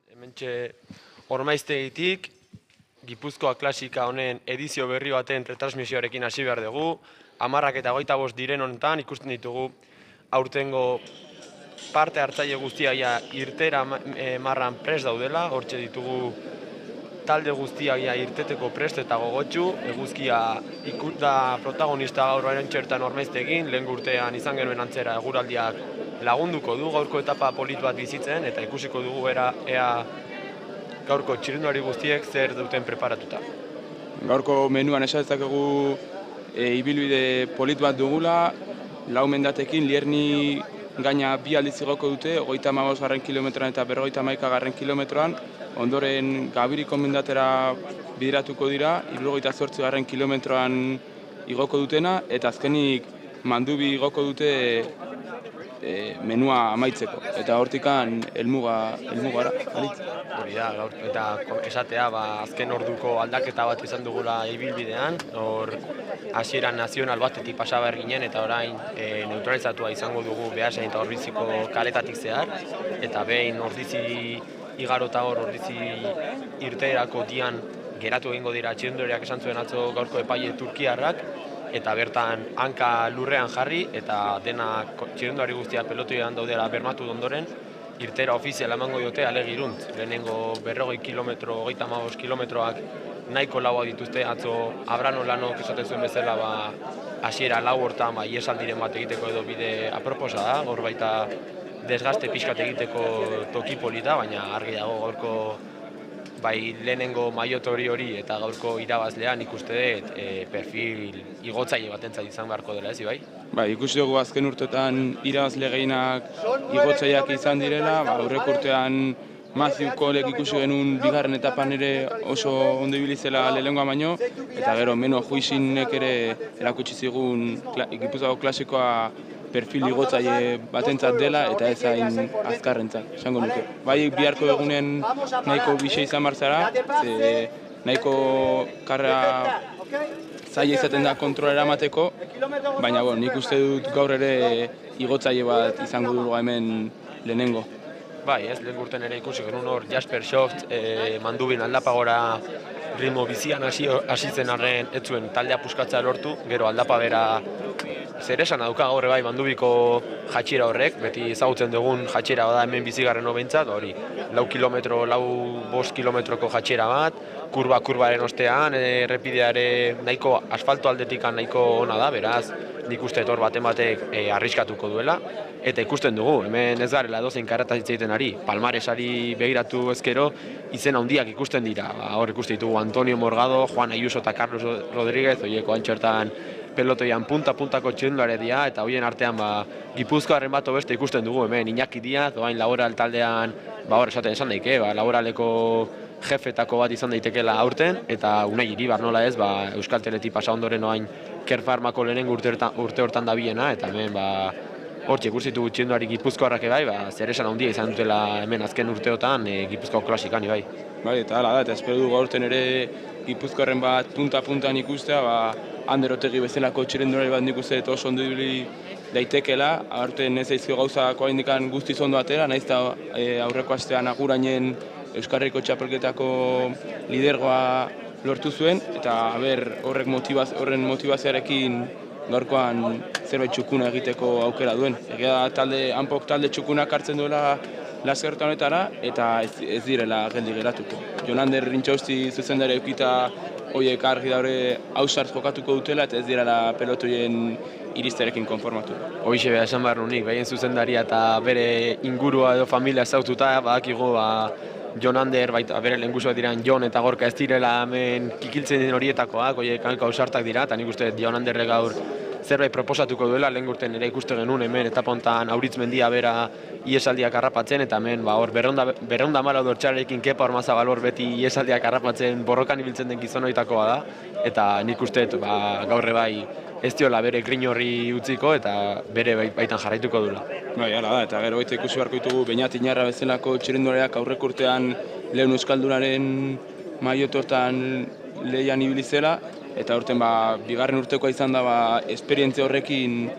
Hementxe Ormaiztegitik Gipuzkoa Klasika honen edizio berri baten retransmisioarekin hasi behar dugu. 10:25 diren honetan ikusten ditugu aurtengo parte hartzaile guztiak irtera marran prest daudela. Hortxe ditugu talde guztiak irteteko prest eta gogotsu. Eguzkia da protagonista gaur erantxertan Ormaiztegin, lehen urtean izan genuen antzera eguraldiak lagunduko du gaurko etapa polit bat bizitzen, eta ikusiko dugu ea gaurko txirrindulari guztiek zer duten preparatuta. Gaurko menuan esan dezakegu ibilbide polit bat dugula, 4 mendatekin, Lierni gaina 2 aldiz igoko dute, 35. kilometroan eta 51. kilometroan, ondoren Gabiriko mendatera bideratuko dira, 78. kilometroan igoko dutena, eta azkenik Mandubi igoko dute menua amaitzeko, eta hortikan helmugara. Hori da, gaur, eta esatea, azken orduko aldaketa bat izan dugula ibilbidean, hor hasieran nazional batetik pasaba ginen, eta orain neutralizatua izango dugu Beasain eta Ordiziko kaletatik zehar, eta behin Ordizi igarota Ordizi irteerako dian geratu egingo dira txirrindulariak esan zuen atzo gaurko epaile turkiarrak, eta bertan hanka lurrean jarri, eta dena txirrindulari guztia pelotoian daudela bermatu ondoren, irtera ofiziala emango diote Alegiruntz. Lehenengo 40 kilometro, 35 kilometroak nahiko laua dituzte, atzo Abrano Lanok esaten zuen bezala hasiera lau hortan iesaldiren bat egiteko edo bide aproposa da, hor baita desgaste pixkat egiteko toki polita, baina argi dago gaurko bai lehenengo maiotori hori eta gaurko irabazlean ikuste dut perfil igotzaile batentzat izan beharko dela, ez bai? Bai, ikusi dugu azken urteetan irabazle gehienak igotzaileak izan direla, aurreko urtean Matthew Colek ikusi genuen bigarren etapan ere oso ondo ibili zela lehenengoa baino, eta gero Meno Juizinek ere erakutsi zigun Gipuzkoako klasikoa perfil igotzaile batentzat dela eta ez hain azkarrentzat, esango nuke. Bai, biharko egunen nahiko bixe izan barzara, nahiko karra zaila izaten da kontrola eramateko, baina nik uste dut gaur ere igotzaile bat izango dugu hemen lehenengo. Bai, ez, lehen urten ere ikusi genuen hor Jasper Schoft Mandubin aldapagora ritmo bizian hasi zen arren ez zuen taldea puskatzea lortu, gero aldapa bera zer esan dauka gaur bai Mandubiko jatxera horrek, beti ezagutzen dugun jatxera bada hemen bizigarren behintzat, hori 4-5 kilometroko jatxera bat, kurbaren ostean, errepideare nahiko asfalto aldetikan nahiko ona da, beraz, nik uste etor batek arriskatuko duela, eta ikusten dugu, hemen ez garela edozein karrataz egiten ari, palmaresari begiratu ezkero, izen handiak ikusten dira, hor ikusten ditugu Antonio Morgado, Juan Ayuso eta Carlos Rodríguez, oieko antxertan pelotoian punta-puntako txirrindulariak dira, eta horien artean Gipuzkoarren bat beste ikusten dugu, hemen Iñaki Diaz, doain laboral taldean, hor esaten esan daike, laboraleko jefetako bat izan daitekela aurten, eta Unai Iribar nola ez, Euskal Teletik pasa ondoren oain Kerfarmako lehenengo urte hortan dabiena, eta hemen hortxe ikusten ditugu txirrindulari Gipuzkoarrak bai, zer esan handia izan dutela hemen azken urteotan Gipuzkoako klasikan bai. Bai, eta hala da, eta espero dugu aurten ere Gipuzkoarren bat punta-puntan ikustea, Ander Otegi bezalako txirrindulari bat nik uste dut oso ondo ibili daitekela, aurten ez daizkio gauzak oraindik guztiz ondo atera, nahiz eta aurreko astean agurainen Euskal Herriko txapelketako lidergoa lortu zuen, eta horren motivazioarekin gaurkoan zerbait txukuna egiteko aukera duen. Egia da hanpok talde txukunak hartzen duela laserta honetara, eta ez direla geldi geratuko. Jon Ander Rintxausti zuzendari eukita horiek argi daure hausartz jokatuko dutela, eta ez direla pelotoien iristerekin konformatu. Hoixe beha esan behar nunik, behien zuzendaria eta bere ingurua edo familia zaututa, badakigu Jon Ander, bere lehengusua diran Jon eta Gorka ez direla hemen kikiltzen den horietakoak, horiek hanko hausartak dira, eta nik uste Jon Anderre gaur zerbait proposatuko duela, lehen urten ere ikuste genuen hemen etapa honetan Auritz Mendia bera iesaldiak harrapatzen, eta hemen hor 214 dortxarekin Kepa Ormazabal hor beti iesaldiak harrapatzen borrokan ibiltzen den gizon horietakoa da, eta nik uste gaur bai ez diola bere grin horri utziko eta bere baitan jarraituko duela. Bai, hala da, eta gero baita ikusi beharko ditugu Beñat Inarra bezalako txirrindulariak aurreko urtean lehen euskaldunaren maiotortan lehian ibili zela, eta aurten bigarren urtekoa izan da esperientzia horrekin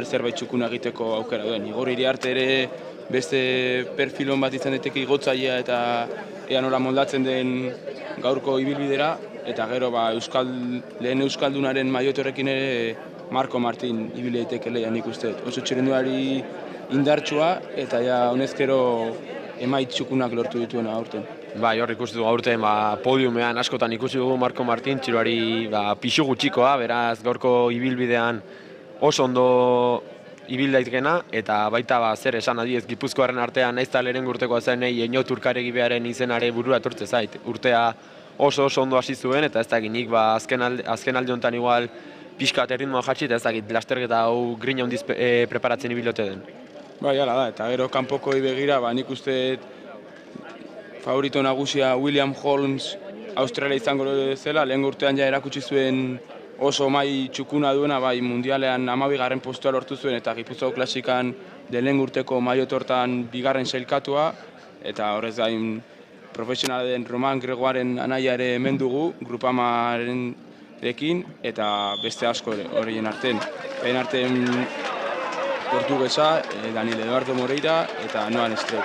zerbait txukuna egiteko aukera duen. Igor Iriarte ere beste perfilon bat izan daiteke igotzailea eta ea nola moldatzen den gaurko ibilbidera, eta gero lehen euskaldunaren maiotorrekin ere Marko Martin ibili daiteke lehian nik uste. Oso txirrindulari indartsua eta ja honezkero emaitzukunak lortu dituena aurten. Bai, hor ikusi dugu aurten podiumean askotan ikusi dugu Marko Martin, txiroari pixu gutxikoa, beraz gaurko ibilbidean oso ondo ibil daitekena, eta baita zer esan adiez Gipuzkoaren artean naiz eta lehenengo urtekoa zenei Eñot Urkaregibearen izenare burura etortze zait. Urtea oso ondo hasi zuen, eta ez dakit nik azken aldi honetan igual pixkat erritmoa jatsi, eta ez dakit lasterketa hau grina handiz preparatzen ibilote den. Bai, hala da, eta gero kanpokoi begira, nik uste favorito nagusia William Holmes Australia izango zela, lehen urtean ja erakutsi zuen oso mai txukuna duena, bai mundialean 12. postua lortu zuen, eta Gipuzkoako klasikan lehen urteko maiotortan 2. sailkatua, eta horrez gain profesionala den Roman Gregoaren anaia ere hemen dugu, Grupamarekin, eta beste asko horien artean. Horien artean portugesa, Daniel Eduardo Moreira eta Noan Estret,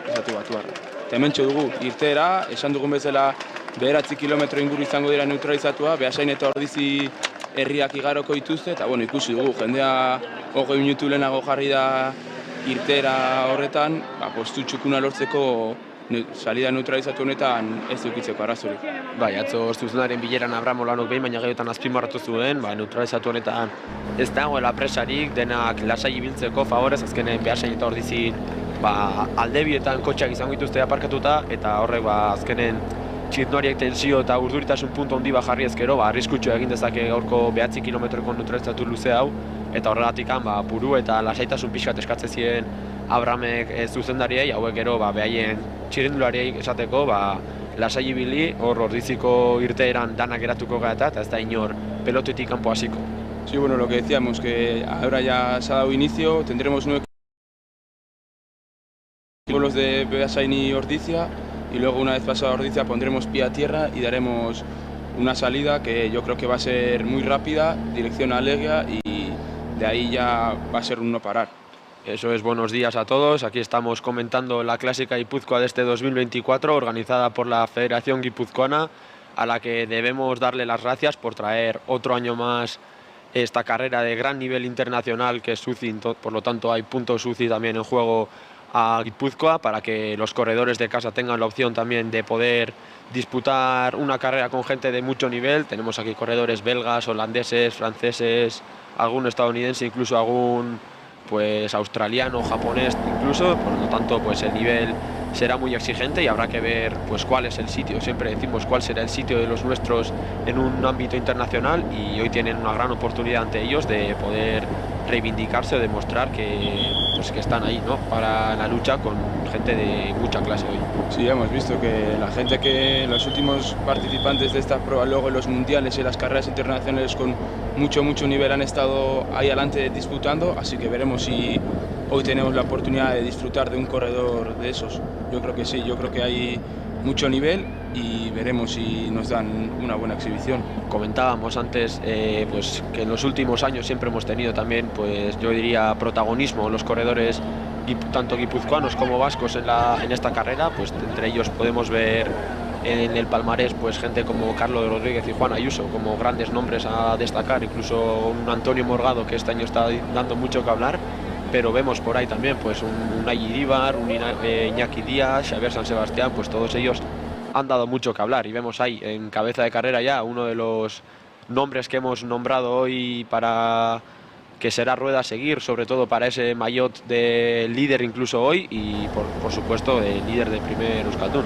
esatu batuarra. Eta hemen dugu, irteera, esan dugun bezala 9 kilometro inguru izango dira neutralizatua, Beasain eta Ordizi herriak igaroko dituzte, eta ikusi dugu, jendea 20 minutu lehenago jarri da irteera horretan, postu txukuna lortzeko salida neutralizatu honetan ez dukitzeko arazorik. Bai, atzo zuzendaren bileran Abraham Olanok behin, baina gehiagotan azpimarratu zuen, neutralizatu honetan ez dagoela presarik, denak lasai ibiltzeko favorez, azkenen Beasain eta Ordizin aldebietan kotxeak izango dituzte aparkatuta, eta horrek azkenen txirrindulariek tensio eta urduritasun puntu handi jarri ezkero, arriskutsua egin dezake gaurko 9 kilometroko neutralizatu luze hau, eta horregatik buru eta lasaitasun pixkat eskatzen zien Abrahamek zuzendariei, hauek gero behaien txirrindulariei esateko lasai ibili, hor Ordiziko irteeran danak geratuko gara eta ez da inor pelotetik kanpo hasiko. Sí, bueno, lo que decíamos, que ahora ya se ha dado inicio, tendremos 9 kilómetros de Beasain y Ordizia, y luego una vez pasada Ordizia pondremos pie a tierra y daremos una salida que yo creo que va a ser muy rápida, dirección a Alegia, y de ahí ya va a ser un no parar. Eso es, buenos días a todos. Aquí estamos comentando la Clásica Guipúzcoa de este 2024, organizada por la Federación Guipuzcoana, a la que debemos darle las gracias por traer otro año más esta carrera de gran nivel internacional que es UCI, por lo tanto hay puntos UCI también en juego a Guipúzcoa, para que los corredores de casa tengan la opción también de poder disputar una carrera con gente de mucho nivel. Tenemos aquí corredores belgas, holandeses, franceses, algún estadounidense, incluso algún australiano, japonés incluso, por lo tanto el nivel será muy exigente y habrá que ver cuál es el sitio. Siempre decimos cuál será el sitio de los nuestros en un ámbito internacional, y hoy tienen una gran oportunidad ante ellos de poder reivindicarse o demostrar que están ahí, ¿no?, para la lucha con gente de mucha clase hoy. Sí, hemos visto que la gente, que los últimos participantes de esta prueba luego en los mundiales y las carreras internacionales con mucho nivel han estado ahí adelante disputando, así que veremos si hoy tenemos la oportunidad de disfrutar de un corredor de esos. Yo creo que sí, yo creo que hay mucho nivel y veremos si nos dan una buena exhibición. Comentábamos antes que en los últimos años siempre hemos tenido también, yo diría, protagonismo los corredores tanto guipuzcoanos como vascos en esta carrera. Entre ellos podemos ver en el palmarés gente como Carlos Rodríguez y Juan Ayuso como grandes nombres a destacar, incluso un Antonio Morgado que este año está dando mucho que hablar, pero vemos por ahí también un Ayidíbar, un Iñaki Díaz, Xavier San Sebastián, todos ellos han dado mucho que hablar, y vemos ahí en cabeza de carrera ya uno de los nombres que hemos nombrado hoy para que será rueda a seguir, sobre todo para ese maillot de líder incluso hoy, y por supuesto el líder de primer Euskaldun.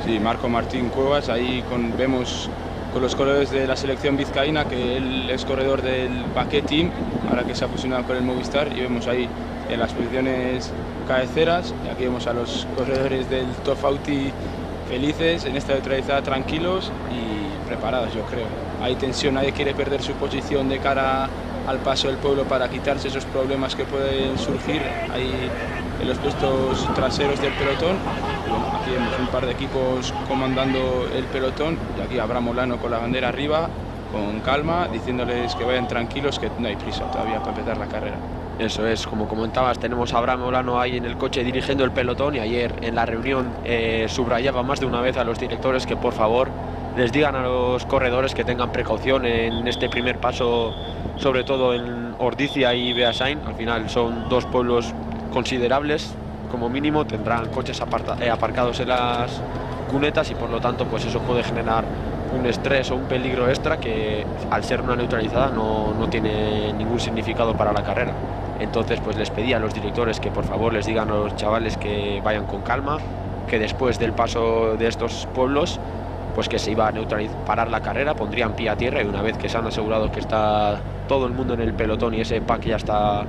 Sí, Marco Martín Cuevas, ahí vemos con los corredores de la selección vizcaína, que él es corredor del Baquet Team, ahora que se ha fusionado con el Movistar, y vemos ahí en las posiciones cabeceras, y aquí vemos a los corredores del Tofauti felices, en esta neutralizada tranquilos y preparados, yo creo. Hay tensión, nadie quiere perder su posición de cara al paso del pueblo para quitarse esos problemas que pueden surgir ahí en los puestos traseros del pelotón. Y bueno, aquí vemos un par de equipos comandando el pelotón, y aquí Abraham Olano con la bandera arriba, con calma, diciéndoles que vayan tranquilos, que no hay prisa todavía para empezar la carrera. Eso es, como comentabas, tenemos a Abraham Olano ahí en el coche dirigiendo el pelotón y ayer en la reunión subrayaba más de una vez a los directores que por favor les digan a los corredores que tengan precaución en este primer paso, sobre todo en Ordizia y Beasain. Al final son dos pueblos considerables, como mínimo tendrán coches aparcados en las cunetas y por lo tanto pues eso puede generar un estrés o un peligro extra que al ser una neutralizada no tiene ningún significado para la carrera. Entonces pues les pedí a los directores que por favor les digan a los chavales que vayan con calma, que después del paso de estos pueblos pues que se iba a parar la carrera, pondrían pie a tierra y una vez que se han asegurado que está todo el mundo en el pelotón y ese pack ya está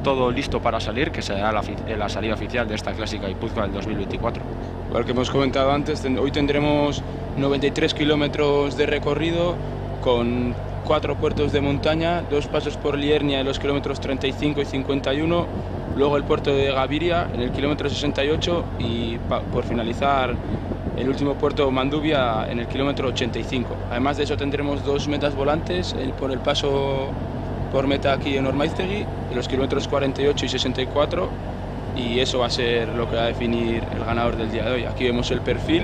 todo listo para salir, que será la salida oficial de esta clásica Guipúzcoa del 2024. Igual que hemos comentado antes, hoy tendremos 93 kilómetros de recorrido con 4 puertos de montaña, 2 pasos por Liernia en los kilómetros 35 y 51, luego el puerto de Gaviria en el kilómetro 68 y por finalizar el último puerto Manduvia en el kilómetro 85. Además de eso tendremos 2 metas volantes por el paso por meta aquí en Ormaiztegui, en los kilómetros 48 y 64, y eso va a ser lo que va a definir el ganador del día de hoy. Aquí vemos el perfil,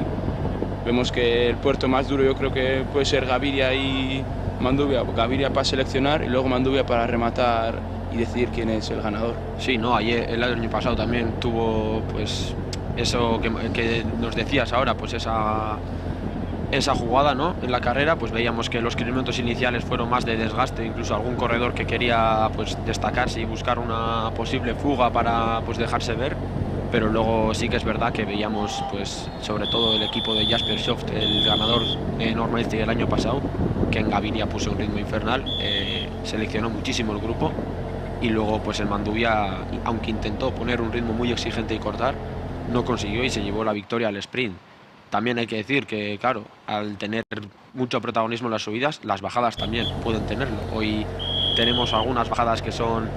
vemos que el puerto más duro yo creo que puede ser Gaviria y Manduvia. Gaviria para seleccionar y luego Manduvia para rematar y decidir quién es el ganador. Sí, no, ayer, el año pasado también tuvo pues eso que nos decías ahora, pues esa jugada, ¿no? En la carrera pues veíamos que los kilómetros iniciales fueron más de desgaste, incluso algún corredor que quería pues destacarse y buscar una posible fuga para pues dejarse ver, pero luego sí que es verdad que veíamos pues sobre todo el equipo de Jasper Schoft, el ganador en Ormaiztegui el año pasado, que en Gaviria puso un ritmo infernal, seleccionó muchísimo el grupo y luego pues el Manduvia, aunque intentó poner un ritmo muy exigente y cortar, no consiguió y se llevó la victoria al sprint. También hay que decir que, claro, al tener mucho protagonismo en las subidas, las bajadas también pueden tenerlo. Hoy tenemos algunas bajadas que son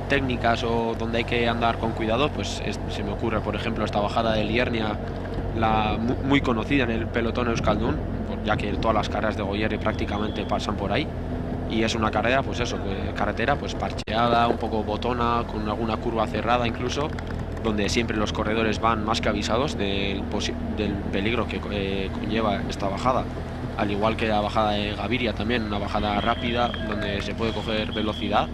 técnicas o donde hay que andar con cuidado, pues se me ocurre, por ejemplo, esta bajada de Liernia, muy conocida en el pelotón Euskaldun, ya que todas las carreras de Goierri prácticamente pasan por ahí. Y es una carrera, pues eso, carretera pues parcheada, un poco botona, con alguna curva cerrada incluso, donde siempre los corredores van más que avisados del peligro que conlleva esta bajada. Al igual que la bajada de Gaviria también, una bajada rápida donde se puede coger velocidad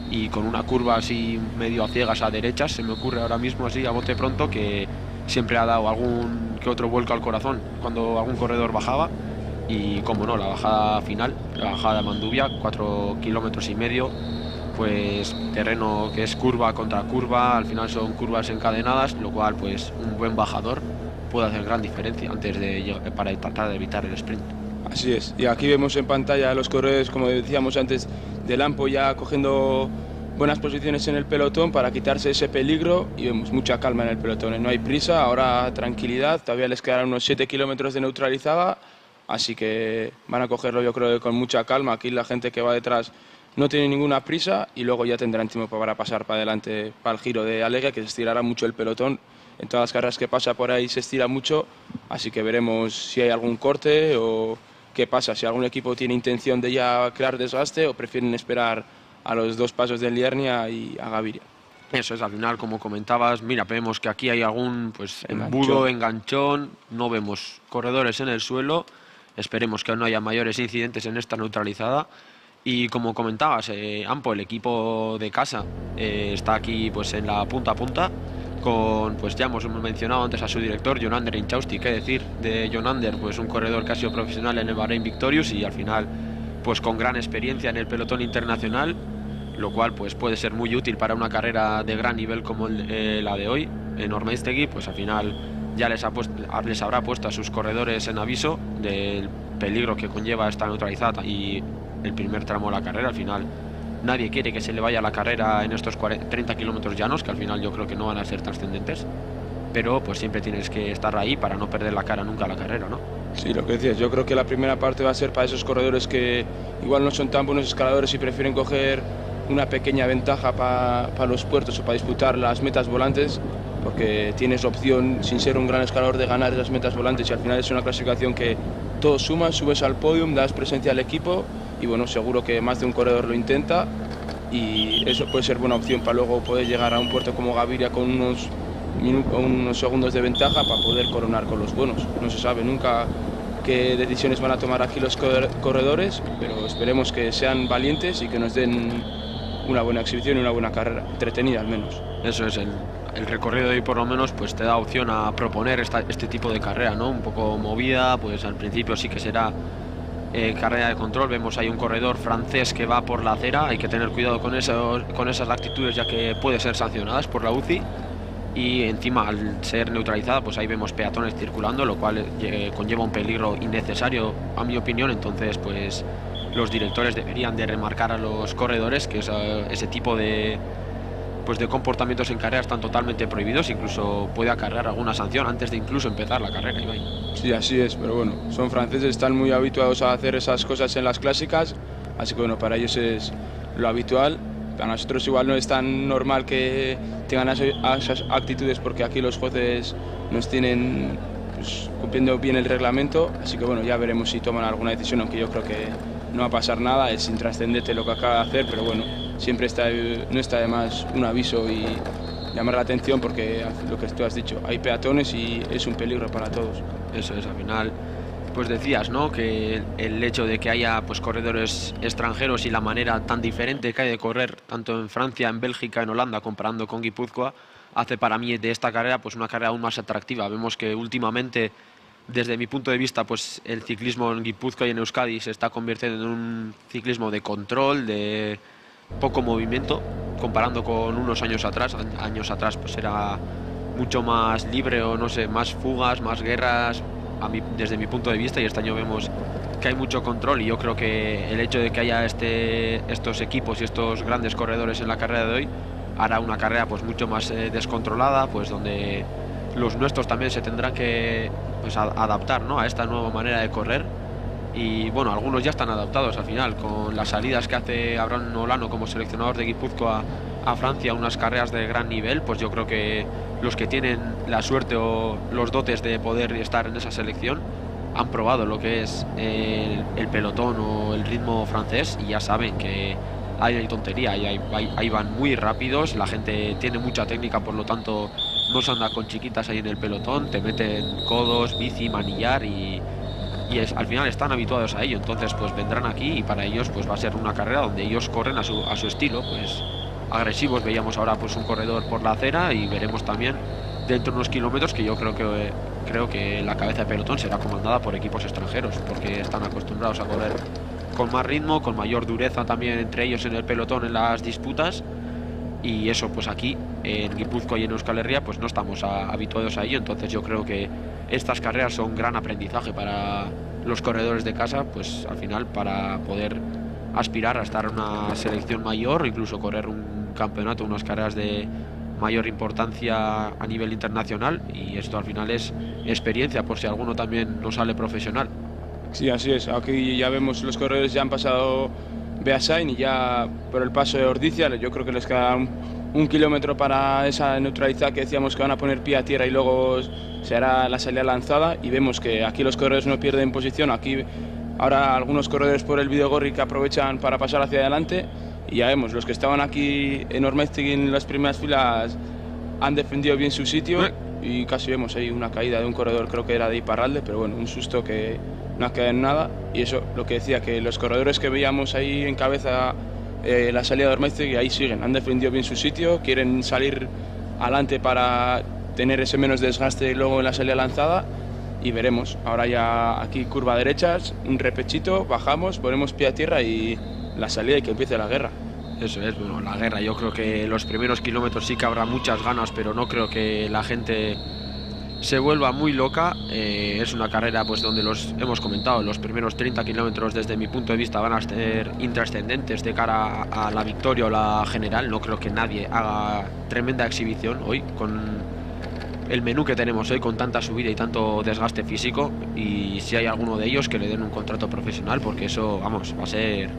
y con una curva así medio a ciegas a derechas, se me ocurre ahora mismo así a bote pronto que siempre ha dado algún que otro vuelco al corazón cuando algún corredor bajaba. Y como no, la bajada final, la bajada de Manduvia, 4,5 kilómetros, pues terreno que es curva contra curva, al final son curvas encadenadas, lo cual pues un buen bajador puede hacer gran diferencia para tratar de evitar el sprint. Así es, y aquí vemos en pantalla a los corredores, como decíamos antes, del AMPO ya cogiendo buenas posiciones en el pelotón para quitarse ese peligro y vemos mucha calma en el pelotón, no hay prisa, ahora tranquilidad, todavía les quedarán unos 7 kilómetros de neutralizada, así que van a cogerlo yo creo que con mucha calma. Aquí la gente que va detrás no tiene ninguna prisa y luego ya tendrán tiempo para pasar para adelante para el giro de Alegia, que se estirará mucho el pelotón. En todas las carreras que pasa por ahí se estira mucho, así que veremos si hay algún corte o qué pasa, si algún equipo tiene intención de ya crear desgaste o prefieren esperar a los 2 pasos de Liernia y a Gaviria. Eso es, al final, como comentabas, mira, vemos que aquí hay algún pues embudo, enganchón, no vemos corredores en el suelo, esperemos que no haya mayores incidentes en esta neutralizada. Y como comentabas, Ampo, el equipo de casa, está aquí pues en la punta a punta, con, pues ya hemos mencionado antes a su director, Jonander Inchausti. Qué decir de Jonander, pues un corredor que ha sido profesional en el Bahrain Victorious y al final pues con gran experiencia en el pelotón internacional, lo cual pues puede ser muy útil para una carrera de gran nivel como la de hoy en Ormaiztegui. Pues al final ya les habrá puesto a sus corredores en aviso del peligro que conlleva esta neutralizada y el primer tramo de la carrera. Al final nadie quiere que se le vaya la carrera en estos 30 kilómetros llanos, que al final yo creo que no van a ser trascendentes, pero pues siempre tienes que estar ahí para no perder la cara nunca a la carrera, ¿no? Sí, lo que decías, yo creo que la primera parte va a ser para esos corredores que igual no son tan buenos escaladores y prefieren coger una pequeña ventaja para los puertos o para disputar las metas volantes, porque tienes opción, sin ser un gran escalador, de ganar esas metas volantes y al final es una clasificación que todos suman, subes al podium, das presencia al equipo y bueno, seguro que más de un corredor lo intenta y eso puede ser buena opción para luego poder llegar a un puerto como Gaviria con unos segundos de ventaja para poder coronar con los buenos. No se sabe nunca qué decisiones van a tomar aquí los corredores, pero esperemos que sean valientes y que nos den una buena exhibición y una buena carrera, entretenida al menos. Eso es, el recorrido de hoy por lo menos pues te da opción a proponer este tipo de carrera, ¿no? Un poco movida, pues al principio sí que será carrera de control. Vemos ahí un corredor francés que va por la acera, hay que tener cuidado con esas actitudes ya que puede ser sancionadas por la UCI. Y encima, al ser neutralizada, pues ahí vemos peatones circulando, lo cual conlleva un peligro innecesario, a mi opinión. Entonces, pues los directores deberían de remarcar a los corredores que ese tipo de comportamientos en carrera están totalmente prohibidos, incluso puede acarrear alguna sanción antes de incluso empezar la carrera, Ibai. Sí, así es, pero bueno, son franceses, están muy habituados a hacer esas cosas en las clásicas, así que bueno, para ellos es lo habitual. A nosotros igual no es tan normal que tengan esas actitudes porque aquí los jueces nos tienen pues, cumpliendo bien el reglamento, así que bueno, ya veremos si toman alguna decisión, aunque yo creo que no va a pasar nada, es intrascendente lo que acaba de hacer, pero bueno, siempre no está de más un aviso y llamar la atención porque lo que tú has dicho, hay peatones y es un peligro para todos. Eso es, al final, pues decías, ¿no? Que el hecho de que haya pues corredores extranjeros y la manera tan diferente que hay de correr tanto en Francia, en Bélgica, en Holanda, comparando con Guipúzcoa, hace para mí de esta carrera pues una carrera aún más atractiva. Vemos que últimamente, desde mi punto de vista, pues el ciclismo en Guipúzcoa y en Euskadi se está convirtiendo en un ciclismo de control, de poco movimiento, comparando con unos años atrás. Años atrás pues era mucho más libre, o no sé, más fugas, más guerras, desde mi punto de vista, y este año vemos que hay mucho control, y yo creo que el hecho de que haya estos equipos y estos grandes corredores en la carrera de hoy hará una carrera pues mucho más descontrolada, pues donde los nuestros también se tendrán que pues, adaptar, ¿no? A esta nueva manera de correr. Y bueno, algunos ya están adaptados al final, con las salidas que hace Abraham Olano como seleccionador de Guipúzcoa a Francia, unas carreras de gran nivel. Pues yo creo que los que tienen la suerte o los dotes de poder estar en esa selección han probado lo que es el pelotón o el ritmo francés, y ya saben que ahí hay tontería, ahí van muy rápidos, la gente tiene mucha técnica, por lo tanto no se anda con chiquitas ahí en el pelotón, te meten codos, bici, manillar y al final están habituados a ello. Entonces pues vendrán aquí y para ellos pues va a ser una carrera donde ellos corren a su estilo, pues agresivos. Veíamos ahora pues un corredor por la acera, y veremos también dentro de unos kilómetros que yo creo que la cabeza de pelotón será comandada por equipos extranjeros, porque están acostumbrados a correr con más ritmo, con mayor dureza también entre ellos en el pelotón en las disputas, y eso pues aquí en Guipúzcoa y en Euskal Herria pues no estamos habituados a ello. Entonces yo creo que estas carreras son gran aprendizaje para los corredores de casa, pues al final para poder aspirar a estar en una selección mayor, incluso correr un campeonato, unas carreras de mayor importancia a nivel internacional, y esto al final es experiencia por si alguno también no sale profesional. Sí, así es, aquí ya vemos los corredores ya han pasado Beasain y ya por el paso de Ordizia, yo creo que les queda un kilómetro para esa neutralidad que decíamos que van a poner pie a tierra y luego se hará la salida lanzada, y vemos que aquí los corredores no pierden posición. Aquí ahora algunos corredores por el Bidegorri que aprovechan para pasar hacia adelante, y ya vemos, los que estaban aquí en Ormaiztegui en las primeras filas han defendido bien su sitio, y casi vemos ahí una caída de un corredor, creo que era de Iparralde, pero bueno, un susto que no ha quedado en nada. Y eso, lo que decía, que los corredores que veíamos ahí en cabeza la salida de Ormaiztegui, ahí siguen, han defendido bien su sitio, quieren salir adelante para tener ese menos desgaste luego en la salida lanzada, y veremos. Ahora ya aquí curva derechas, un repechito, bajamos, ponemos pie a tierra y la salida, y que empiece la guerra. Eso es, bueno, la guerra. Yo creo que los primeros kilómetros sí que habrá muchas ganas, pero no creo que la gente se vuelva muy loca. Es una carrera pues donde hemos comentado, los primeros 30 kilómetros desde mi punto de vista van a ser intrascendentes de cara a la victoria o la general. No creo que nadie haga tremenda exhibición hoy con el menú que tenemos hoy, con tanta subida y tanto desgaste físico, y si hay alguno de ellos que le den un contrato profesional, porque eso, vamos, va a ser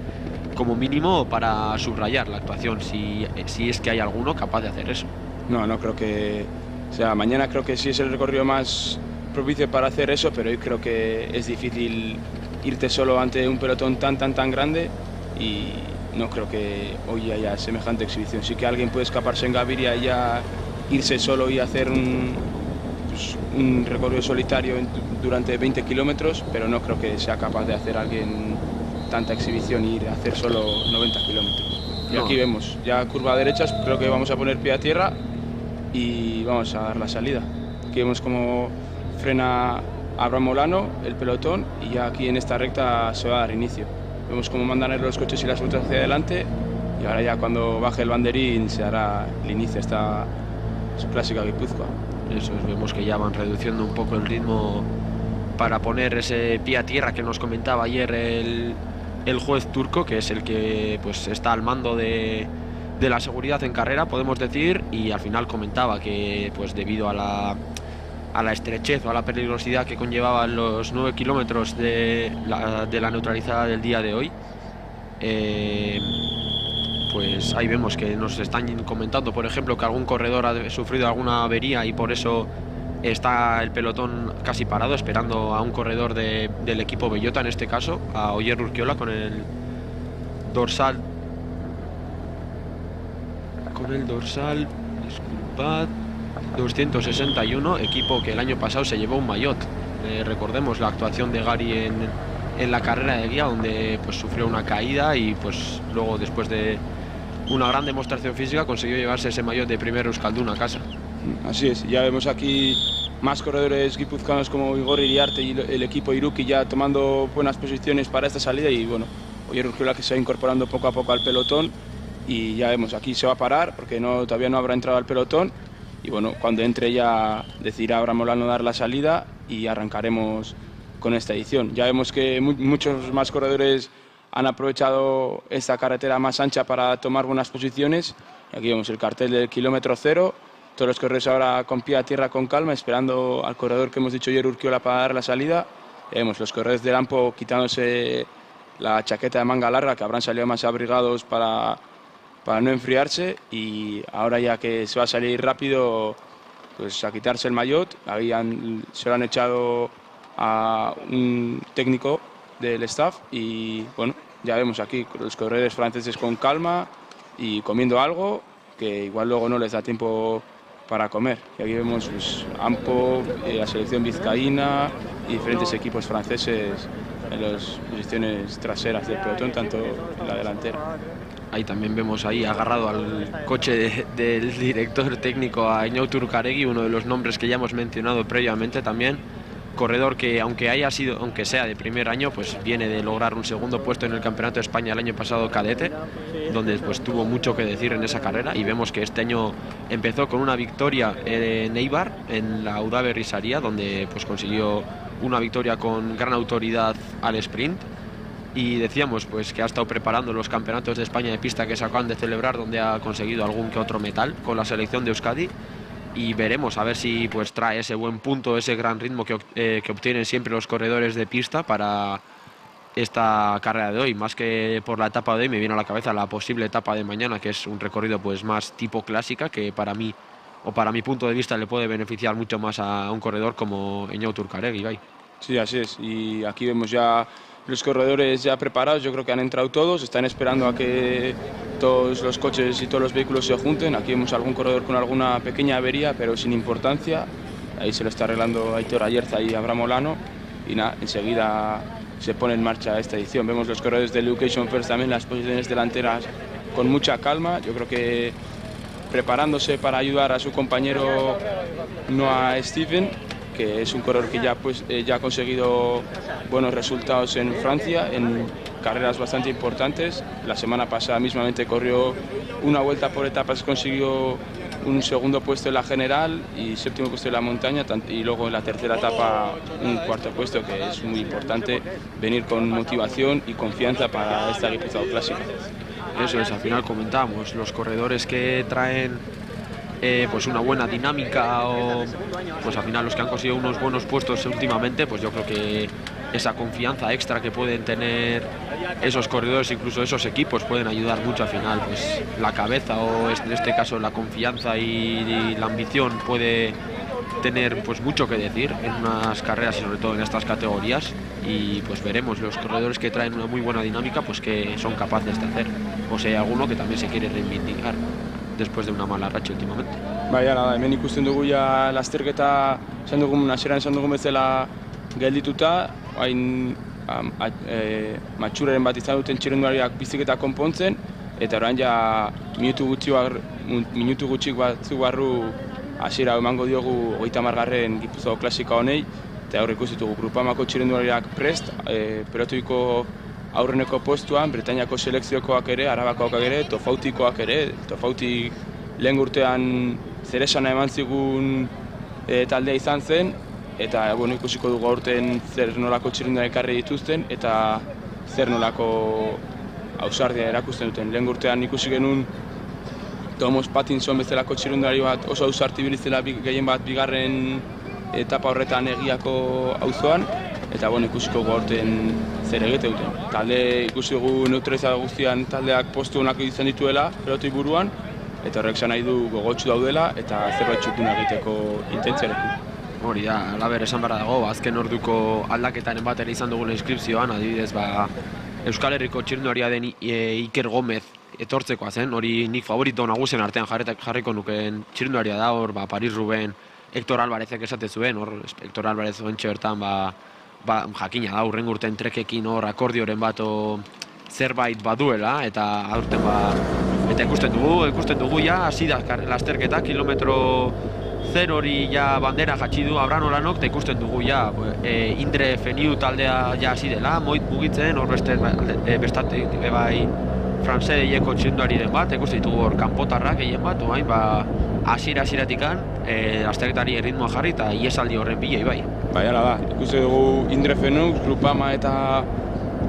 como mínimo para subrayar la actuación, si es que hay alguno capaz de hacer eso. No creo que... O sea, mañana creo que sí es el recorrido más propicio para hacer eso, pero hoy creo que es difícil irte solo ante un pelotón tan grande, y no creo que hoy haya semejante exhibición. Sí que alguien puede escaparse en Gaviria y ya irse solo y hacer un recorrido solitario durante 20 kilómetros, pero no creo que sea capaz de hacer alguien tanta exhibición y ir a hacer solo 90 kilómetros. Y aquí vemos, ya curva derecha, creo que vamos a poner pie a tierra y vamos a dar la salida. Aquí vemos cómo frena Abraham Olano, el pelotón, y ya aquí en esta recta se va a dar inicio. Vemos cómo mandan los coches y las rutas hacia adelante y ahora ya cuando baje el banderín se hará el inicio, esta clásica Guipúzcoa. Eso es, vemos que ya van reduciendo un poco el ritmo para poner ese pie a tierra que nos comentaba ayer el juez turco, que es el que pues está al mando de la seguridad en carrera, podemos decir, y al final comentaba que pues debido a la estrechez o a la peligrosidad que conllevaban los 9 kilómetros de la neutralizada del día de hoy, pues ahí vemos que nos están comentando, por ejemplo, que algún corredor ha sufrido alguna avería y por eso está el pelotón casi parado esperando a un corredor del equipo Bellota, en este caso, a Oyer Urquiola con el dorsal, disculpad, 261, equipo que el año pasado se llevó un maillot. Recordemos la actuación de Gary en la carrera de guía, donde pues sufrió una caída y pues luego, después de una gran demostración física, consiguió llevarse ese maillot de primer Euskaldun a casa. Así es, ya vemos aquí más corredores guipuzcoanos como Igor Iriarte y el equipo Iruki ya tomando buenas posiciones para esta salida, y bueno, Oyer Urquiola que se va incorporando poco a poco al pelotón, y ya vemos aquí se va a parar porque todavía no habrá entrado al pelotón, y bueno, cuando entre ya decidirá Abraham Olano dar la salida y arrancaremos con esta edición. Ya vemos que muchos más corredores han aprovechado esta carretera más ancha para tomar buenas posiciones. Aquí vemos el cartel del kilómetro cero, todos los corredores ahora con pie a tierra con calma, esperando al corredor que hemos dicho Oyer Urquiola para dar la salida. Vemos los corredores del AMPO quitándose la chaqueta de manga larga, que habrán salido más abrigados para no enfriarse, y ahora ya que se va a salir rápido, pues a quitarse el maillot. Se lo han echado a un técnico del staff y bueno, ya vemos aquí los corredores franceses con calma y comiendo algo que igual luego no les da tiempo para comer. Y aquí vemos pues, AMPO, la selección vizcaína y diferentes equipos franceses en las posiciones traseras del pelotón, tanto en la delantera. Ahí también vemos ahí agarrado al coche del director técnico, a Iñigo Urcaregui, uno de los nombres que ya hemos mencionado previamente también. Corredor que, aunque sea de primer año, pues viene de lograr un segundo puesto en el Campeonato de España el año pasado cadete, donde pues tuvo mucho que decir en esa carrera, y vemos que este año empezó con una victoria en Eibar, en la Udave Risaria, donde pues consiguió una victoria con gran autoridad al sprint. Y decíamos pues que ha estado preparando los campeonatos de España de pista que se acaban de celebrar, donde ha conseguido algún que otro metal con la selección de Euskadi, y veremos a ver si pues trae ese buen punto, ese gran ritmo que obtienen siempre los corredores de pista para esta carrera de hoy. Más que por la etapa de hoy, me viene a la cabeza la posible etapa de mañana, que es un recorrido pues más tipo clásica, que para mí, o para mi punto de vista, le puede beneficiar mucho más a un corredor como Iñigo Urcaregui. Sí, así es, y aquí vemos ya los corredores ya preparados. Yo creo que han entrado todos, están esperando a que todos los coches y todos los vehículos se junten. Aquí vemos algún corredor con alguna pequeña avería, pero sin importancia. Ahí se lo está arreglando Aitor Ayerza y Abraham Olano, y nada, enseguida se pone en marcha esta edición. Vemos los corredores de Education First también, las posiciones delanteras con mucha calma. Yo creo que preparándose para ayudar a su compañero Noah Stephen, que es un corredor que ya ha conseguido buenos resultados en Francia, en carreras bastante importantes. La semana pasada mismamente corrió una vuelta por etapas, consiguió un segundo puesto en la general y séptimo puesto en la montaña, y luego en la tercera etapa un cuarto puesto, que es muy importante venir con motivación y confianza para esta Guipúzcoa clásica. Eso es, al final comentábamos, los corredores que traen pues una buena dinámica, o pues al final los que han conseguido unos buenos puestos últimamente, pues yo creo que esa confianza extra que pueden tener esos corredores, incluso esos equipos, pueden ayudar mucho. Al final pues la cabeza, o en este caso la confianza y la ambición, puede tener pues mucho que decir en unas carreras y sobre todo en estas categorías, y pues veremos los corredores que traen una muy buena dinámica pues que son capaces de hacer, o sea, hay alguno que también se quiere reivindicar después de una mala racha últimamente. Bai, ala, hemen ikusten dugu ja lasterketa hasieran esan dugun bezala geldituta, hain matxuraren bat izan duten txirrindulariak biziketa konpontzen, eta orain ja minutu gutxik batzuk barru hasiera emango diogu 30. Gipuzkoako klasika honei, eta hor ikusi ditugu Grupamako txirrindulariak prest, pelotuiko aurreneko postuan, Bretainiako selekziokoak ere, Arabakoak ere, Tofautikoak ere, Tofauti lehen urtean zeresana eman zigun taldea izan zen, eta ikusiko dugu aurten zer nolako txirrindulariak ekarri dituzten, eta zer nolako ausardia erakusten duten. Lehen urtean ikusi genuen Thomas Pattinson bezalako txirrindulari bat oso ausarti bilizela gehien bat bigarren etapa horretan Egiako auzoan, eta ikusiko dugu aurten zer egite duten. Talde ikusi dugu neutralizatu guztian taldeak postu onak izan dituela pelotoi buruan, eta horrek esan nahi du gogotsu daudela eta zerbait txukuna egiteko intentziarekin. Hori da, alaber esan behar dago, azken orduko aldaketaren bat ere izan dugun inskripzioan, adibidez, Euskal Herriko txirrindularia den Iker Gomez etortzekoa zen, hori nik favorito nagusien artean jarriko nukeen txirrindularia da, hor Paris-Roubaix Hector Alvarezek esate zuen, hor Hector Alvarez oentxe bertan jakina da, hurrengo urten trekekin hor akordioren bat zerbait baduela, eta aurten eta ikusten dugu ja, hasi da lasterketa, kilometro 0 hori ja bandera jatsi du Abraham Olanok, eta ikusten dugu ja, Indre Feniu taldea ja hasi dela, moit mugitzen, hor bestatik bai Franseieko txirrindulari den bat, ikusten ditugu hor kanpotarrak gehien bat, hasiera-hasieratik lasterketari erritmoa jarri eta iesaldi horren bilei bai. Bai, hala da, ikusten dugu Indre Feniu, Grupama eta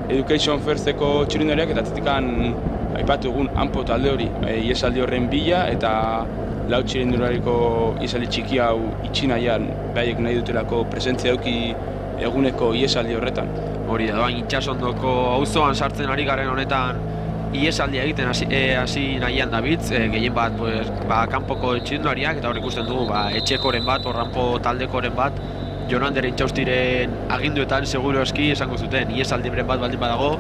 Education Firsteko txirrindulariak, eta atzetik aipatu egun Anpo talde hori, iesaldi horren bila, eta lau txirrindulariko iesaldi txiki hau itxinaian behaiek nahi dutelako presentzia eduki eguneko iesaldi horretan. Hori da, itxasondoko auzoan sartzen ari garen honetan iesaldia egiten hasi nahian David, gehien bat kanpoko txirrindulariak, eta hor ikusten dugu etxekoren bat, horranpo taldekoren bat, Jon Ander Intxaustiren aginduetan seguru eski esango zuten, iesaldiren bat baldin badago,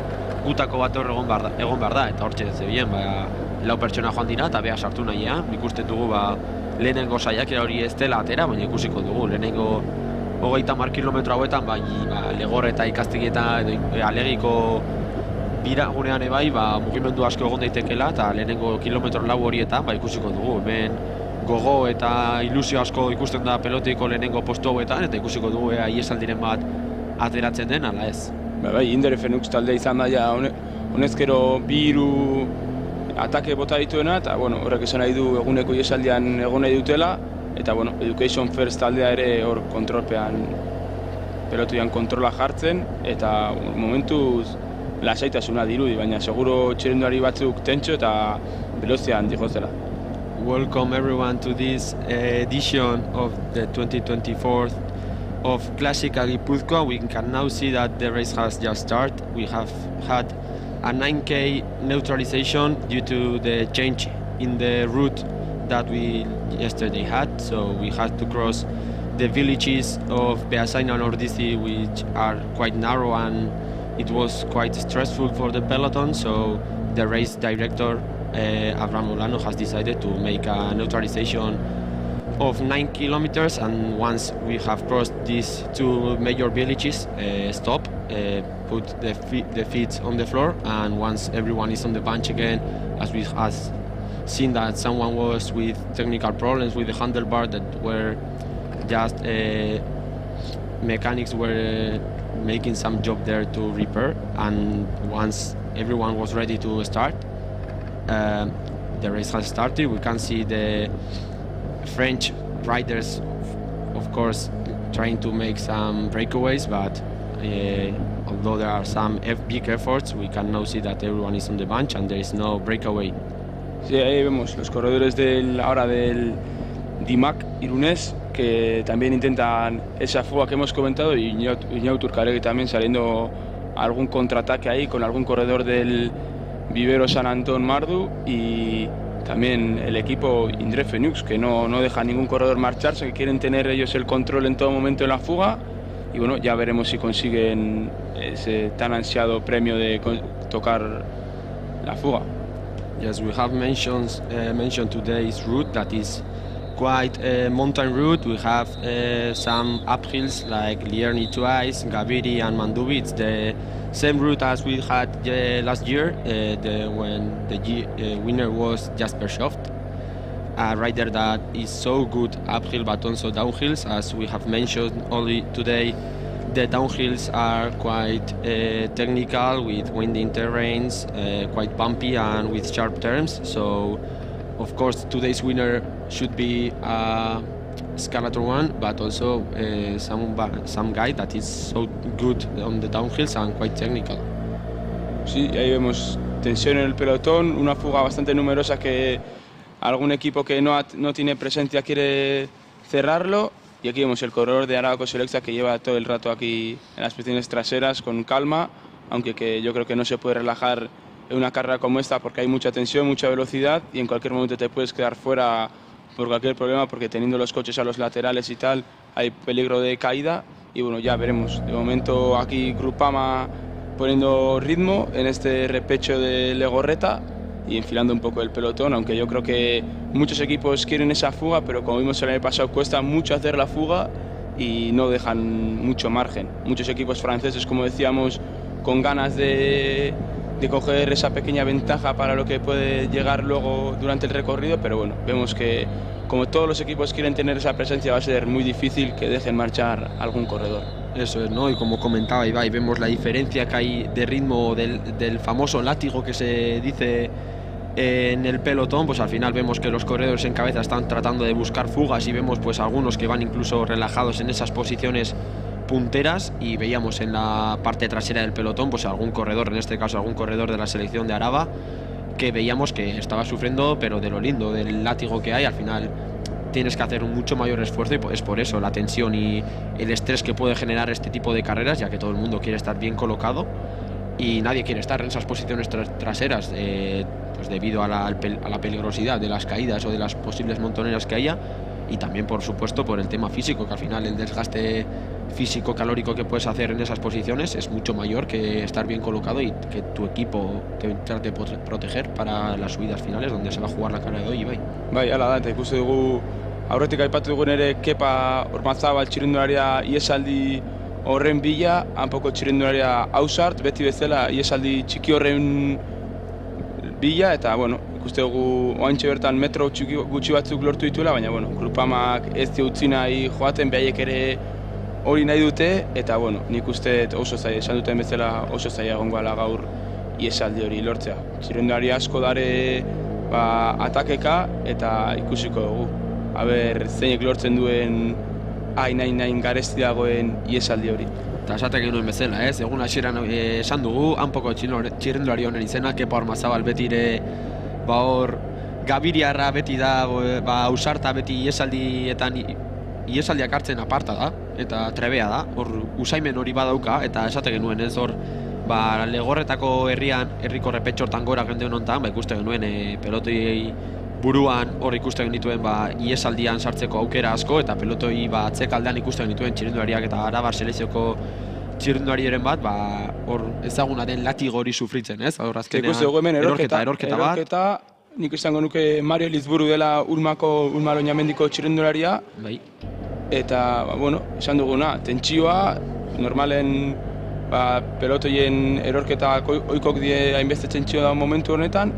gutako bat hor egon behar da, eta hortxe zebien, lau pertsona joan dira eta beha sartu nahian, ikusten dugu lehenengo saiakera hori ez dela atera, baina ikusiko dugu, lehenengo 30 kilometro hauetan, Legor eta ikastegietan alegiko biragunean ebai, mugimendu asko egon daitekela, eta lehenengo kilometro lau horietan, ikusiko dugu, hemen gogo eta ilusio asko ikusten da pelotiko lehenengo postu hauetan, eta ikusiko dugu iesaldiren bat ateratzen den, ala ez. Bai, Indre Fenux taldea izan da, honezkero bi hiru atake bota dituena, eta horrek esan nahi du eguneko iesaldian egon nahi dutela, eta Education First taldea ere hor kontrolpean, pelotoian kontrola jartzen, eta momentuz lasaitasuna dirudi, baina seguro txirrindulari batzuk tentxo eta velozian dihozela. Welcome everyone to this edition of the 2024 of Clásica Gipuzkoa. We can now see that the race has just started. We have had a 9K neutralization due to the change in the route that we yesterday had. So we had to cross the villages of Beasain and Ordizzi, which are quite narrow, and it was quite stressful for the peloton. So the race director, Abraham Olano, has decided to make a neutralization of 9 kilometers, and once we have crossed these two major villages, stop, put the feet on the floor, and once everyone is on the bench again, as we have seen that someone was with technical problems with the handlebar that were just mechanics were making some job there to repair, and once everyone was ready to start, the race has started. We can see the French riders, of course, trying to make some breakaways, but although there are some big efforts, we can now see that everyone is on the bench and there is no breakaway. Sí, ahí vemos los corredores ahora del DIMAC Irunés, que también intentan esa fuga que hemos comentado, y Iñau Turcaregui también saliendo algún contraataque ahí con algún corredor del Vivero San Antón Mardu, y también el equipo Indre Phoenix, que no deja a ningún corredor marcharse, que quieren tener ellos el control en todo momento de la fuga. Y bueno, ya veremos si consiguen ese tan ansiado premio de tocar la fuga. Yes, we have mentioned today's route, that is quite a mountain route. We have some uphills like Lierni twice, Gaviri and Mandubi. It's the same route as we had last year when the winner was Jasper Schoft. A rider that is so good uphill but also downhills. As we have mentioned only today, the downhills are quite technical, with winding terrains, quite bumpy and with sharp turns. So of course today's winner should be a Skeletor one, but also some guy that is so good on the downhills and quite technical. Sí, ahí vemos tensión en el pelotón, una fuga bastante numerosa que algún equipo que no tiene presencia quiere cerrarlo. Y aquí vemos el corredor de Araba Selecta que lleva todo el rato aquí en las posiciones traseras con calma, aunque que yo creo que no se puede relajar en una carrera como esta porque hay mucha tensión, mucha velocidad y en cualquier momento te puedes quedar fuera por cualquier problema, porque teniendo los coches a los laterales y tal hay peligro de caída. Y bueno, ya veremos. De momento aquí Groupama poniendo ritmo en este repecho de Legorreta y enfilando un poco el pelotón, aunque yo creo que muchos equipos quieren esa fuga, pero como vimos el año pasado cuesta mucho hacer la fuga y no dejan mucho margen. Muchos equipos franceses, como decíamos, con ganas de coger esa pequeña ventaja para lo que puede llegar luego durante el recorrido, pero bueno, vemos que como todos los equipos quieren tener esa presencia, va a ser muy difícil que dejen marchar algún corredor. Eso es, ¿no? Y como comentaba Ibai, vemos la diferencia que hay de ritmo del famoso látigo que se dice en el pelotón. Pues al final vemos que los corredores en cabeza están tratando de buscar fugas y vemos pues algunos que van incluso relajados en esas posiciones punteras, y veíamos en la parte trasera del pelotón pues algún corredor, en este caso algún corredor de la selección de Araba, que veíamos que estaba sufriendo, pero de lo lindo del látigo que hay. Al final tienes que hacer un mucho mayor esfuerzo y es por eso la tensión y el estrés que puede generar este tipo de carreras, ya que todo el mundo quiere estar bien colocado y nadie quiere estar en esas posiciones traseras pues debido a la peligrosidad de las caídas o de las posibles montoneras que haya, y también por supuesto por el tema físico, que al final el desgaste físico calórico que puedes hacer en esas posiciones es mucho mayor que estar bien colocado y que tu equipo te trate de proteger para las subidas finales donde se va a jugar la carrera de hoy. Bai, ala da, eta ikusi dugu aurretik aipatu dugun ere Kepa Ormazabal txirrindularia iesaldi horren bila, hanpoko txirrindularia Ausart, beti bezala iesaldi txiki horren bila, eta bueno, ikuste dugu oantxe bertan metro gutxi batzuk lortu dituela, baina bueno, Grupamak ez di utzi nahi joaten, behaiek ere hori nahi dute, eta bueno, nik uste oso zaila, esan duten bezala oso zaila egongoala gaur iesaldi hori lortzea. Txirrindulari asko dare atakeka eta ikusiko dugu. Aber, zeinek lortzen duen hain garesti dagoen iesaldi hori. Eta esaten genuen bezala, egun hasieran esan dugu, hanpoko txirrindulari honen izena, Kepa Ormazabal beti ere hor Gabiriarra beti da, Ausarta beti iesaldiak hartzen aparta da, eta trebea da, hor usaimen hori badauka, eta esate genuen hor Legorretako herriko repetxortan gora gendeun hontan, ikuste genuen pelotoi buruan hor ikuste genituen iesaldian sartzeko aukera asko, eta pelotoi atzekaldean ikuste genituen txirrindulariak eta Arabar selekzioko txirrindulariaren bat, hor ezaguna den latigo hori sufritzen, ez? Hor azkenean erorketa bat. Nik izango nuke Mario Elizburu dela Ulma Loñamendiko txirrindularia. Bai. Eta, bueno, esan duguna, tentsioa, normalen pelotoien erorketak oikok die hainbeste tentsio da momentu honetan,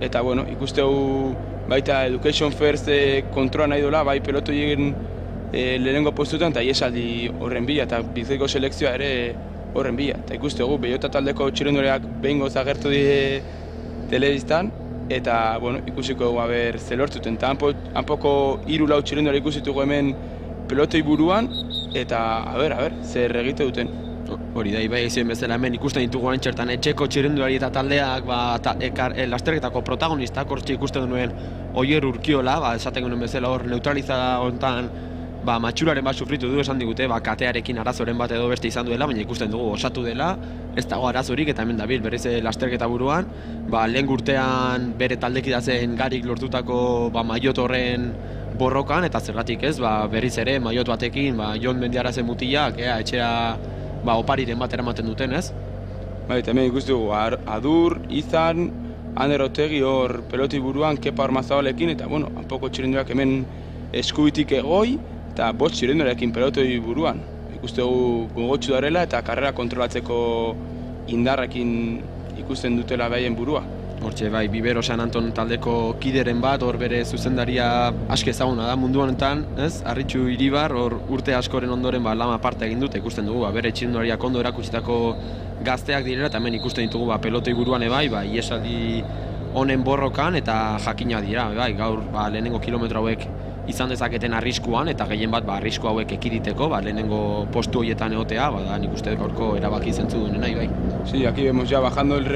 eta, bueno, ikusteu baita Education First kontrola nahi dola, bai pelotoien lehenengo postutan, eta iesaldi horren bila, eta Bizkaiko selekzioa ere horren bila. Eta ikustegu, Bellota taldeko txirrindulariak behingoz agertu die telebistan, eta, bueno, ikusiko dugu ze lortzuten. Eta hanpoko 3-4 txirrindulari ikusitugu hemen pelotoi buruan, eta, zer egite duten. Hori da, Ibai ezien bezala hemen ikusten ditugu antxertan etxeko txirrindulari eta taldeak lasterketako protagonistak, hortxe ikusten duen Oier Urkiola, esaten genuen bezala hor neutralizada honetan matxuraren bat sufritu du, esan digute, katearekin arazoren bat edo beste izan duela, baina ikusten dugu osatu dela, ez dago arazorik eta hemen dabil, berriz lasterketa buruan, lehen urtean bere taldekidea zen Garik lortutako maiot horren borrokan, eta zergatik ez, berriz ere maiot batekin, Jon Mendiarazen mutilak, etxera opariren bat eramaten duten, ez? Bai, eta hemen ikusten dugu, Adur, Izan, Ander Otegi hor peloti buruan, Kepa Ormazabalekin, eta bueno, hanpoko txirenduak hemen eskubitik egoi, eta bost txirendorekin pelotoi buruan. Ikusten dugu gogotsu darela eta karrera kontrolatzeko indarrekin ikusten dutela behaien burua. Hortxe, Bibero San Anton taldeko kideren bat, hor bere zuzendaria aske ezaguna da mundu honetan, ez? Arritxu Iribar, hor urte askoren ondoren lama parte egin dute, ikusten dugu, bere txirendulariak ondo erakutsitako gazteak direla, eta hemen ikusten ditugu pelotoi buruan iesaldi honen borrokan eta jakina dira, gaur lehenengo kilometro hauek izan dezaketen arriskuan, eta gehien bat arrisku hauek ekiditeko, lehenengo postu horietan egotea, nik uste gaurko erabaki zentzu duenena, Sí, aquí vemos ya bajando el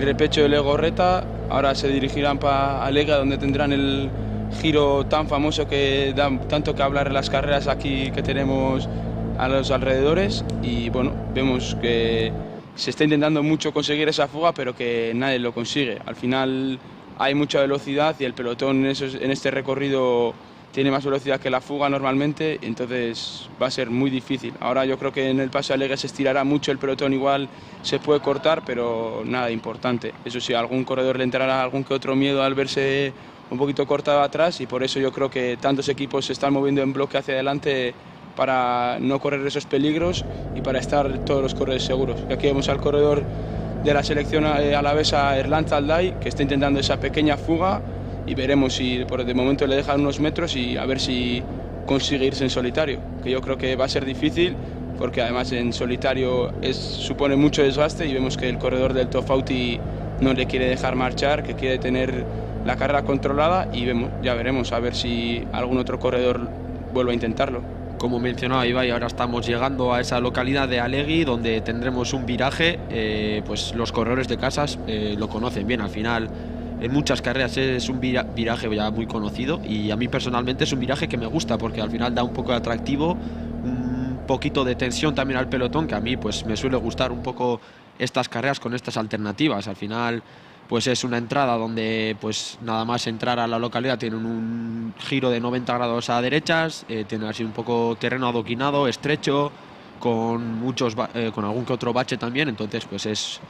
repecho de Legorreta, ahora se dirigirán para Alega, donde tendrán el giro tan famoso que da tanto que hablar en las carreras aquí que tenemos a los alrededores, y bueno, vemos que se está intentando mucho conseguir esa fuga, pero que nadie lo consigue. Al final hay mucha velocidad y el pelotón en este recorrido tiene más velocidad que la fuga normalmente, entonces va a ser muy difícil. Ahora yo creo que en el paso de Alega se estirará mucho el pelotón, igual se puede cortar, pero nada importante. Eso sí, a algún corredor le entrará algún que otro miedo al verse un poquito cortado atrás, y por eso yo creo que tantos equipos se están moviendo en bloque hacia adelante para no correr esos peligros y para estar todos los corredores seguros. Y aquí vemos al corredor de la selección alavesa, Erlantz Alday, que está intentando esa pequeña fuga, y veremos si de momento le dejan unos metros y a ver si consigue irse en solitario, que yo creo que va a ser difícil, porque además en solitario supone mucho desgaste, y vemos que el corredor del Tofauti no le quiere dejar marchar, que quiere tener la carrera controlada, y ya veremos a ver si algún otro corredor vuelve a intentarlo. Como mencionaba Ibai, ahora estamos llegando a esa localidad de Alegi, donde tendremos un viraje, pues los corredores de casas lo conocen bien. Al final, en muchas carreras es un viraje ya muy conocido, y a mí personalmente es un viraje que me gusta, porque al final da un poco de atractivo, un poquito de tensión también al pelotón, que a mí pues me suele gustar un poco estas carreras con estas alternativas. Al final pues es una entrada donde pues nada más entrar a la localidad tienen un giro de 90 grados a derechas, tienen así un poco terreno adoquinado, estrecho, con algún que otro bache también, entonces pues es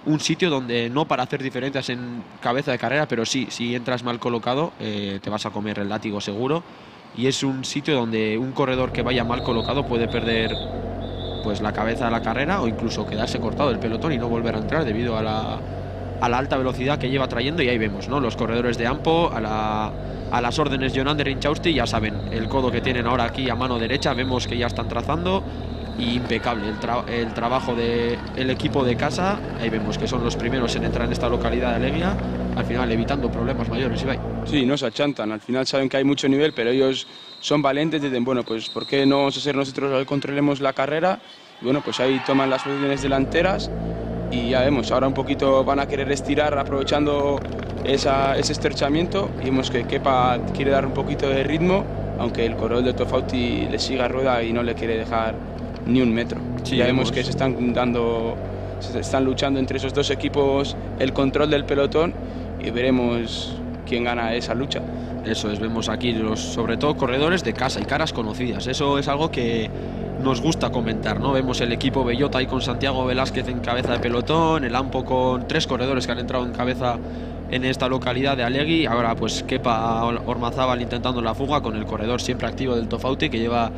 un sitio donde no para hacer diferencias en cabeza de carrera, pero sí, si entras mal colocado te vas a comer el látigo seguro, y es un sitio donde un corredor que vaya mal colocado puede perder pues la cabeza de la carrera, o incluso quedarse cortado del pelotón y no volver a entrar debido a la alta velocidad que lleva trayendo. Y ahí vemos, ¿no?, los corredores de Ampo a las órdenes Jonander Inchausti, ya saben, el codo que tienen ahora aquí a mano derecha, vemos que ya están trazando, y impecable el trabajo del equipo de casa. Ahí vemos que son los primeros en entrar en esta localidad de Alegia, al final evitando problemas mayores. Ibai. Sí, no se achantan, al final saben que hay mucho nivel, pero ellos son valientes, dicen, bueno, pues ¿por qué no vamos a ser nosotros los que controlemos la carrera? Y bueno, pues ahí toman las posiciones delanteras, y ya vemos, ahora un poquito van a querer estirar aprovechando ese estrechamiento, y vemos que Kepa quiere dar un poquito de ritmo, aunque el corredor de Tofauti le sigue a rueda y no le quiere dejar ni un metro. Sí, ya vemos que se están luchando entre esos dos equipos el control del pelotón, y veremos quién gana esa lucha. Eso es, vemos aquí sobre todo corredores de casa y caras conocidas. Eso es algo que nos gusta comentar, ¿no? Vemos el equipo Bellota ahí con Santiago Velázquez en cabeza de pelotón, el Ampo con 3 corredores que han entrado en cabeza en esta localidad de Alegui. Ahora pues Kepa Ormazábal intentando la fuga con el corredor siempre activo del Tofauti, que lleva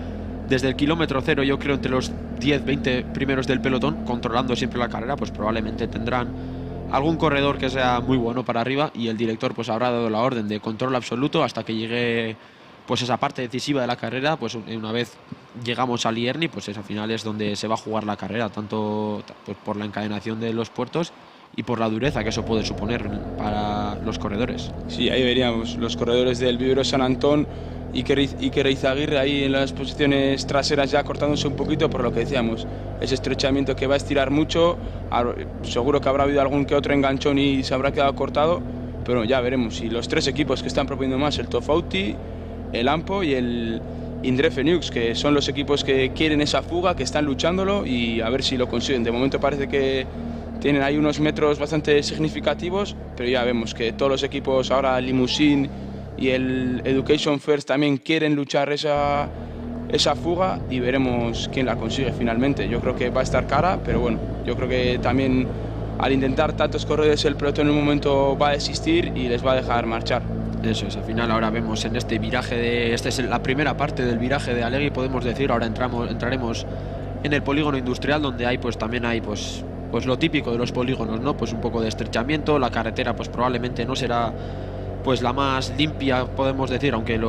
desde el kilómetro 0, yo creo, entre los 10-20 primeros del pelotón, controlando siempre la carrera. Pues probablemente tendrán algún corredor que sea muy bueno para arriba, y el director pues habrá dado la orden de control absoluto hasta que llegue pues esa parte decisiva de la carrera. Pues una vez llegamos a Lierni, pues al final es donde se va a jugar la carrera, tanto pues por la encadenación de los puertos y por la dureza que eso puede suponer para los corredores. Sí, ahí veríamos los corredores del Vivero San Antón, Iker Eizaguirre ahí en las posiciones traseras ya cortándose un poquito, por lo que decíamos, ese estrechamiento que va a estirar mucho. Seguro que habrá habido algún que otro enganchón y se habrá quedado cortado, pero ya veremos. Y los 3 equipos que están proponiendo más, el Tofauti, el Ampo y el Indre Phoenix, que son los equipos que quieren esa fuga, que están luchándolo y a ver si lo consiguen. De momento parece que tienen ahí unos metros bastante significativos, pero ya vemos que todos los equipos, ahora Limousine y el Education First, también quieren luchar esa fuga y veremos quién la consigue finalmente. Yo creo que va a estar cara, pero bueno, yo creo que también al intentar tantos corredores el pelotón en un momento va a desistir y les va a dejar marchar. Eso es, al final ahora vemos en este viraje esta es la primera parte del viraje de Allegui, podemos decir. Ahora entraremos en el polígono industrial, donde hay también hay pues lo típico de los polígonos, ¿no? Pues un poco de estrechamiento. La carretera pues probablemente no será pues la más limpia, podemos decir, aunque el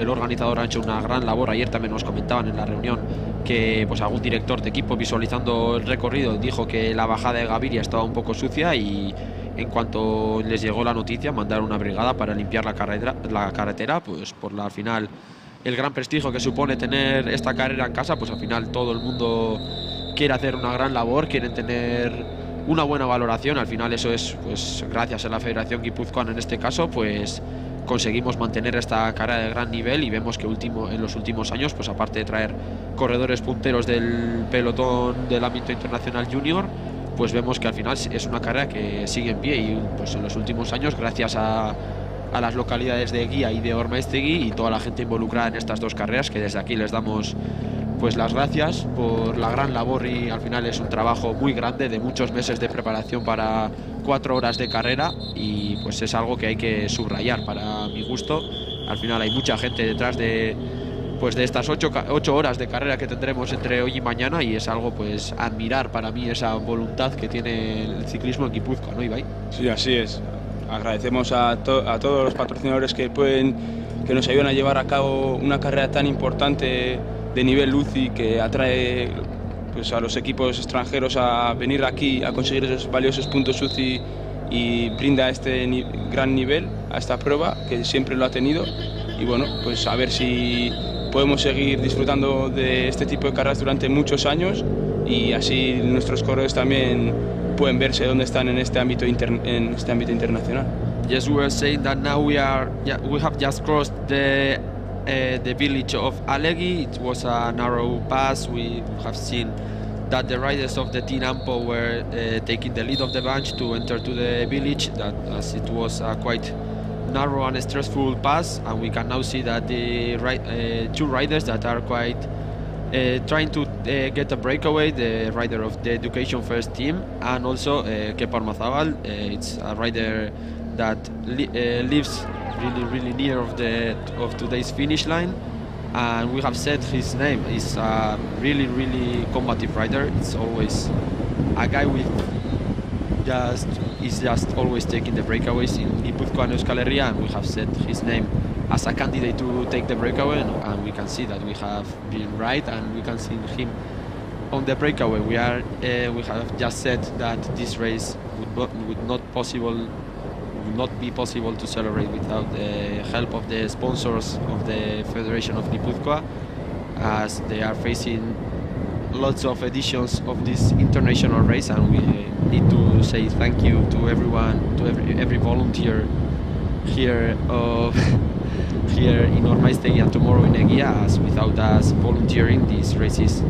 organizador ha hecho una gran labor. Ayer también nos comentaban en la reunión que pues algún director de equipo, visualizando el recorrido, dijo que la bajada de Gaviria estaba un poco sucia, y en cuanto les llegó la noticia mandaron una brigada para limpiar la carretera, pues al final el gran prestigio que supone tener esta carrera en casa, pues al final todo el mundo quiere hacer una gran labor, quieren tener una buena valoración. Al final eso es pues gracias a la Federación Guipuzcoana, en este caso, pues conseguimos mantener esta carrera de gran nivel, y vemos que en los últimos años, pues aparte de traer corredores punteros del pelotón del ámbito internacional junior, pues vemos que al final es una carrera que sigue en pie. Y pues en los últimos años, gracias a las localidades de Eguía y de Ormaiztegui y toda la gente involucrada en estas dos carreras, que desde aquí les damos pues las gracias por la gran labor. Y al final es un trabajo muy grande de muchos meses de preparación para 4 horas de carrera, y pues es algo que hay que subrayar para mi gusto. Al final hay mucha gente detrás de estas 8 horas de carrera que tendremos entre hoy y mañana, y es algo pues admirar para mí esa voluntad que tiene el ciclismo en Guipúzcoa, ¿no, Ibai? Sí, así es. Agradecemos a todos los patrocinadores que nos ayudan a llevar a cabo una carrera tan importante de nivel UCI, que atrae pues a los equipos extranjeros a venir aquí a conseguir esos valiosos puntos UCI, y brinda este gran nivel a esta prueba, que siempre lo ha tenido. Y bueno, pues a ver si podemos seguir disfrutando de este tipo de carreras durante muchos años, y así nuestros corredores también pueden verse dónde están en este ámbito internacional. Yes, we were saying that now we have just crossed the village of Allegui. It was a narrow pass. We have seen that the riders of the Team Ampo were taking the lead of the bunch to enter to the village, that as it was a quite narrow and stressful pass, and we can now see that the two riders that are quite trying to get a breakaway, the rider of the Education First team, and also Kepa Ormazábal. It's a rider that lives really near of today's finish line, and we have said his name. He's a really combative rider. It's always a guy with is just always taking the breakaways in Guipúzcoa and Euskal Herria, and we have set his name as a candidate to take the breakaway, and we can see that we have been right, and we can see him on the breakaway. We have just said that this race would not be possible to celebrate without the help of the sponsors of the Federation of Guipúzcoa, as they are facing lots of editions of this international race, and we need to say thank you to everyone, to every volunteer here here in Ormaiztegui and tomorrow in Eguía, as without us volunteering, these races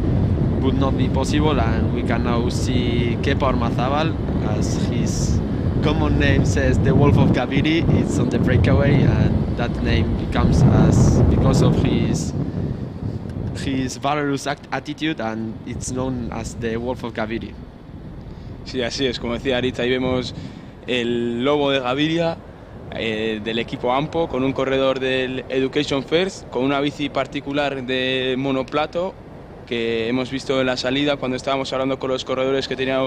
would not be possible. And we can now see Kepa Ormazábal, as his common name says, the Wolf of Gaviri. It's on the breakaway, and that name becomes because of his valorous attitude, and it's known as the Wolf of Gaviri. Sí, así es, como decía Aritz, ahí vemos el lobo de Gaviria, del equipo Ampo, con un corredor del Education First, con una bici particular de monoplato, que hemos visto en la salida cuando estábamos hablando con los corredores, que tenía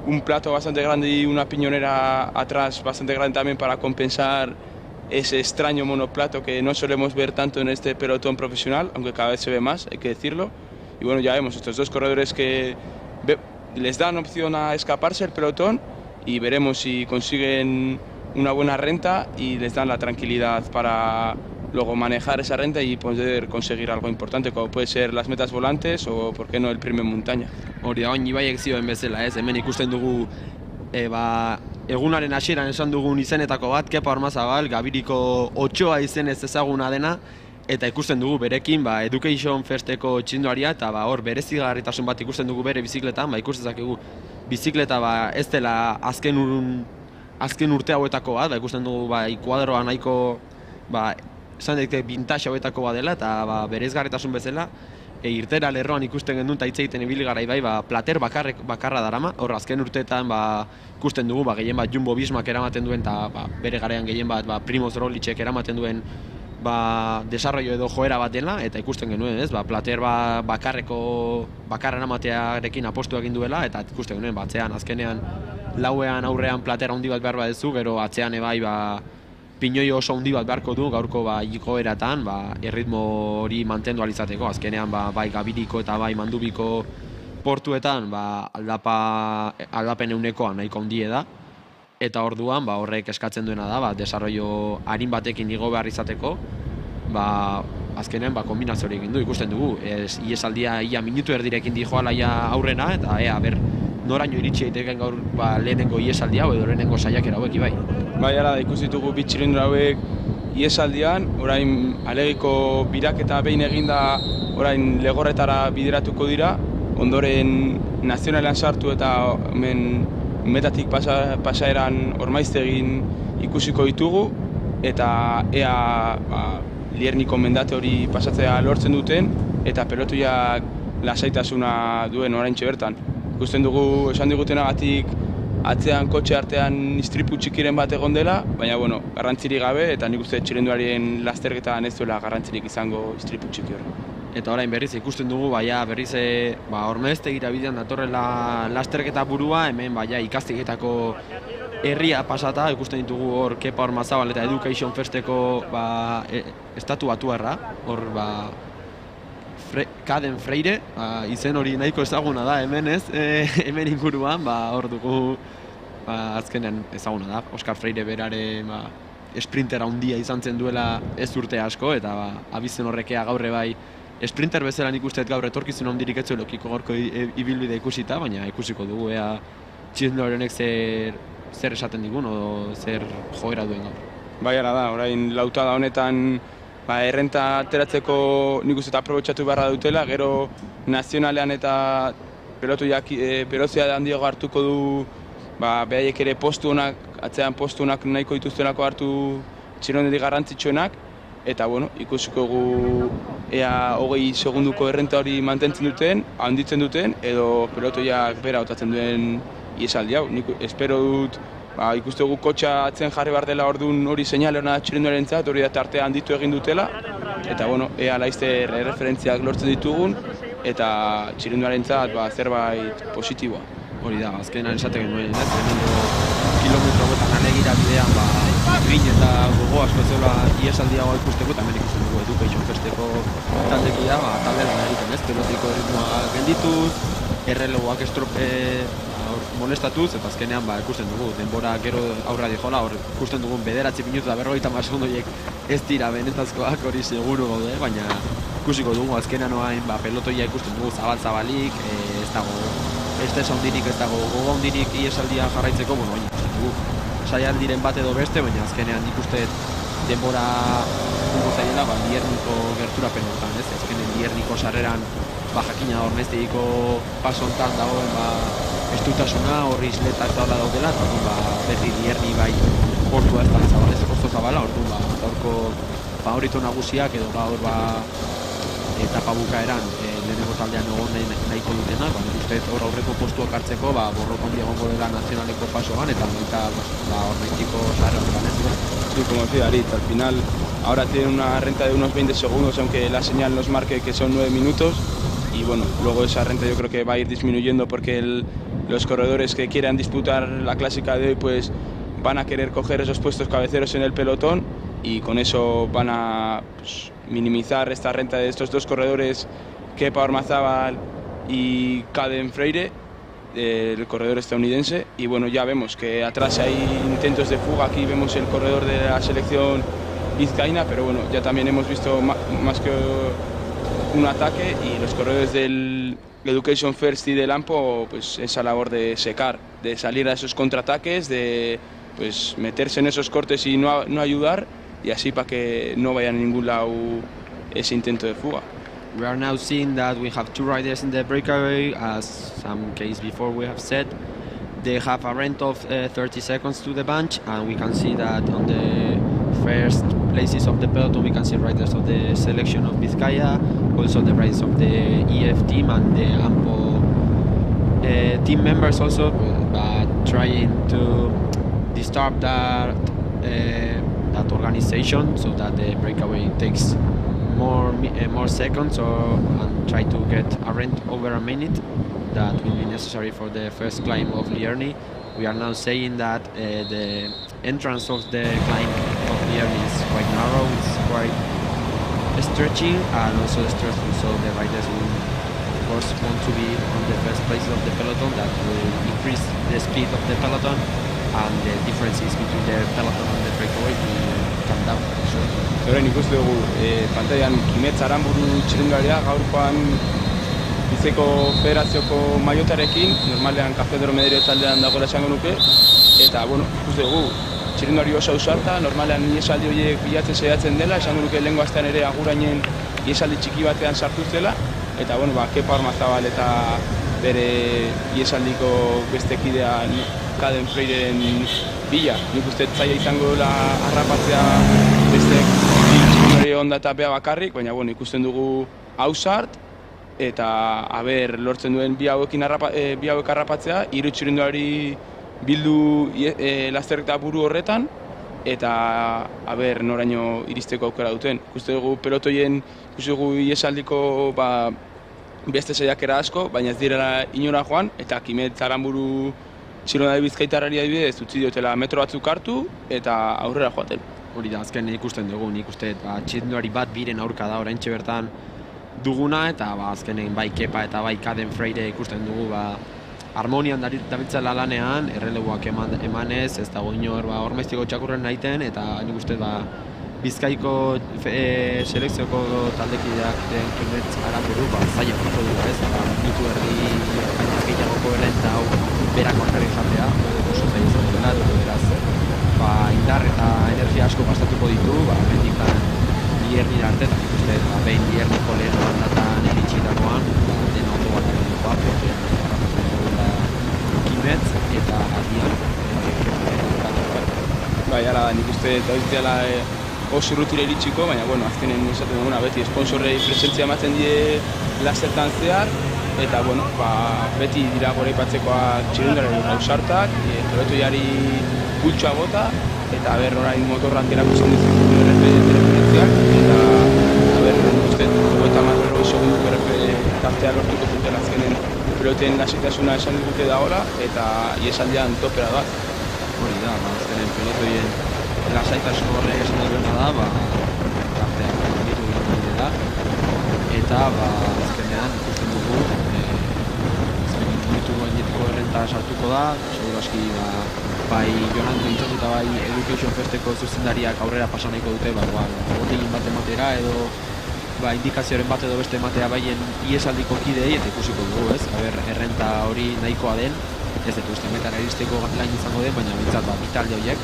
un plato bastante grande y una piñonera atrás bastante grande también, para compensar ese extraño monoplato que no solemos ver tanto en este pelotón profesional, aunque cada vez se ve más, hay que decirlo. Y bueno, ya vemos estos dos corredores que les dan opción a escaparse el pelotón, y veremos si consiguen una buena renta y les dan la tranquilidad para luego manejar esa renta y poder conseguir algo importante, como puede ser las metas volantes o, por qué no, el premio en montaña. Hori da, oin Ibaiek zioen bezala, ez? Hemen ikusten dugu egunaren hasieran esan dugun izenetako bat, Kepa Ormazábal, Gabiriko Otsoa izenez ezaguna dena, eta ikusten dugu berekin Education Festeko txindoaria eta hor berezigarritasun bat ikusten dugu bere bizikletan, ikusten zakegu bizikleta ez dela azken urte hauetako bat, ikusten dugu kuadroa nahiko esan daiteke vintage hauetako bat dela eta bereizgarritasun bezala irtera lerroan ikusten gendun eta hitz egiten ibili gara plater bakarra darama, hor azken urteetan ikusten dugu gehien bat Jumbo Vismak eramaten duen eta bere garaian gehien bat Primoz Roglicek eramaten duen desarrollo edo joera bat dela eta ikusten genuen, plater bakarra eramatearekin apostu egin duela eta ikusten genuen, atzean azkenean lauean aurrean plater handi bat behar badezu, gero atzean pinoi oso handi bat beharko du gaurko igoeratan erritmo hori mantendu alizateko. Azkenean bai Gabiriko eta bai Mandubiko portuetan aldapen eunekoa nahiko handie da eta orduan horrek eskatzen duena da desarrollo arin batekin igo behar izateko azkenean kombinazio hori egin du ikusten dugu. Iesaldia ia minutu erdirekin dijoala aurrena eta noraino iritsi daiteken gaur lehenengo iesaldi hau edo lehenengo saiakera hauek ibai. Bai, ala, ikusi ditugu bi txirrindulari hauek iesaldian, orain Alegiko biraketa behin eginda orain Legorretara bideratuko dira, ondoren nazionalean sartu eta metatik pasaeran Ormaiztegin ikusiko ditugu eta ea Lierniko mendate hori pasatzea lortzen duten eta pelotuak lasaitasuna duen oraintxe bertan. Ikusten dugu esan digutenagatik atzean kotxe artean istripu txikiren bat egon dela, baina garrantzirik gabe eta nik uste txirenduarien lasterketan ez duela garrantzirik izango istripu txiki hori. Eta orain berriz ikusten dugu berriz Ormaiztegira bidean datorrela lasterketa burua, hemen ikastiketako herria pasata, ikusten ditugu hor Kepa Ormazabal eta Education Festeko estatu batuarra, hor Kaden Freire, izen hori nahiko ezaguna da hemen hemen inguruan, hor dugu azkenean ezaguna da, Oskar Freire berare sprinter handia izan zen duela ez urte asko eta abizen horrekea gaurre sprinter bezala nik usteet gaur etorkizun handirik ez zuelokiko gorko ibilbide ikusita, baina ikusiko dugu txirrindulari honek zer esaten digun o zer joera duen gaur. Bai, ala da, orain lautada honetan errenta ateratzeko nik uste eta aprobetxatu beharra dutela, gero nazionalean eta pelotziak handiago hartuko du behaiek ere atzean postunak nahiko dituztenako hartu txirrindulari garrantzitsuenak eta ikusiko gu ea 20 segunduko errenta hori mantentzen duten, handitzen duten edo pelotoiak bera otatzen duen iesaldi hau. Nik espero dut ikuste dugu kotxa atzen jarri behar dela orduan hori seinale hona txirrindularentzat, hori da tartea handitu egin dutela eta ea laizter referentziak lortzen ditugun eta txirrindularentzat zerbait positiboa. Hori da, azkenan esatek nuen, kilometro betan Alegira bidean grin eta gogo asko zeula iesaldiagoa ikusteko eta hemen ikusten dugu Education Festeko taldekia talde lan egiten, pelotiko ritmoa geldituz, errelegoak molestatuz eta azkenean ikusten dugu denbora gero aurra dijola, hor ikusten dugun 9 minutu eta 50 segundoiek ez dira benetazkoak hori seguru gaude, baina ikusiko dugu azkenean oain pelotoia ikusten dugu zabal-zabalik, ez dago estes handirik, ez dago gogo handirik iesaldia jarraitzeko, baina ikusten dugu saialdiren bat edo beste, baina azkenean ikusten denbora dugu zailela Lierniko gerturapen hortan, azkenen Lierniko sarreran jakina Ormaiztegiko pasontan dagoen estutasuna, horri isleta eta hola daudela, eta berri Lierni portua ez da zabal, ez oso zabala, orduan gaurko favorito nagusiak edo gaur etapa bukaeran lehenengo taldean egon nahiko dutena, uste hor aurreko postuak hartzeko borroka handia egongo dela nazionaleko pasoan eta Ormaiztiko sarre honetan ez. Sí, como decía Aritz, al final ahora tiene una renta de unos 20 segundos, aunque la señal nos marque que son 9 minutos y luego esa renta yo creo que va a ir disminuyendo porque los corredores que quieran disputar la clásica de hoy pues van a querer coger esos puestos cabeceros en el pelotón y con eso van a minimizar esta renta de estos dos corredores, Kepa Ormazabal y Kaden Freire, el corredor estadounidense, y ya vemos que atrás hay intentos de fuga, aquí vemos el corredor de la selección vizcaína, pero ya también hemos visto más que un ataque y los corredores del Education First y del AMPO, pues esa labor de secar, de salir a esos contraataques, de meterse en esos cortes y no ayudar, y así para que no vayan a ningún lado ese intento de fuga. We are now seeing that we have 2 riders in the breakaway, as some case before we have said. They have a rent of 30 seconds to the bunch, and we can see that on the first places of the peloton we can see riders of the selection of Vizcaya, also the riders of the EF team and the AMPO team members also, but trying to disturb that organization so that the breakaway takes more seconds and try to get a rent over a minute. That will be necessary for the first climb of Lierni. We are now saying that the entrance of the climb of Lierni is quite narrow, it's quite stretching and also stressful, so the riders will of course want to be on the first places of the peloton. That will increase the speed of the peloton, and the differences between the peloton and the breakaway will come down. Orain ikusten dugu pantailan Kimetz Aranburu txirrindularia gaurkoan Bizkaiko Federazioko maiotarekin, normalean Kafe Dromedario taldean dagoela esango nuke, eta ikusten dugu txirrindulari oso ausarta, normalean iesaldi horiek bilatzen saiatzen dela, esango nuke lehengo astean ere Agurainen iesaldi txiki batean sartu zela, eta Kepa Ormazabal eta bere iesaldiko beste kidea Caden Freireren bila. Nik uste zaila izango dela harrapatzea beste txirrindulari onda eta bea bakarrik, baina ikusten dugu ausart, eta lortzen duen bi hauek harrapatzea, 3 txirrindulari bildu lasterketa buru horretan, eta noraino iristeko aukera duten. Ikusten dugu pelotoien, ikusten dugu iesaldiko beste saiakera asko, baina ez direla inora joan, eta Kimetz Aranburu txirrindulari bizkaitarrari adibidez utzi diotela metro batzuk hartu eta aurrera joaten. Hori da, azken ikusten dugu, nik uste txirrindulari bat biren aurka da oraintxe bertan duguna, eta azkenen bai Kepa eta bai Caden Freire ikusten dugu harmonian dabiltzela lanean, erreleguak emanez, ez dago inor Ormaiztiko txakurren nahiten, eta nik uste Bizkaiko selekzioko taldekideak den Kimetz Aranburu zaila joko du, ez? Minutu erdi baina gehiagoko errenta hau berak bakarrik jatea, oso zaila izan dela, beraz indar eta energia asko gastatuko ditu, mendikan Lierni arte, eta nik uste behin Lierniko lehen bandatan eritxitakoan, dena oto bat errikoa, Kimetz eta Adian. Hala da, nik uste dauzteala oso urrutira iritsiko, baina azkenen esaten duguna beti esponsorrei presentzia ematen die lastertan zehar, eta beti dira goraipatzekoak txirrindulari ausartak, pelotoiari pultsoa bota, eta orain motorrak erakusten dizutu referentziak, eta uste 30 segunduko tartea lortuko zutela azkenen peloten lasaitasuna esan digute dagoela, eta iesaldian topera da. Hori da, azkenen pelotoien lasaitasun horrek esan duena da, tartea konbitu egin dira, eta azkenean ikusten dugu, azkenean minutu gainetiko errenta sartuko da, seguru aski bai Jonan Trintzatu eta bai Education Festeko zuzendariak aurrera pasa nahiko dute, botegin bat ematera edo indikazioaren bat edo beste ematea baien iesaldiko kideei, eta ikusiko dugu, ez? Errenta hori nahikoa den, ez dut uste metara iristeko lan izango den, baina bintzat bitalde horiek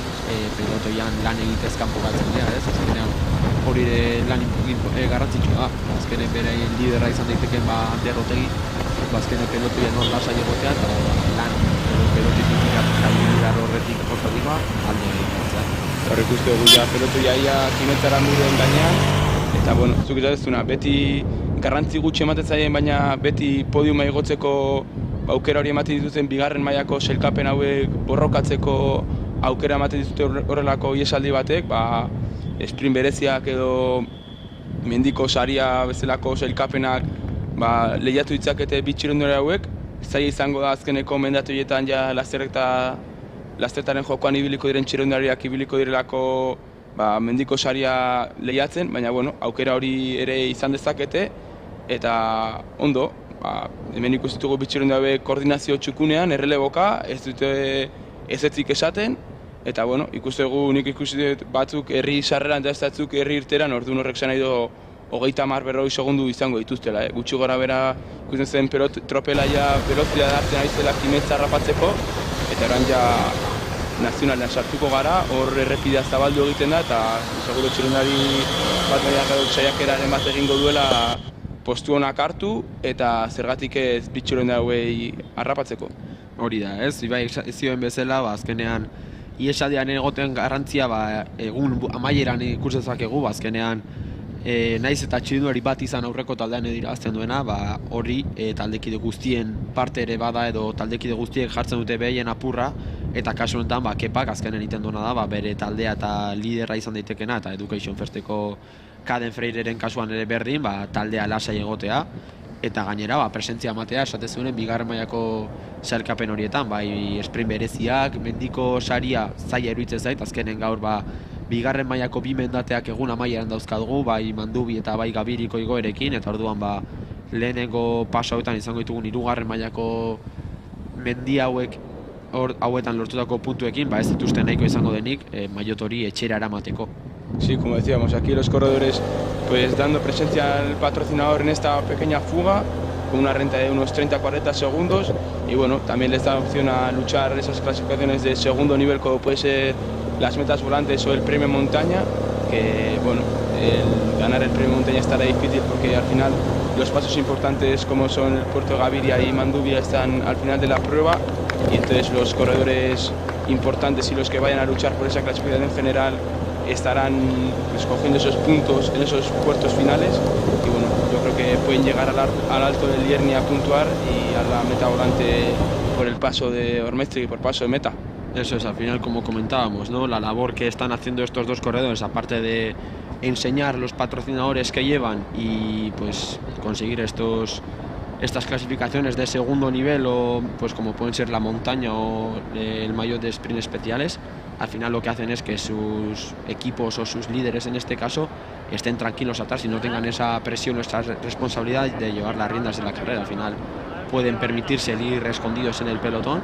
pelotoian lan egitez kanpokatzen dira, ez? Azkenean hori lan garrantzitsua, azkenen bere liderra izan daiteken Ander Otegi, azkenen pelotoian hor lasai egotea, eta lan pelotoitik liderar horretik horretikoa alde egiten. Horrek uste dugu pelotoia Kimetz Aranbururen gainean, eta zuk izatezuna, beti garrantzi gutxi ematen zaien, baina beti podiuma igotzeko aukera hori ematen dituzten bigarren mailako sailkapen hauek borrokatzeko aukera ematen dituzte horrelako iesaldi batek, sprint bereziak edo mendiko saria bezalako sailkapenak lehiatu ditzakete bi txirrindulari hauek, zaila izango da azkeneko mendatu horietan lastertaren jokoan ibiliko diren txirrindulariak ibiliko direlako mendiko saria lehiatzen, baina aukera hori ere izan dezakete, eta ondo, hemen ikustitugu bi txirrindulari koordinazio txukunean, erreleboka, ez dute ezetzik esaten, eta ikusten nik ikusten batzuk herri sarreran eta ez batzuk herri irteran, orduan horrek esan nahi do 30-40 segundu izango dituztela. Gutxi gora bera ikusten zen tropelaia velozia da hartzen ari zela Kimetz harrapatzeko, eta oran nazionalean sartuko gara, hor errepidea zabaldu egiten da, eta seguro txirrindulari bat baina saiakeraren bat egingo duela postu onak hartu, eta zergatik ez bi txirrindulariei harrapatzeko. Hori da, ez? Ibai zioen bezala, azkenean iesadian egoten garrantzia egun amaieran ikus dezakegu, azkenean naiz eta txirrindulari bat izan aurreko taldean irazten duena, hori taldekide guztien parte ere bada edo taldekide guztiek jartzen dute behien apurra, eta kasu honetan Kepak azkenen egiten duena da bere taldea eta liderra izan daitekena, eta Education Firsteko Kaden Freireren kasuan ere berdin, taldea lasai egotea, eta gainera presentzia ematea esate zuen bigarren mailako sailkapen horietan, bai sprint bereziak, mendiko saria zaila iruditzen zait, azkenen gaur bigarren mailako bi mendateak egun amaieran dauzkadugu, bai Mandubi eta bai Gabiriko igoerekin, eta orduan lehenengo paso hauetan izango ditugun hirugarren mailako mendi hauetan lortutako puntuekin, ez dituzten nahiko izango denik maillot hori etxera eramateko. Sí, como decíamos, aquí los corredores pues dando presencia al patrocinador en esta pequeña fuga, con una renta de unos 30-40 segundos, y bueno, también les da opción a luchar esas clasificaciones de segundo nivel, como puede ser las metas volantes o el premio montaña, que bueno, ganar el premio montaña estará difícil porque al final los pasos importantes como son el Puerto Gaviria y Manduvia están al final de la prueba, y entonces los corredores importantes y los que vayan a luchar por esa clasificación general estarán escogiendo esos puntos en esos puertos finales, y bueno, yo creo que pueden llegar al Alto del Lierni a puntuar y a la meta volante por el paso de Ormestre y por paso de meta. Eso es, al final, como comentábamos, ¿no? La labor que están haciendo estos dos corredores, aparte de enseñar los patrocinadores que llevan y pues conseguir estas clasificaciones de segundo nivel, o pues como pueden ser la montaña o el maillot de sprint especiales, al final lo que hacen es que sus equipos o sus líderes en este caso estén tranquilos atrás y no tengan esa presión o esa responsabilidad de llevar las riendas de la carrera. Al final pueden permitirse el ir escondidos en el pelotón,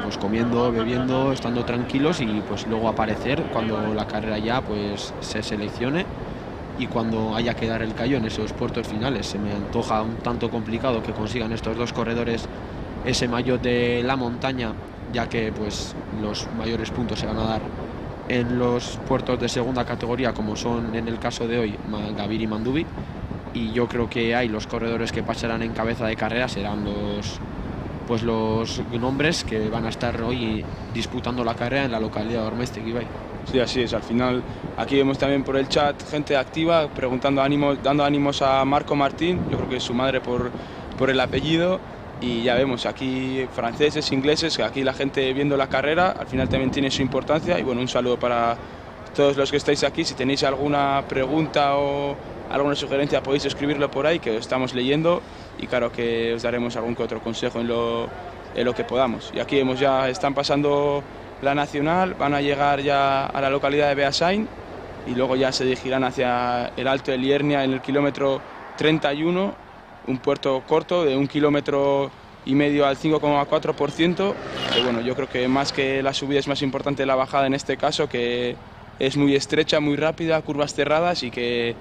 pues comiendo, bebiendo, estando tranquilos, y pues luego aparecer cuando la carrera ya pues se seleccione y cuando haya que dar el callo en esos puertos finales. Se me antoja un tanto complicado que consigan estos dos corredores ese maillot de la montaña, ya que pues los mayores puntos se van a dar en los puertos de segunda categoría, como son en el caso de hoy Gavir y Mandubi, y yo creo que los corredores que pasarán en cabeza de carrera serán los nombres que van a estar hoy disputando la carrera en la localidad de Ormestre, Ibai. Sí, así es. Al final aquí vemos también por el chat gente activa preguntando ánimos, dando ánimos a Marco Martín, yo creo que es su madre por el apellido, y ya vemos aquí franceses, ingleses, que aquí la gente viendo la carrera al final también tiene su importancia. Y bueno, un saludo para todos los que estáis aquí. Si tenéis alguna pregunta o alguna sugerencia podéis escribirlo por ahí, que os estamos leyendo, y claro que os daremos algún que otro consejo en lo que podamos. Y aquí vemos ya están pasando la nacional, van a llegar ya a la localidad de Beasain y luego ya se dirigirán hacia el Alto de Liernia en el kilómetro 31, un puerto corto de 1,5 kilómetros al 5,4%, que bueno, yo creo que más que la subida es más importante la bajada en este caso, que es muy estrecha, muy rápida, curvas cerradas, y que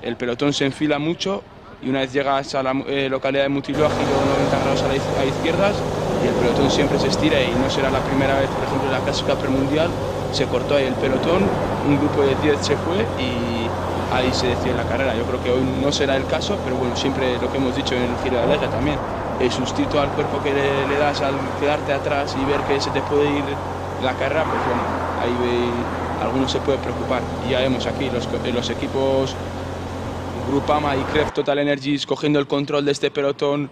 el pelotón se enfila mucho, y una vez llegas a la localidad de Mutiló, giro 90 grados a izquierdas, y el pelotón siempre se estira, y no será la primera vez, por ejemplo, en la clásica premundial se cortó ahí el pelotón, un grupo de 10 se fue y ahí se decide la carrera. Yo creo que hoy no será el caso, pero bueno, siempre lo que hemos dicho en el Giro de Alegre también, el sustituto al cuerpo que le das al quedarte atrás y ver que se te puede ir la carrera, pues bueno, ahí algunos se puede preocupar. Y ya vemos aquí los equipos Groupama y Cref Total Energies cogiendo el control de este pelotón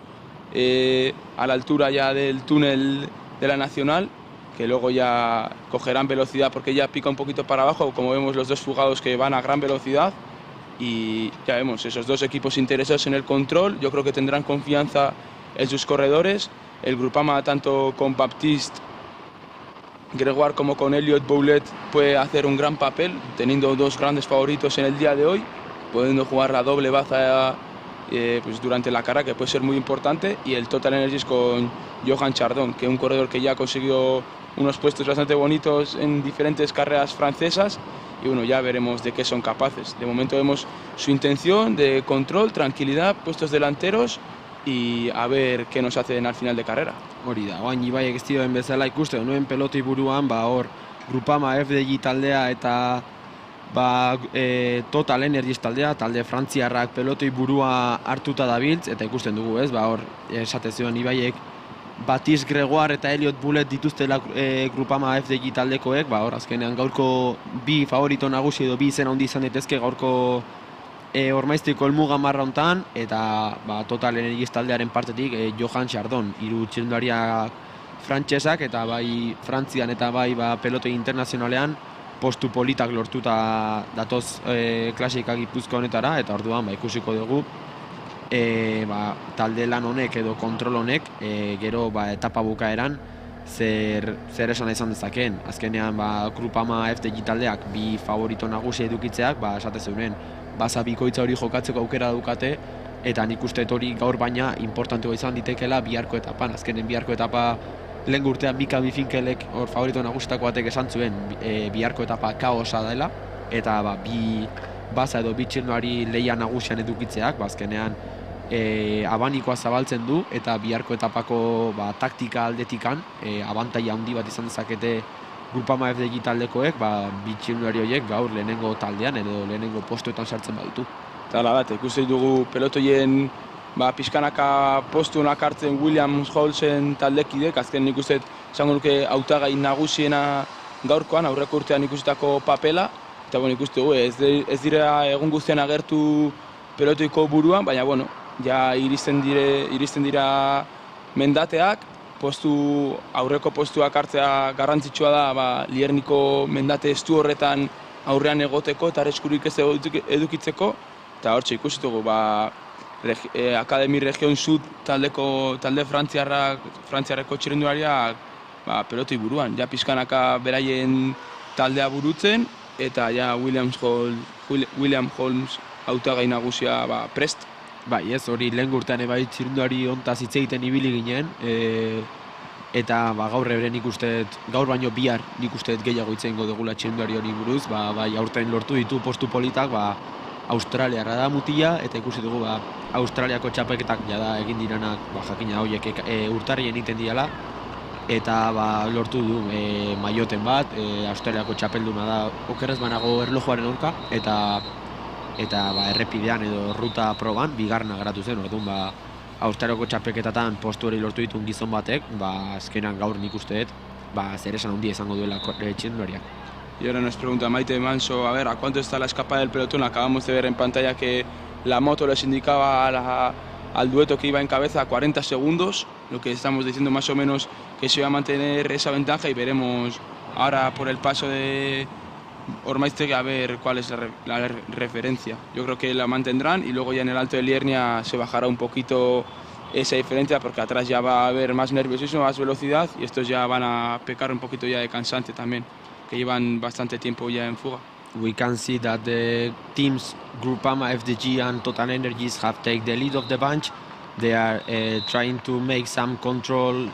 a la altura ya del túnel de la Nacional, que luego ya cogerán velocidad porque ya pica un poquito para abajo, como vemos los dos fugados que van a gran velocidad, y ya vemos esos dos equipos interesados en el control. Yo creo que tendrán confianza en sus corredores. El Groupama, tanto con Baptiste Gregoire como con Elliot Boulet, puede hacer un gran papel, teniendo dos grandes favoritos en el día de hoy, pudiendo jugar la doble baza pues durante la carrera, que puede ser muy importante. Y el Total Energies con Johan Chardon, que es un corredor que ya ha conseguido unos puestos bastante bonitos en diferentes carreras francesas, y bueno, ya veremos de qué son capaces. De momento vemos su intención de control, tranquilidad, puestos delanteros, y a ver qué nos hacen al final de carrera. Hori da, oain Ibaiek ez dioen bezala ikuste, nuen pelotoi buruan, hor Grupama FDJ taldea eta Total Energies taldea, talde frantziarrak pelotoi burua hartuta dabiltz, eta ikusten dugu, ez? Hor esate zuen Ibaiek Batiz Gregoire eta Elliot Bullet dituztela Grupama FDJ taldekoek, hor azkenean gaurko bi favorito nagusi edo bi izen handi izan daitezke gaurko Ormaizteko helmuga marra hontan, eta Total Energies taldearen partetik Johan Chardon, hiru txirrindulariak frantsesak eta bai Frantzian eta bai pelotoi internazionalean postu politak lortuta datoz klasika Gipuzkoa honetara, eta orduan ikusiko dugu talde lan honek edo kontrol honek gero etapa bukaeran zer esana izan dezakeen. Azkenean Grupama FDJ taldeak bi favorito nagusi edukitzeak esate zeuren baza bikoitza hori jokatzeko aukera dukate, eta nik uste hori gaur baina importantea izan ditekeela biharko etapan. Azkenen biharko etapa lehen urtean Mika Bifinkelek hor favorito nagusitako batek esan zuen biharko etapa kaosa dela, eta bi baza edo bi txirrindulari leia nagusian edukitzeak azkenean abanikoa zabaltzen du, eta biharko etapako taktika aldetikan abantaila handi bat izan dezakete Grupama FDJ taldekoek, bi txirrindulari horiek gaur lehenengo taldean edo lehenengo postuetan sartzen baditu. Eta bat, ikusten dugu pelotoien pixkanaka postunak hartzen William Holmesen taldekidek, azken nik uste esango nuke hautagai nagusiena gaurkoan, aurreko urtean ikusitako papela, eta ikuste dugu ez dira egun guztian agertu pelotoiko buruan, baina ja iristen dira mendateak, aurreko postuak hartzea garrantzitsua da Lierniko mendate estu horretan aurrean egoteko eta areskurik ez edukitzeko, eta hortxe ikusitugu Akademi Region Sud talde frantziarreko txirrindulariak pelotoi buruan, ja pixkanaka beraien taldea burutzen, eta ja William Holmes hautagai nagusia prest. Bai, ez hori lehen urtean txirrindulari hontaz hitz egiten ibili ginen, eta gaur ere nik uste, gaur baino bihar nik uste gehiago hitz egingo dugula txirrindulari hori buruz, aurten lortu ditu postu politak, Australiarra da mutila, eta ikusi dugu Australiako txapelketak jada egin diranak jakina horiek urtarrien egiten diala, eta lortu du maioten bat, Australiako txapelduna da okerrez banago erlojuaren aurka, eta errepidean edo ruta proban bigarna geratu zen, orduan Australiako txapelketatan postu hori lortu ditun gizon batek, azkenan gaur nik uste dut, zer esan handia izango duela txirrindulariak. Y ahora nos pregunta Maite Manso, a ver, ¿a cuánto está la escapada del pelotón? Acabamos de ver en pantalla que la moto les indicaba al dueto que iba en cabeza 40 segundos, lo que estamos diciendo más o menos que se iba a mantener esa ventaja, y veremos ahora por el paso de Ormaiztegi a ver cuál es la referencia. Yo creo que la mantendrán, y luego ya en el Alto de Liernia se bajará un poquito esa diferencia, porque atrás ya va a haber más nerviosismo, más velocidad, y estos ya van a pecar un poquito ya de cansante también, que llevan bastante tiempo ya en fuga. We can see that the teams Grupama, FDJ and Total Energies have taken the lead of the bunch. They are trying to make some control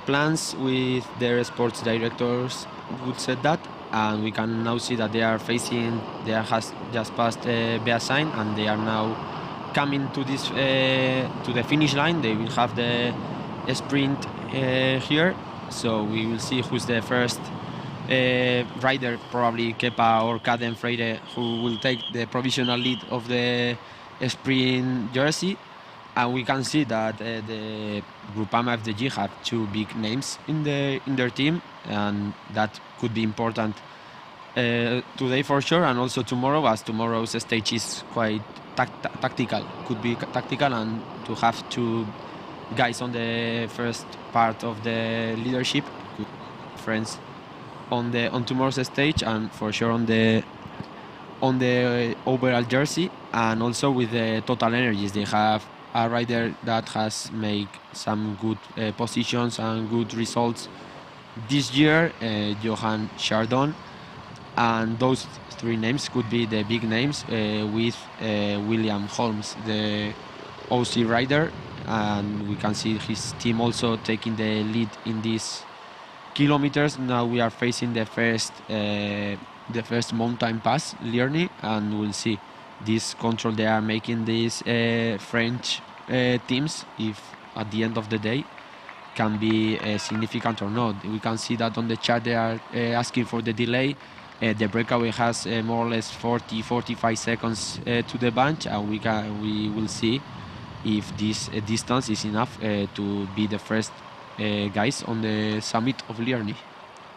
plans with their sports directors who said that, and we can now see that they has just passed Beasain, and they are now coming to this to the finish line. They will have the sprint here, so we will see who's the first rider, probably Kepa or Caden Freire, who will take the provisional lead of the sprint jersey. And we can see that the Grupama FDJ have two big names in their team, and that could be important today for sure, and also tomorrow, as tomorrow's stage is quite tactical. Could be tactical, and to have two guys on the first part of the leadership, good friends on tomorrow's stage, and for sure on the overall jersey. And also with the Total Energies, they have a rider that has made some good positions and good results this year, Johan Chardon, and those three names could be the big names, with William Holmes, the OC rider, and we can see his team also taking the lead in these kilometers. Now we are facing the first mountain pass, Lierne, and we'll see this control they are making, this French teams if at the end of the day can be significant or not. We can see that on the chat they are asking for the delay. The breakaway has more or less 40-45 seconds to the bunch, and we will see if this distance is enough to be the first guys on the summit of Lierne.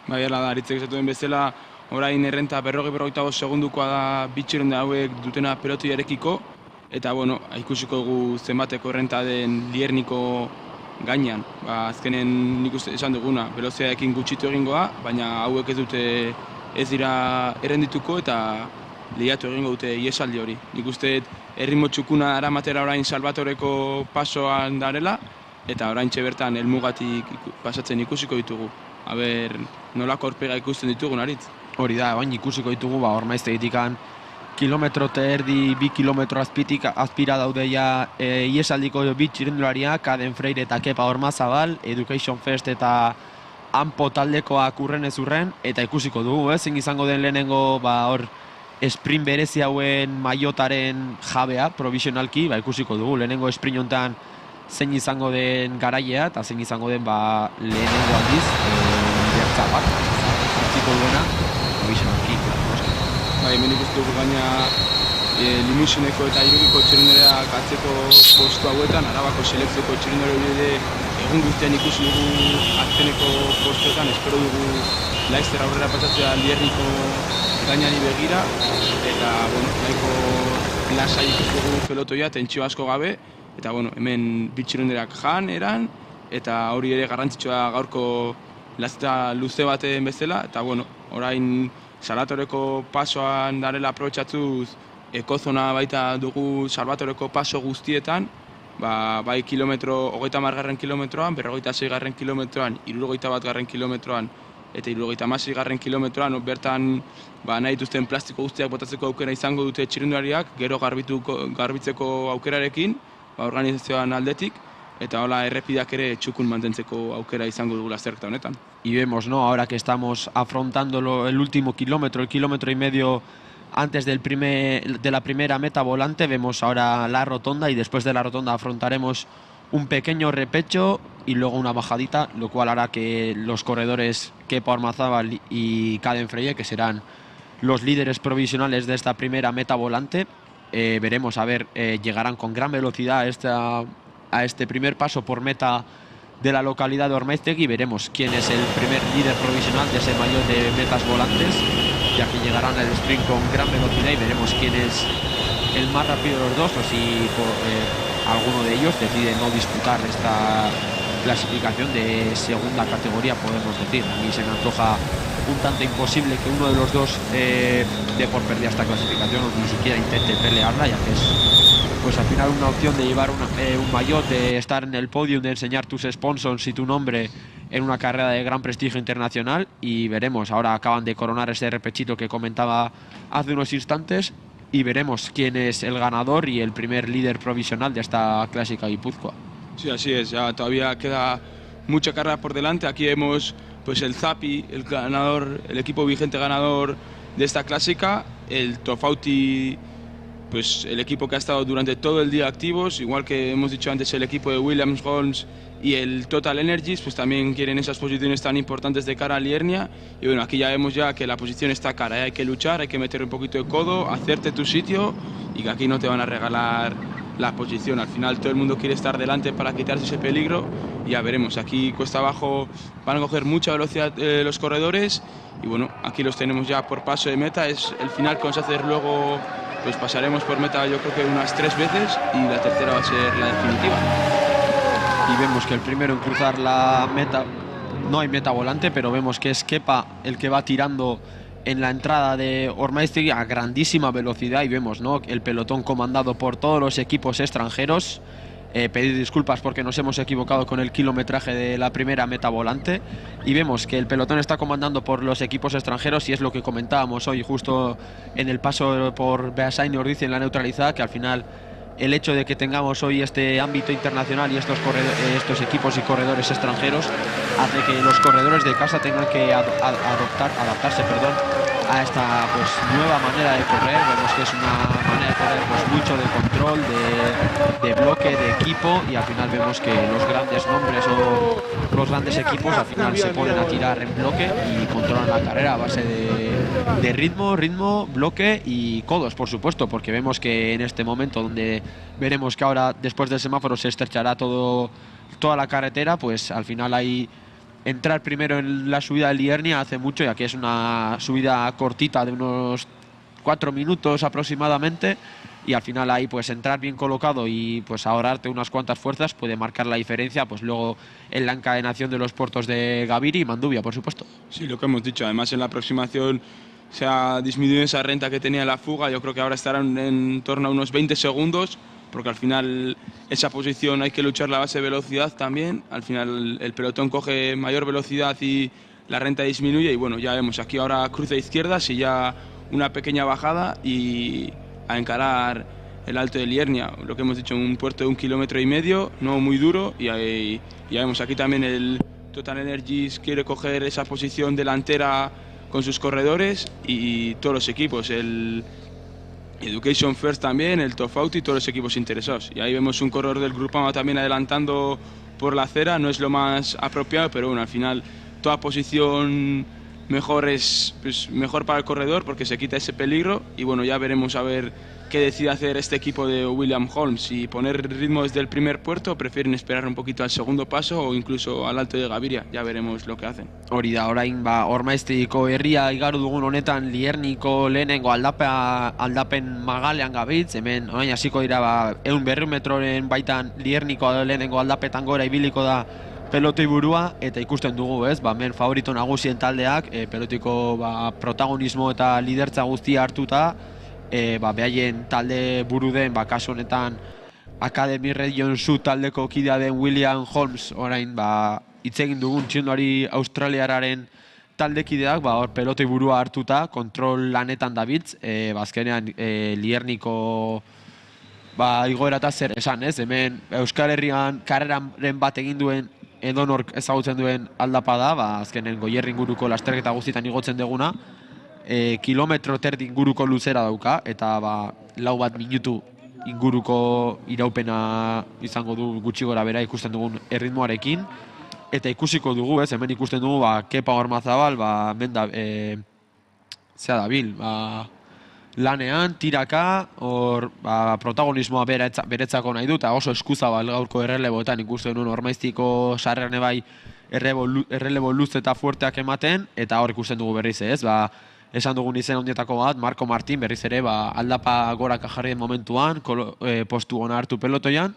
Bai, hala da, Aritzek esatu den bezala, orain errenta 40-45 segundukoa da bitxirende hauek dutena pelotoiarekiko, eta bueno, ikusiko dugu zenbateko errenta den Lierniko gainean. Azkenen nik uste esan duguna, veloziadekin gutxitu egingoa, baina hauek ez dira errendituko eta lehiatu egingo dute iesaldi hori. Nik uste erritmo txukuna eramatera orain Salvatoreko pasoan darela, eta oraintxe bertan helmugatik pasatzen ikusiko ditugu. Aber, nolako aurpega ikusten ditugun, Aritz? Hori da, baina ikusiko ditugu, Ormaiztegitikan kilometro eta erdi, 2 kilometro azpira daude ja iesaldiko bi txirrindulariak, Kaden Freire eta Kepa Ormazabal, Education First eta Anpo taldekoak urren ez urren, eta ikusiko dugu, zein izango den lehenengo hor sprint berezi hauen maiotaren jabea, provisionalki, ikusiko dugu, lehenengo sprint honetan zein izango den garaia, eta zein izango den lehenengo aldiz, bertza bat, utziko duena, provisionalki, hemen ikustu dugu gaina limusineko eta irugiko txirrindulariak atzeko postu hauetan, Arabako selekzioko txirrindulari egun guztian ikusi dugu azkeneko postuetan, espero dugu laizzer aurrera pasatzea Lierniko gainari begira, eta nahiko lasai ikustu dugu pelotoia, tentsio asko gabe, eta hemen bi txirrindulariak jan, eran, eta hori ere garrantzitsua gaurko lazeta luze baten bezala, eta orain Salvatoreko pasoan darela aprobetxatzuz ekozona baita dugu Salvatoreko paso guztietan, bai kilometro, 30. kilometroan, 46. kilometroan, 61. kilometroan eta 76. kilometroan, bertan nahi dituzten plastiko guztiak botatzeko aukera izango dute txirrindulariak, gero garbitzeko aukerarekin, organizazioan aldetik, eta hola errepideak ere txukun mantentzeko aukera izango dugu lasterketa honetan. Y vemos, ¿no? Ahora que estamos afrontando el último kilómetro, el kilómetro y medio antes de la primera meta volante, vemos ahora la rotonda y después de la rotonda afrontaremos un pequeño repecho y luego una bajadita, lo cual hará que los corredores Kepa Ormazábal y Kaden Freire, que serán los líderes provisionales de esta primera meta volante, veremos, a ver, llegarán con gran velocidad a este primer paso por meta de la localidad de Ormaiztegi y veremos quién es el primer líder provisional de ese maillot de metas volantes, ya que llegarán al sprint con gran velocidad y veremos quién es el más rápido de los dos o si alguno de ellos decide no disputar esta clasificación de segunda categoría, podemos decir. A mí se me antoja un tanto imposible que uno de los dos dé por perdida esta clasificación o ni siquiera intente pelearla, ya que es pues al final una opción de llevar un maillot, de estar en el podio, de enseñar tus sponsors y tu nombre en una carrera de gran prestigio internacional, y veremos, ahora acaban de coronar ese repechito que comentaba hace unos instantes y veremos quién es el ganador y el primer líder provisional de esta clásica Guipúzcoa. Sí, así es, ya todavía queda mucha carrera por delante. Aquí vemos pues el Zapi, el ganador, el equipo vigente ganador de esta clásica, el Tofauti, pues el equipo que ha estado durante todo el día activos, igual que hemos dicho antes el equipo de Williams Holmes y el Total Energies, pues también quieren esas posiciones tan importantes de cara a Liernia. Y aquí ya vemos que la posición está cara, hay que luchar, hay que meter un poquito de codo, hacerte tu sitio y que aquí no te van a regalar la posición. Al final todo el mundo quiere estar delante para quitarse ese peligro y ya veremos. Aquí cuesta abajo van a coger mucha velocidad los corredores y aquí los tenemos ya por paso de meta. Es el final que vamos a hacer luego. Pues pasaremos por meta yo creo que unas 3 veces y la tercera va a ser la definitiva. Y vemos que el primero en cruzar la meta, no hay meta volante, pero vemos que es Kepa el que va tirando en la entrada de Ormaiztegi a grandísima velocidad y vemos, ¿no?, el pelotón comandado por todos los equipos extranjeros. Pedir disculpas porque nos hemos equivocado con el kilometraje de la primera meta volante y vemos que el pelotón está comandando por los equipos extranjeros y es lo que comentábamos hoy justo en el paso por Beasain y Ordizia en la neutralizada, que al final el hecho de que tengamos hoy este ámbito internacional y estos equipos y corredores extranjeros hace que los corredores de casa tengan que adaptarse a esta pues nueva manera de correr. Vemos que es una manera de correr pues mucho de control, de bloque, de equipo, y al final vemos que los grandes nombres o los grandes equipos al final se ponen a tirar en bloque y controlan la carrera a base de ritmo, bloque y codos, por supuesto, porque vemos que en este momento donde veremos que ahora después del semáforo se estrechará toda la carretera, pues al final hay entrar primero en la subida del Liernia hace mucho, y aquí es una subida cortita de unos 4 minutos aproximadamente, y al final ahí pues entrar bien colocado y pues ahorrarte unas cuantas fuerzas puede marcar la diferencia pues luego en la encadenación de los puertos de Gaviria y Manduvia, por supuesto. Sí, lo que hemos dicho, además en la aproximación se ha disminuido esa renta que tenía la fuga, yo creo que ahora estarán en torno a unos 20 segundos, porque al final esa posición hay que luchar la base de velocidad también, al final el pelotón coge mayor velocidad y la renta disminuye, y bueno, ya vemos aquí ahora cruce a izquierdas y ya una pequeña bajada y a encarar el Alto de Liernia, lo que hemos dicho, un puerto de 1,5 kilómetros, no muy duro, y ahí, ya vemos aquí también el Total Energies quiere coger esa posición delantera con sus corredores y todos los equipos, el Education First también, el Tofauti y todos los equipos interesados. Y ahí vemos un corredor del Groupama también adelantando por la acera, no es lo más apropiado, pero bueno, al final toda posición mejor es pues, mejor para el corredor porque se quita ese peligro, y bueno, ya veremos a ver qué decide hacer este equipo de William Holmes, si poner ritmo desde el primer puerto o prefieren esperar un poquito al segundo paso o incluso al Alto de Gaviria, ya veremos lo que hacen. Hori da, orain Ormaiztegiko herria igaru dugun honetan Lierniko lehenengo aldapen magalean gabitz, hemen orain hasiko dira 100 metroren baitan Lierniko lehenengo aldapetan gora ibiliko da pelotoi burua, eta ikusten dugu, ez, hemen favorito nagusien taldeak pelotiko protagonismo eta lidertza guztia hartuta, behaien talde buru den, kasu honetan Academy Region Sud taldeko kidea den William Holmes, orain hitz egin dugun txirrindulari australiarraren taldekideak hor pelotoi burua hartuta kontrol lanetan dabiltz, azkenean Lierniko igoerata zer esan, ez, hemen Euskal Herrian karreraren bat egin duen edonork ezagutzen duen aldapa da, azkenen Goierri inguruko lasterketa guztietan igotzen duguna, kilometro terdi inguruko luzera dauka, eta 4 minutu inguruko iraupena izango du gutxi gora bera ikusten dugun erritmoarekin, eta ikusiko dugu, ez, hemen ikusten dugu Kepa Ormazabal, hemen da, zea dabil, lanean, tiraka, hor protagonismoa beretzako nahi du, eta oso eskuzabal gaurko erreleboetan ikusten duen Ormaiztiko sarrean bai errelebo luz eta fuerteak ematen, eta hor ikusten dugu berriz, ez, esan dugun izen hondietako bat, Marco Martin berriz ere aldapa goraka jarri den momentuan, postu ona hartu pelotoian,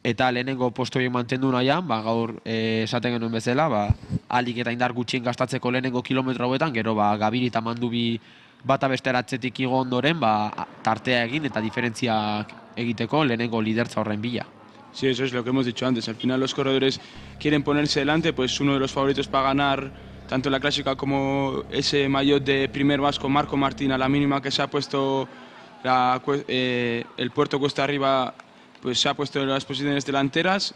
eta lehenengo postoiek mantendu nahian, gaur esaten genuen bezala, alik eta indar gutxien gastatzeko lehenengo kilometro hauetan, gero Gabiri eta Mandubi bata bestera atzetik igo ondoren, tartea egin eta diferentziak egiteko lehenengo lidertza horren bila. Sí, eso es lo que hemos dicho antes. Al final los corredores quieren ponerse delante, pues uno de los favoritos para ganar tanto la clásica como ese maillot de primer vasco, Marco Martín, a la mínima que se ha puesto el puerto cuesta arriba, pues se ha puesto en las posiciones delanteras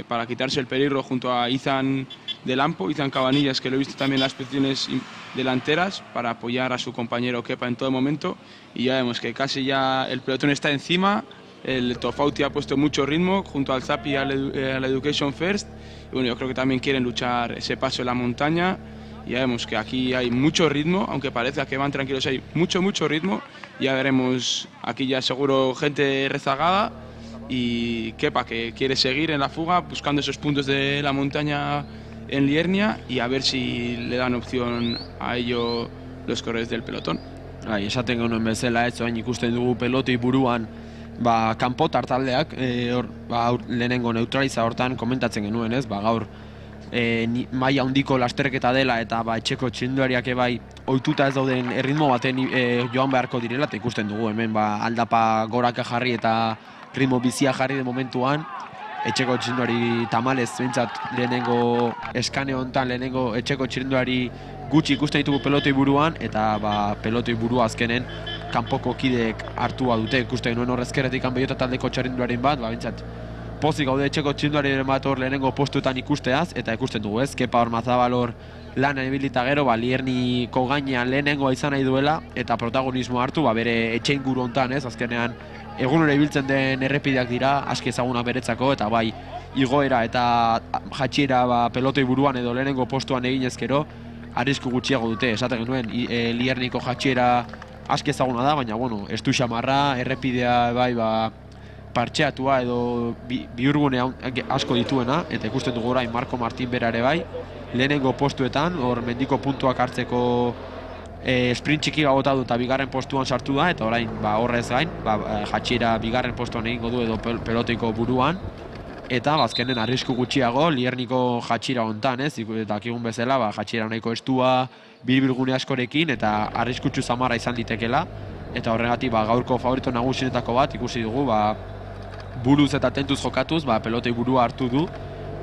para quitarse el peligro junto a Izan del Ampo, Izan Cabanillas, que lo he visto también en las posiciones delanteras para apoyar a su compañero Kepa en todo momento, y ya vemos que casi ya el pelotón está encima. El Tofauti ha puesto mucho ritmo junto al Zapi y al Education First, y bueno, yo creo que también quieren luchar ese paso en la montaña. Ya vemos que aquí hay mucho ritmo, aunque parezca que van tranquilos, hay mucho ritmo. Ya veremos aquí ya seguro gente rezagada y Kepa que quiere seguir en la fuga buscando esos puntos de la montaña en Liernia, y a ver si le dan opción a ello los corredores del pelotón. Esaten genuen bezala, ez orain ikusten dugu pelotoi buruan kanpotar taldeak, lehenengo neutraliza hortan komentatzen genuen, ez, gaur maila handiko lasterketa dela eta etxeko txirrindulariak ohituta ez dauden erritmo baten joan beharko direla, eta ikusten dugu hemen aldapa goraka jarri eta ritmo bizia jarri den momentuan, etxeko txirrindulari tamalez behintzat lehenengo eskane honetan lehenengo etxeko txirrindulari gutxi ikusten ditugu pelotoi buruan, eta pelotoi burua azkenen kanpoko kideek hartua dute, ikusten nuen horrezkeretik Beiota taldeko txirrindulariren bat, behintzat pozik gaude etxeko txirrindulariren bat hor lehenengo postuetan ikusteaz, eta ikusten dugu, ez, Kepa Ormazabal hor lan ebilita gero, Lierniko gainean lehenengoa izan nahi duela, eta protagonismo hartu, bere etxe inguru hontan, ez, azkenean, egunero ibiltzen den errepideak dira, aski ezaguna beretzako, eta bai, igoera eta jatxiera pelotoi buruan edo lehenengo postuan egin ezkero, arrisku gutxiago dute, esaten genuen, Lierniko jatxiera aski ezaguna da, baina, bueno, estu xamarra, errepidea bai, partxeatua edo bihurgune asko dituena, eta ikusten dugu orain Marko Martin bera ere bai, lehenengo postuetan, hor mendiko puntuak hartzeko sprint txiki bota du eta bigarren postuan sartu da, eta orain horrez gain, jatxiera bigarren postuan egingo du edo peloteiko buruan, eta azkenen arrisku gutxiago Lierniko jatxiera hontan, ez, eta akigun bezala, jatxiera nahiko estua, bilbilgune askorekin, eta arriskutsu zamarra izan ditekela, eta horregatik gaurko favorito nagusienetako bat ikusi dugu, buruz eta tentuz jokatuz, pelotei burua hartu du,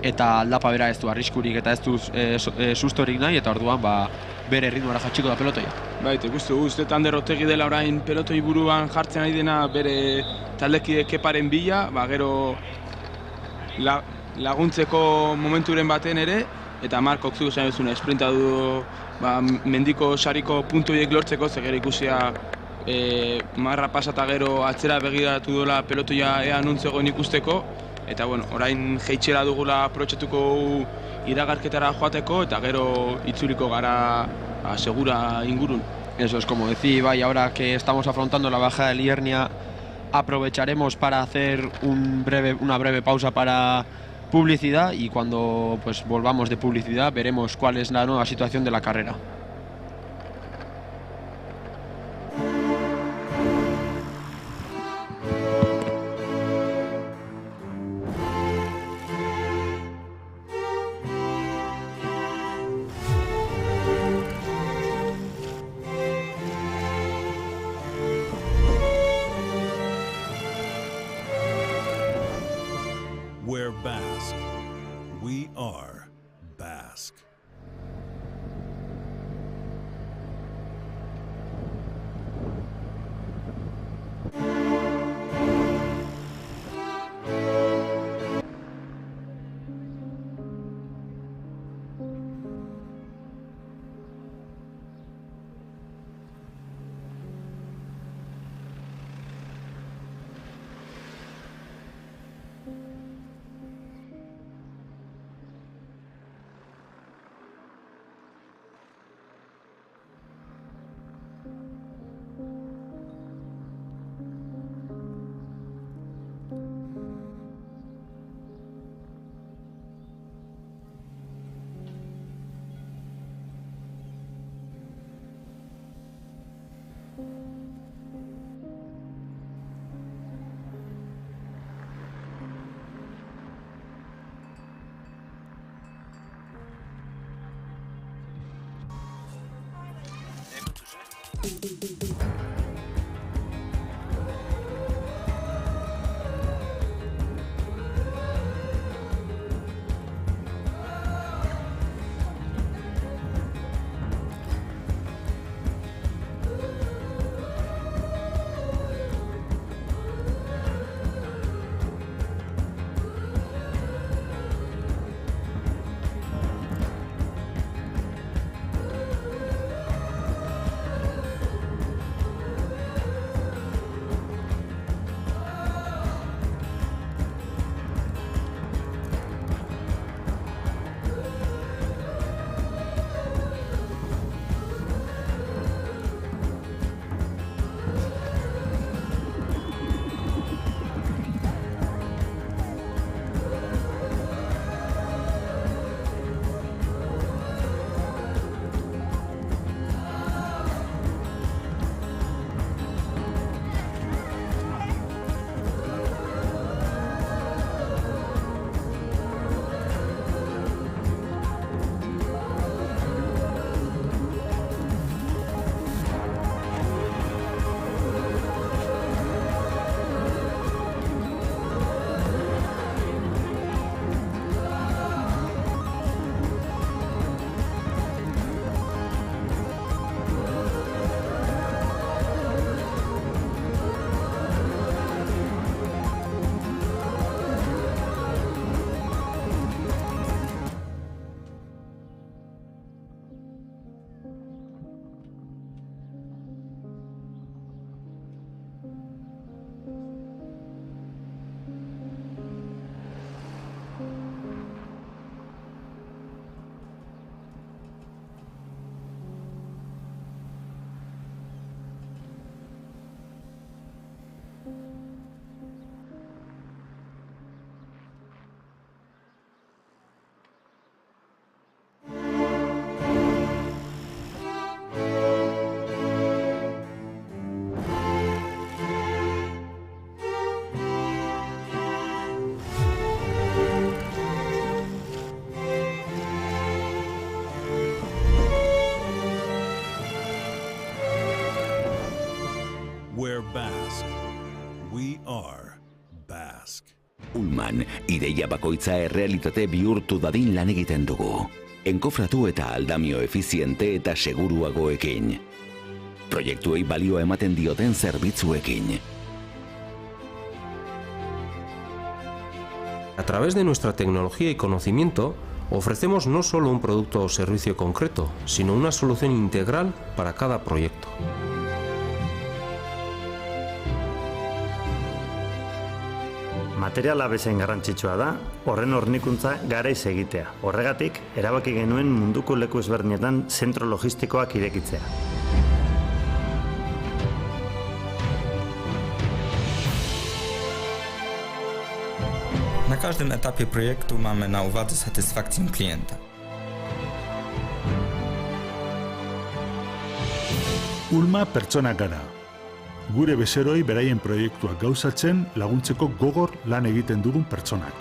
eta aldapa bera ez du arriskurik eta ez du sustorik nahi, eta orduan bere ritmoara jatxiko da pelotoia. Baita, uste Ander Otegi dela orain pelotoi buruan jartzen ari dena bere taldekide Keparen bila, gero laguntzeko momenturen baten ere, eta Markok zu esan duzuna esprinta du mendiko sariko puntuiek lortzeko, zegero ikusia marra pasata gero atzera begiratu duela pelotoia ea nuntzegoen ikusteko, eta orain jeitxera dugula aprobetxatuko iragarketara joateko, eta gero itzuliko gara segura ingurun. Eso es como decir, ahora que estamos afrontando la bajada de Liernia, aprovecharemos para hacer una breve pausa para publicidad, y cuando volvamos de publicidad veremos cuál es la nueva situación de la carrera. We're Basque. We are Basque. Basque. Ullman, ideia bakoitza errealitate bihurtu dadin lan egiten dugu. Enkofratu eta aldamio efiziente eta seguruagoekin. Proiektuei balioa ematen dioten zerbitzuekin. A través de nuestra tecnología y conocimiento, ofrecemos no solo un producto o servicio concreto, sino una solución integral para cada proyecto. Materiala bezain garrantzitsua da, horren hornikuntza garaiz egitea. Horregatik, erabaki genuen munduko leku ezberdinetan zentro logistikoak irekitzea. Na każdym etapie projektu mamy na uwadze satysfakcję klienta. Ulma pertsonak gara. Gure bezeroi beraien proiektuak gauzatzen laguntzeko gogor lan egiten dugun pertsonak.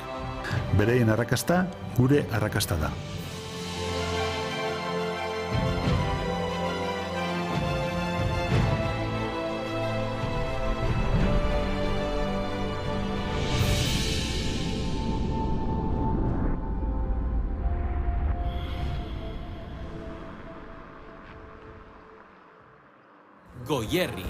Beraien arrakasta, gure arrakasta da. Goierri.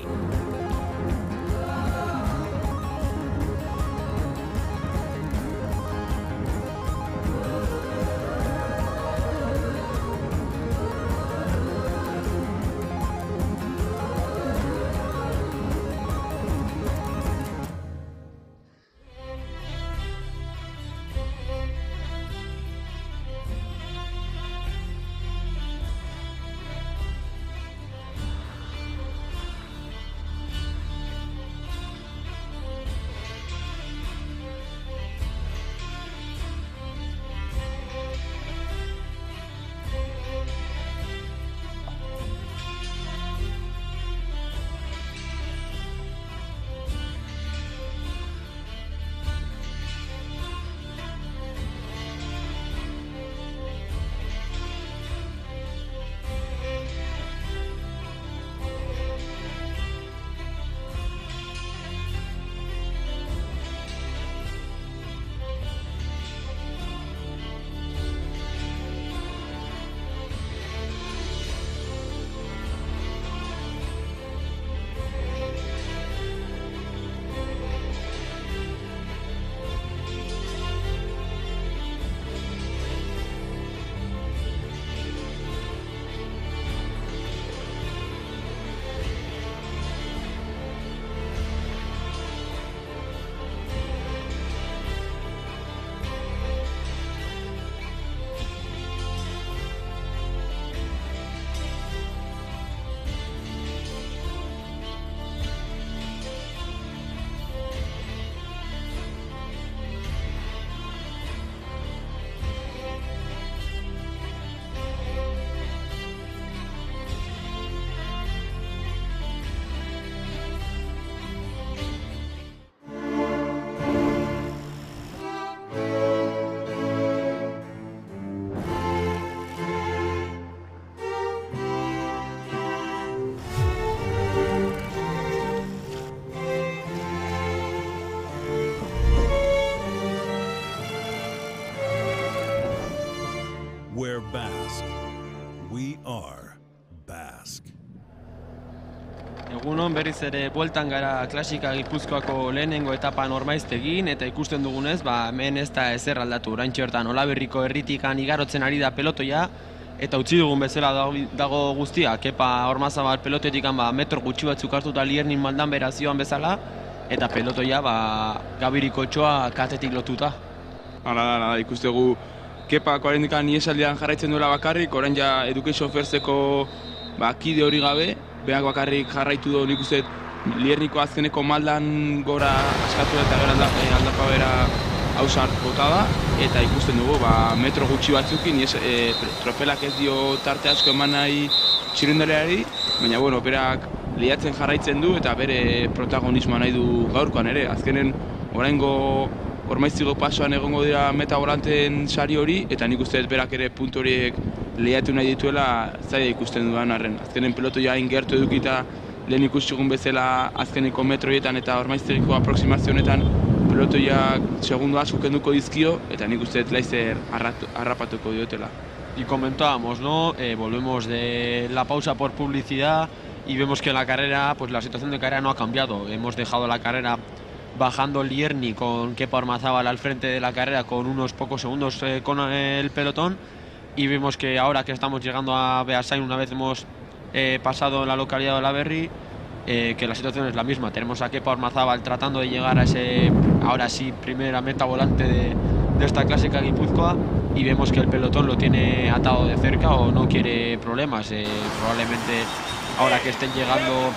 We're Basque. We are Basque. Egunon berriz ere bueltan gara klasika Gipuzkoako lehenengo etapan ormaiztegin eta ikusten dugunez, hemen ez da ezer aldatu. Oraintxe hortan Olaberriko herritikan igarotzen ari da pelotoia eta utzi dugun bezala dago guztia. Kepa Ormazabal pelotetikan metro gutxi batzuk hartuta Liernin maldan bera zioan bezala eta pelotoia Gabiriko Otsoa katetik lotuta. Hala, ikustegu Kepa oraindikan iesaldian jarraitzen duela bakarrik, orain ja Education Firstseko kide hori gabe, berak bakarrik jarraitu du, nik uste Lierniko azkeneko maldan gora askatu eta gero aldapa bera hausart bota da, eta ikusten dugu metro gutxi batzukin, tropelak ez dio tarte asko eman nahi txirrindulariari, baina berak lehiatzen jarraitzen du eta bere protagonismoa nahi du gaurkoan ere. Azkenen oraingo Ormaiztigo pasoan egongo dira meta volanteen sari hori, eta nik uste berak ere puntu horiek lehiatu nahi dituela zaila ikusten dudan arren. Azkenen pelotoia hain gertu edukita lehen ikustugun bezala azkeneko metroietan eta Ormaiztegiko aproximazio honetan pelotoiak segundo asko kenduko dizkio, eta nik uste laizzer harrapatuko diotela. Y comentábamos, ¿no? Volvemos de la pausa por publicidad y vemos que la carrera, pues la situación de carrera no ha cambiado. Hemos dejado la carrera bajando Lierni con Kepa Ormazábal al frente de la carrera con unos pocos segundos con el pelotón, y vemos que ahora que estamos llegando a Beasain, una vez hemos pasado la localidad de Olaberri, que la situación es la misma. Tenemos a Kepa Ormazábal tratando de llegar a ese, ahora sí, primera meta volante de esta clásica Guipúzcoa, y vemos que el pelotón lo tiene atado de cerca o no quiere problemas. Probablemente ahora que estén llegando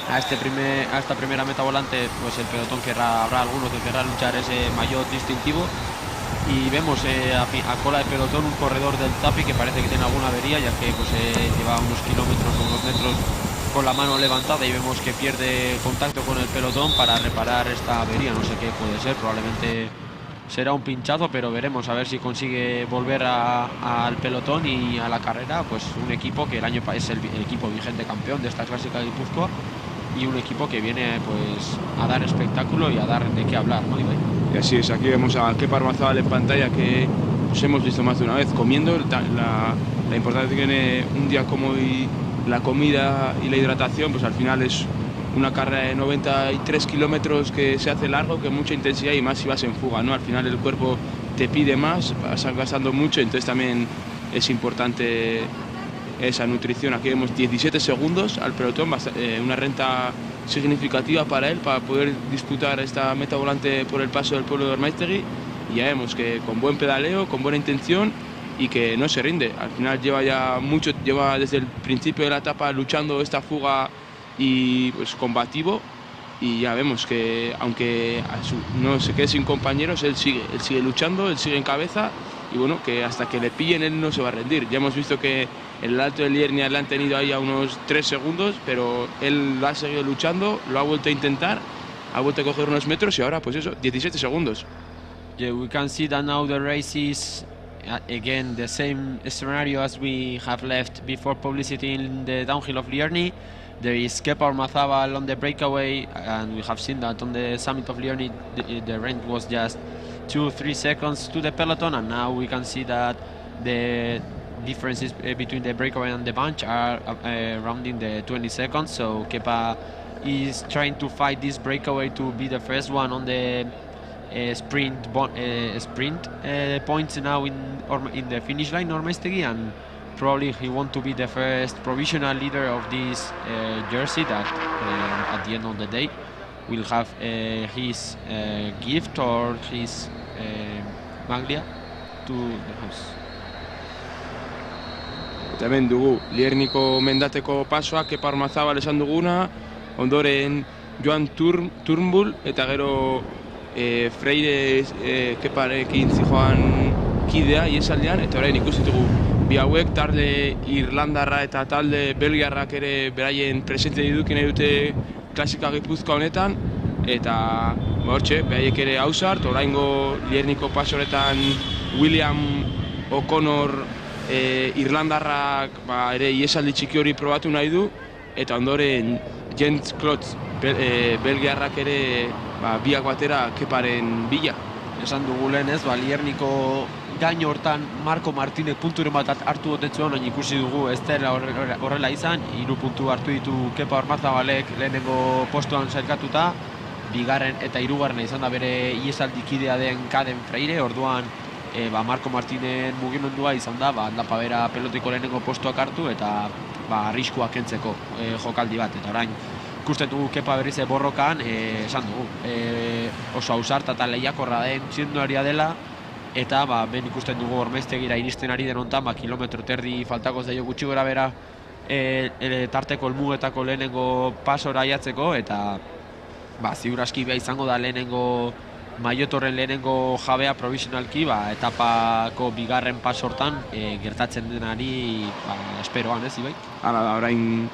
a esta primera meta volante, pues el pelotón habrá algunos que querrán luchar ese maillot distintivo, y vemos a cola de pelotón un corredor del Tapi que parece que tiene alguna avería, ya que pues, lleva unos kilómetros o unos metros con la mano levantada, y vemos que pierde contacto con el pelotón para reparar esta avería. No sé qué puede ser, probablemente será un pinchazo, pero veremos a ver si consigue volver al pelotón y a la carrera. Pues un equipo que el año es el equipo vigente campeón de esta clásica de Guipúzcoa, y un equipo que viene pues a dar espectáculo y a dar de qué hablar, ¿no, Ibai? Y así es, aquí vemos a Kepa Ormazábal en pantalla, que os hemos visto más de una vez comiendo, la importancia que tiene un día como hoy la comida y la hidratación. Pues al final es una carrera de 93 kilómetros que se hace largo, que mucha intensidad, y más si vas en fuga, ¿no? Al final el cuerpo te pide más, vas gastando mucho, entonces también es importante esa nutrición. Aquí vemos 17 segundos al pelotón, una renta significativa para él, para poder disputar esta meta volante por el paso del pueblo de Ormaiztegui, y ya vemos que con buen pedaleo, con buena intención, y que no se rinde. Al final lleva desde el principio de la etapa luchando esta fuga y pues combativo, y ya vemos que aunque no se quede sin compañeros, él sigue luchando, él sigue en cabeza, y bueno, que hasta que le pillen él no se va a rendir. Ya hemos visto que en el Alto de Liernia le han tenido ahí a unos 3 segundos, pero él ha seguido luchando, lo ha vuelto a intentar, ha vuelto a coger unos metros, y ahora pues eso, 17 segundos. Yeah, we can see that now the race is again the same scenario as we have left before publicity in the downhill of Lierni. There is Kepa Ormazábal on the breakaway, and we have seen that on the summit of Lierni the range was just 2-3 seconds to the peloton, and now we can see that the differences between the breakaway and the bunch are rounding the 20 seconds. So Kepa is trying to fight this breakaway to be the first one on the sprint points now in the finish line, Ormaiztegui, and probably he wants to be the first provisional leader of this jersey that at the end of the day will have his gift or his maglia to the house. Hemen dugu Lierniko mendateko pasoa, Kepa Ormazábal esan duguna, ondoren Joan Turnbull, eta gero Freire Keparekin zijoan kidea iesaldean, eta orain ikusi dugu bi hauek, talde Irlandarra eta talde Belgiarrak ere beraien presente didukin dute klasika Gipuzkoa honetan, eta hortxe, beraiek ere hausart, oraingo Lierniko pasoretan William O'Connor Irlandarrak ere iesaldi txiki hori probatu nahi du, eta ondoren Jens Klotz Belgiarrak ere biak batera Keparen bila. Esan dugu lehen ez, Lierniko gain hortan Marko Martinez punturen bat hartu otetzuan, baina ikusi dugu ez dela horrela izan, 3 puntu hartu ditu Kepa Ormazábalek lehenengo postuan sailkatuta, bigarren eta hirugarrena izan da bere iesaldikidea den Kaden Freire, orduan Marko Martinez mugimendua izan da, aldapa bera pelotiko lehenengo postuak hartu eta arriskuak kentzeko jokaldi bat, eta orain ikusten dugu Kepa berriz borrokan, esan dugu, oso ausarta eta lehiakorra den txirrindularia dela, eta ben ikusten dugu Ormaiztegira iristen ari den hontan, kilometro terdi faltako zaio gutxi gora bera tarteko helmugetako lehenengo pasora aiatzeko, eta ziur aski izango da lehenengo maiotorren lehenengo jabea provisionalki, etapako bigarren pasortan gertatzen denari esperoan, ez, Ibai? Hala da, orain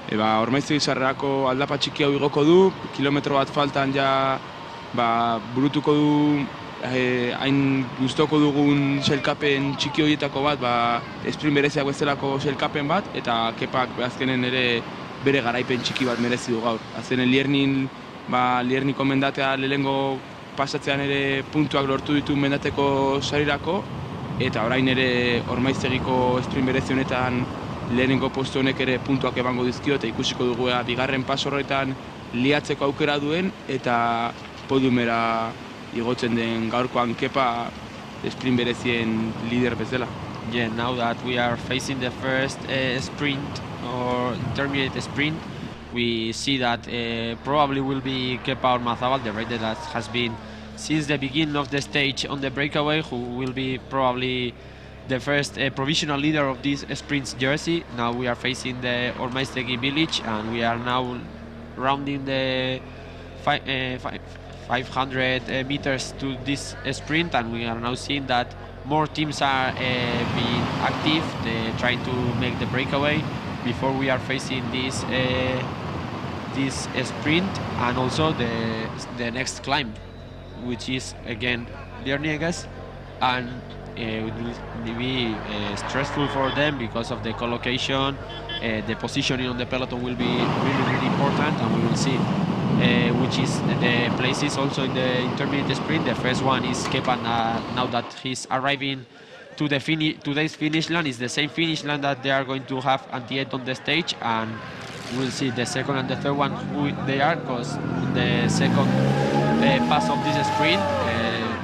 Ormaiztegi sarrerako aldapa txiki hau igoko du, kilometro bat faltan ja burutuko du hain gustoko dugun sailkapen txiki horietako bat, sprint bereziak bezalako sailkapen bat, eta Kepak azkenen ere bere garaipen txiki bat merezi du gaur. Azkenen Lierniko mendatea lehenengo pasatzean ere puntuak lortu ditu mendateko sarirako, eta orain ere Ormaiztegiko sprint berezi honetan lehenengo postu honek ere puntuak emango dizkio, eta ikusiko dugu bigarren paso horretan liatzeko aukera duen, eta podiumera igotzen den gaurkoan Kepa sprint berezien lider bezala. Yeah, now that we are facing the first sprint or intermediate sprint, we see that probably will be Kepa Ormazábal, the rider that has been since the beginning of the stage on the breakaway, who will be probably the first provisional leader of this sprint's jersey. Now we are facing the Ormaiztegi village, and we are now rounding the 500 meters to this sprint, and we are now seeing that more teams are being active, trying to make the breakaway before we are facing this sprint, and also the next climb, which is again Lierniegas, and it will be stressful for them because of the collocation. The positioning on the peloton will be really important, and we will see which is the places also in the intermediate sprint. The first one is Kepa, now that he's arriving to the today's finish line. Is the same finish line that they are going to have at the end on the stage, and we'll see the second and the third one who they are, because the second pass of this sprint,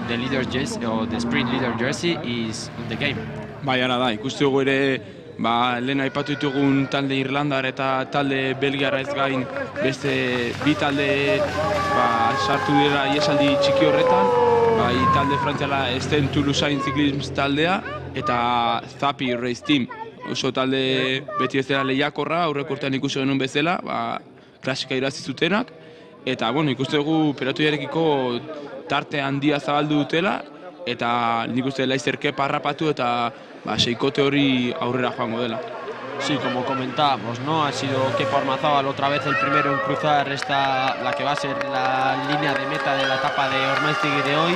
the leader jersey or the sprint leader jersey is in the game. Bai, ara da, ikustu dugu ere, lehen aipatu ditugun talde Irlandar eta talde Belgiarra ez gain, beste bi talde sartu dira iesaldi txiki horretan, talde frantziala Esten Toulousain Cyclism taldea eta Zapi Race Team. Oso talde beti ez dela lehiakorra, aurreko urtean ikusi genuen bezala, klasika irazi zutenak, eta ikuste dugu pelotoiarekiko tarte handia zabaldu dutela, eta nik uste Laizzer Kepa harrapatu eta seikote hori aurrera joango dela. Sí, como comentábamos, ¿no? Ha sido Kepa Ormazábal otra vez el primero en cruzar la que va a ser la línea de meta de la etapa de Ormaiztegi de hoy,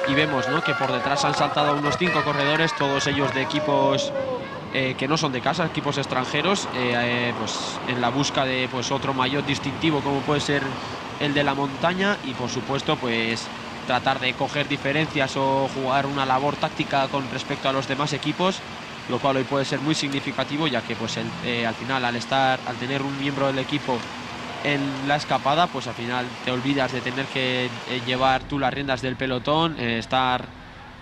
y vemos, ¿no?, que por detrás han saltado unos 5 corredores, todos ellos de equipos que no son de casa, equipos extranjeros, pues en la busca de otro maillot distintivo como puede ser el de la montaña, y por supuesto pues tratar de coger diferencias o jugar una labor táctica con respecto a los demás equipos, lo cual hoy puede ser muy significativo, ya que pues al final al tener un miembro del equipo en la escapada, pues al final te olvidas de tener que llevar tú las riendas del pelotón, estar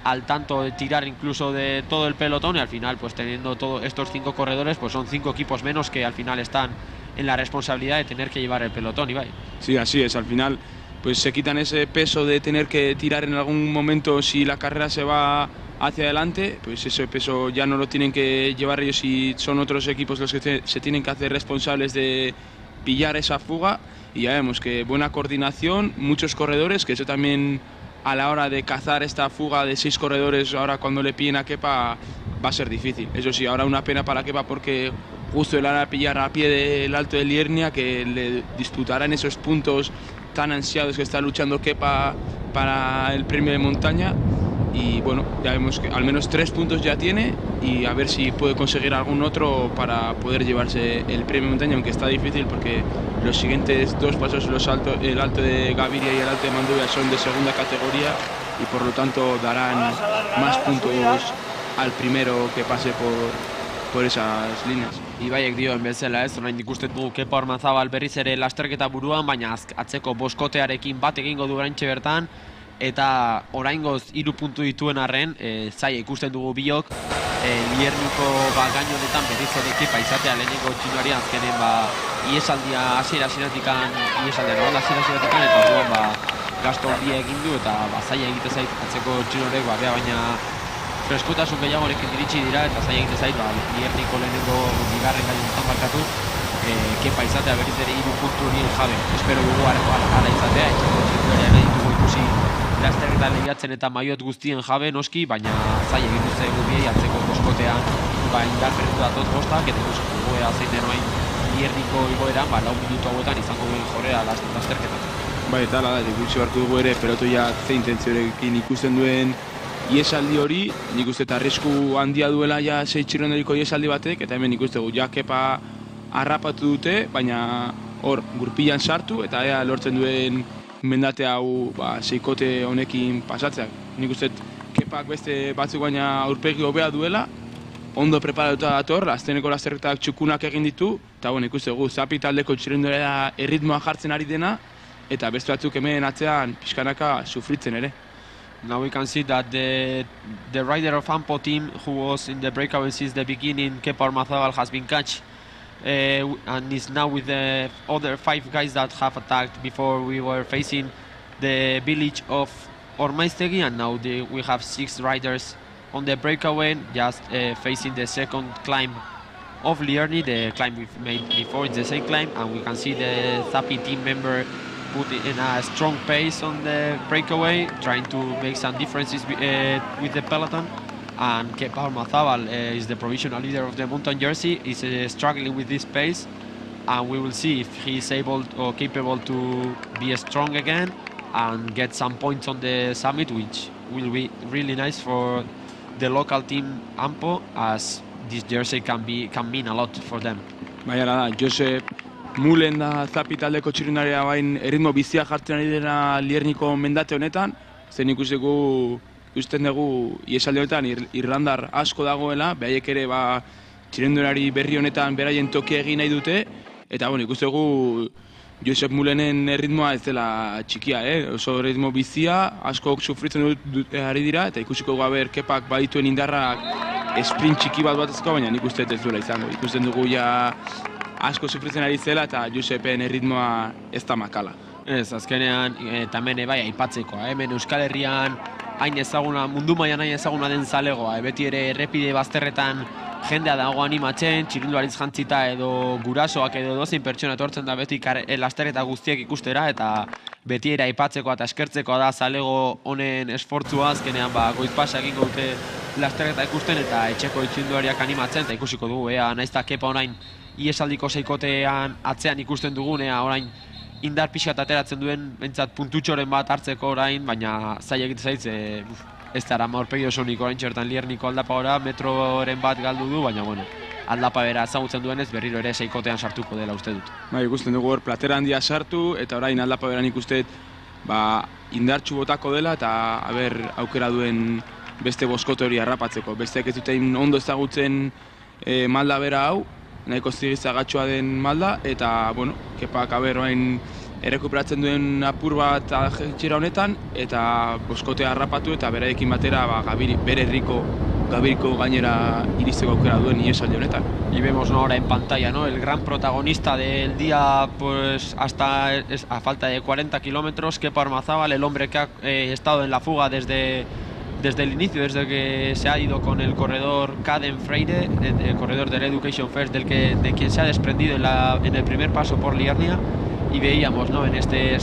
al tanto de tirar incluso de todo el pelotón, y al final pues teniendo todos estos 5 corredores, pues son 5 equipos menos que al final están en la responsabilidad de tener que llevar el pelotón, Ibai. Sí, así es, al final pues se quitan ese peso de tener que tirar en algún momento si la carrera se va hacia adelante, pues ese peso ya no lo tienen que llevar ellos y son otros equipos los que se tienen que hacer responsables de pillar esa fuga, y ya vemos que buena coordinación, muchos corredores, que eso también a la hora de cazar esta fuga de 6 corredores ahora cuando le pillen a Kepa va a ser difícil. Eso sí, ahora una pena para Kepa porque justo le van a pillar a pie del Alto de Liernia, que le disputarán esos puntos tan ansiados que está luchando Kepa para el premio de montaña, y bueno, ya vemos que al menos 3 puntos ya tiene, y a ver si puede conseguir algún otro para poder llevarse el premio de montaña, aunque está difícil porque los siguientes 2 pasos, el Alto de Gaviria y el Alto de Manduvia, son de segunda categoría y por lo tanto darán más puntos al primero que pase por esas líneas. Ibaiek dioen bezala, ez, orain ikusten dugu Kepa Ormazábal berriz ere lasterketa buruan, baina atzeko boskotearekin bat egingo du oraintxe bertan, eta oraingoz 3 puntu dituen arren, zaila ikusten dugu biok, Lierniko gaino honetan berriz ere Kepa izatea lehenengo txinoari, azkenen iesaldia hasiera-hasieratik eta orduan gasto handia egin du, eta zaila egite zait atzeko txinorek, baina freskotasun gehiagorekin iritsi dira, eta zaila egite zait Lierniko lehenengo bigarren gaino honetan markatu, Kepa izatea berriz ere 3 puntu horien jabe. Espero dugu ala izatea, etxeko txinorean nahi dugu ikusi lasterketa lehiatzen eta maiot guztien jabe noski, baina zaila egin dut zaigu biei atzeko boskotean indar berritu datoz bostak, eta ikusi zein denoain Lierniko igoeran, 4 minutu hauetan izango duen jorea lasterketak. Bai, eta ala da, ikusi barko dugu ere pelotoia ze intentziorekin ikusten duen iesaldi hori, nik uste eta arrisku handia duela ja 6 txirrondoriko iesaldi batek, eta hemen ikuste dugu ja Kepa harrapatu dute, baina hor gurpilan sartu, eta ea lortzen duen mendate hau seikote honekin pasatzea. Nik uste Kepak beste batzuk baina aurpegi hobea duela, ondo preparatuta dator, azteneko lasterketak txukunak egin ditu, eta ikuste dugu Zapi taldeko txirrindularia erritmoa jartzen ari dena, eta beste batzuk hemen atzean pixkanaka sufritzen ere. Now we can see that the rider of Ampo team, who was in the breakaway since the beginning, Kepa Ormazabal, has been catch and is now with the other 5 guys that have attacked before we were facing the village of Ormaiztegi, and now we have 6 riders on the breakaway, just facing the second climb of Lierni. The climb we've made before, it's the same climb, and we can see the Zapi team member put in a strong pace on the breakaway, trying to make some differences with the peloton. And Kepa Ormazabal is the provisional leader of the mountain jersey, is struggling with this pace, and we will see if he is able or capable to be strong again and get some points on the summit, which will be really nice for the local team Ampo, as this jersey can mean a lot for them. Baina da, Josep Mulen da Zapi taldeko txirrindularia bain erritmo bizia jartzen ari dena Lierniko mendate honetan, zen ikusten dugu iesaldi honetan Irlandar asko dagoela, behaiek ere txirrindulari berri honetan beraien tokia egin nahi dute, eta ikusten dugu Josep Mulenen erritmoa ez dela txikia, oso erritmo bizia, asko sufritzen ari dira, eta ikusiko gaber Kepak badituen indarrak sprint txiki batezko, baina nik uste ez duela izango. Ikusten dugu asko sufritzen ari zela, eta Josepen erritmoa ez da makala. Ez, azkenean, eta hemen aipatzekoa, hemen Euskal Herrian hain ezaguna, mundu mailan hain ezaguna den zalegoa, beti ere errepide bazterretan jendea dago animatzen, txirrindulariz jantzita edo gurasoak edo dozein pertsona etortzen da beti lasterketa guztiak ikustera, eta beti ere aipatzekoa eta eskertzekoa da zalego honen esfortzua, azkenean goizpasa egingo dute lasterketa ikusten eta etxeko txirrindulariak animatzen, eta ikusiko dugu, nahiz eta Kepa orain iesaldiko seikotean atzean ikusten dugunea, orain indar pixkat ateratzen duen bentsat puntutxoren bat hartzeko orain, baina zaila egite zaitz, ez da arama aurpegi osonik orain txertan Lierniko aldapa gora, metroren bat galdu du, baina aldapa bera ezagutzen duenez berriro ere seikotean sartuko dela uste dut. Ikusten dugu hor platera handia sartu, eta orain aldapa beran ikustet indartxu botako dela, eta aukera duen beste boskote hori harrapatzeko. Besteak ez dutein ondo ezagutzen malda bera hau, nahiko zigizagatxoa den malda, eta Kepak orain errekuperatzen duen apur bat txera honetan, eta boskotea harrapatu eta beraiekin batera bere herriko Gabiriko gainera iristeko aukera duen iesaldi honetan. Y vemos ahora en pantalla, ¿no?, el gran protagonista del día, pues hasta a falta de 40 kilómetros, Kepa Ormazabal, el hombre que ha estado en la fuga desde el inicio, desde que se ha ido con el corredor Caden Freire, el corredor del Education First, de quien se ha desprendido en el primer paso por Liernia, y veíamos, ¿no?, en este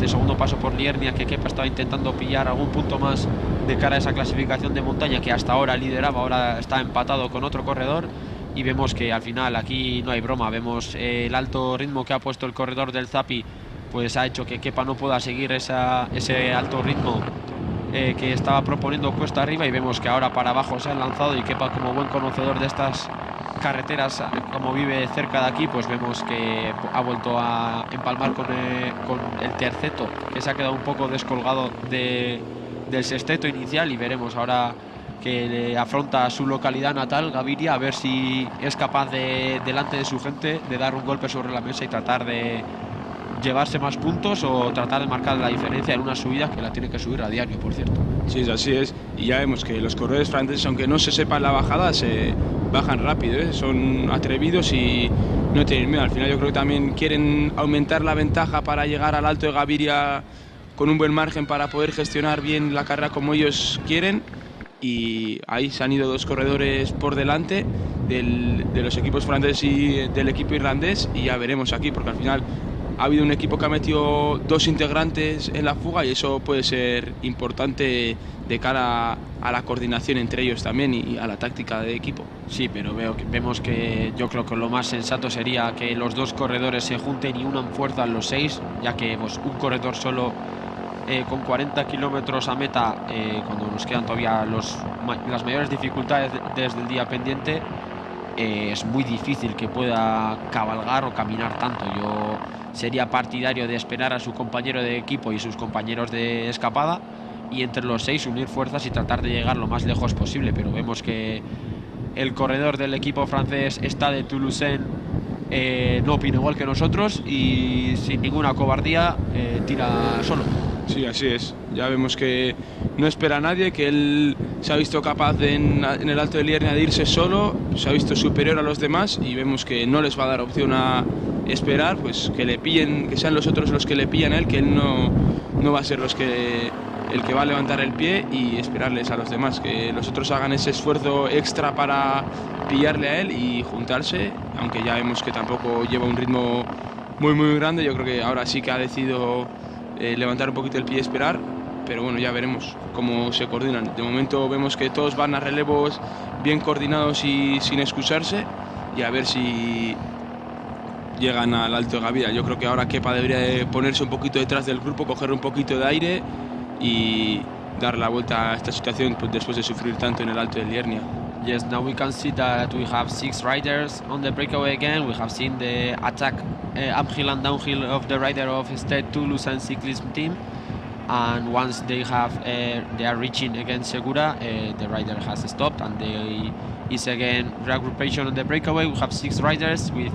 segundo paso por Liernia que Kepa estaba intentando pillar algún punto más de cara a esa clasificación de montaña que hasta ahora lideraba, ahora está empatado con otro corredor, y vemos que al final aquí no hay broma, vemos el alto ritmo que ha puesto el corredor del Zapi, pues ha hecho que Kepa no pueda seguir ese alto ritmo que estaba proponiendo cuesta arriba, y vemos que ahora para abajo se han lanzado, y Kepa, como buen conocedor de estas carreteras, como vive cerca de aquí, pues vemos que ha vuelto a empalmar con el terceto, que se ha quedado un poco descolgado del sexteto inicial, y veremos ahora que afronta su localidad natal, Gaviria, a ver si es capaz delante de su gente de dar un golpe sobre la mesa y tratar de llevarse más puntos o tratar de marcar la diferencia en una subida que la tiene que subir a diario, por cierto. Sí, así es, y ya vemos que los corredores franceses, aunque no se sepa la bajada, se bajan rápido, son atrevidos y no tienen miedo. Al final yo creo que también quieren aumentar la ventaja para llegar al Alto de Gaviria con un buen margen para poder gestionar bien la carrera como ellos quieren, y ahí se han ido 2 corredores por delante de los equipos franceses y del equipo irlandés, y ya veremos aquí, porque al final ha habido un equipo que ha metido 2 integrantes en la fuga, y eso puede ser importante de cara a la coordinación entre ellos también y a la táctica de equipo. Sí, pero vemos que yo creo que lo más sensato sería que los 2 corredores se junten y unan fuerzas los 6, ya que un corredor solo con 40 kilómetros a meta, cuando nos quedan todavía las mayores dificultades desde el día pendiente, es muy difícil que pueda cabalgar o caminar tanto. Yo sería partidario de esperar a su compañero de equipo y sus compañeros de escapada y entre los 6 unir fuerzas y tratar de llegar lo más lejos posible, pero vemos que el corredor del equipo francés está de Toulouse, no opina igual que nosotros y sin ninguna cobardía tira solo. Sí, así es. Ya vemos que no espera a nadie, que él se ha visto capaz en el Alto de Liernia de irse solo, se ha visto superior a los demás y vemos que no les va a dar opción a esperar, pues que le pillen, que sean los otros los que le pillan a él, que él no va a ser el que va a levantar el pie y esperarles a los demás, que los otros hagan ese esfuerzo extra para pillarle a él y juntarse, aunque ya vemos que tampoco lleva un ritmo muy grande. Yo creo que ahora sí que ha decidido levantar un poquito el pie y esperar, pero bueno, ya veremos cómo se coordinan. De momento vemos que todos van a relevos bien coordinados y sin excusarse, y a ver si llegan al Alto de Gaviria. Yo creo que ahora Kepa debería de ponerse un poquito detrás del grupo, coger un poquito de aire y dar la vuelta a esta situación, pues, después de sufrir tanto en el Alto de Liernia. Yes, now we can see that we have 6 riders on the breakaway again. We have seen the attack uphill and downhill of the rider of Stade Toulouse and cyclism team. And once they are reaching against Segura, the rider has stopped and they is again reagrupation on the breakaway. We have 6 riders with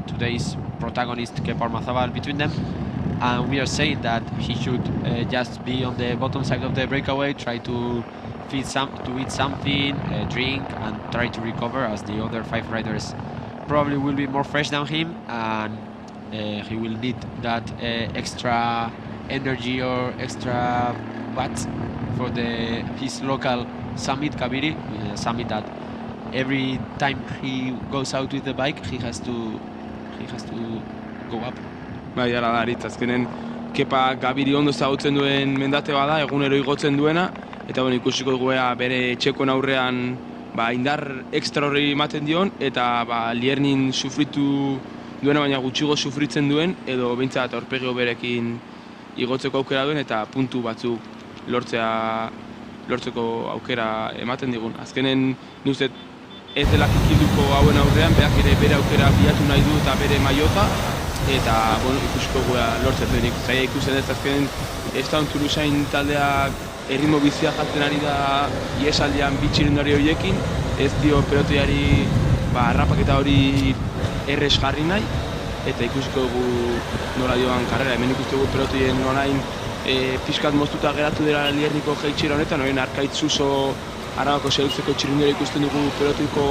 today's protagonist Kepa Armazabal between them. And we are saying that he should just be on the bottom side of the breakaway, try to eat something, drink, and try to recover, as the other 5 riders probably will be more fresh than him, and he will need that extra energy or extra watts for his local summit, Gabiri, a summit that every time he goes out with the bike he has to go up. Bai, ala da, Aritz, azkenen Kepa Gabiri ondo ezagutzen duen mendate bada, egunero igotzen duena, eta bueno, ikusiko dugu bere txekoen aurrean indar ekstra horri ematen dion, eta Liernin sufritu duena, baina gutxigo sufritzen duen, edo behintzat aurpegi berekin igotzeko aukera duen, eta puntu batzuk lortzeko aukera ematen digun. Azkenen, nuzet, ez dela kikilduko hauen aurrean, berak ere bere aukera bilatu nahi du eta bere maiota, eta bueno, ikusiko lortzen denik. Zaila ikusten ez azkenen, Stade Toulousain taldeak erritmo bizia jartzen ari da iesaldian bitxirindari horiekin, ez dio pelotoiari harrapaketa hori errez jarri nahi, eta ikusiko dugu nola dioan karrera. Hemen ikusten dugu pelotoien orain pixkat moztuta geratu dela Lierniko jaitxera honetan, orain Arkaitz Suso Arabako seduktzeko txirindari ikusten dugu pelotoiko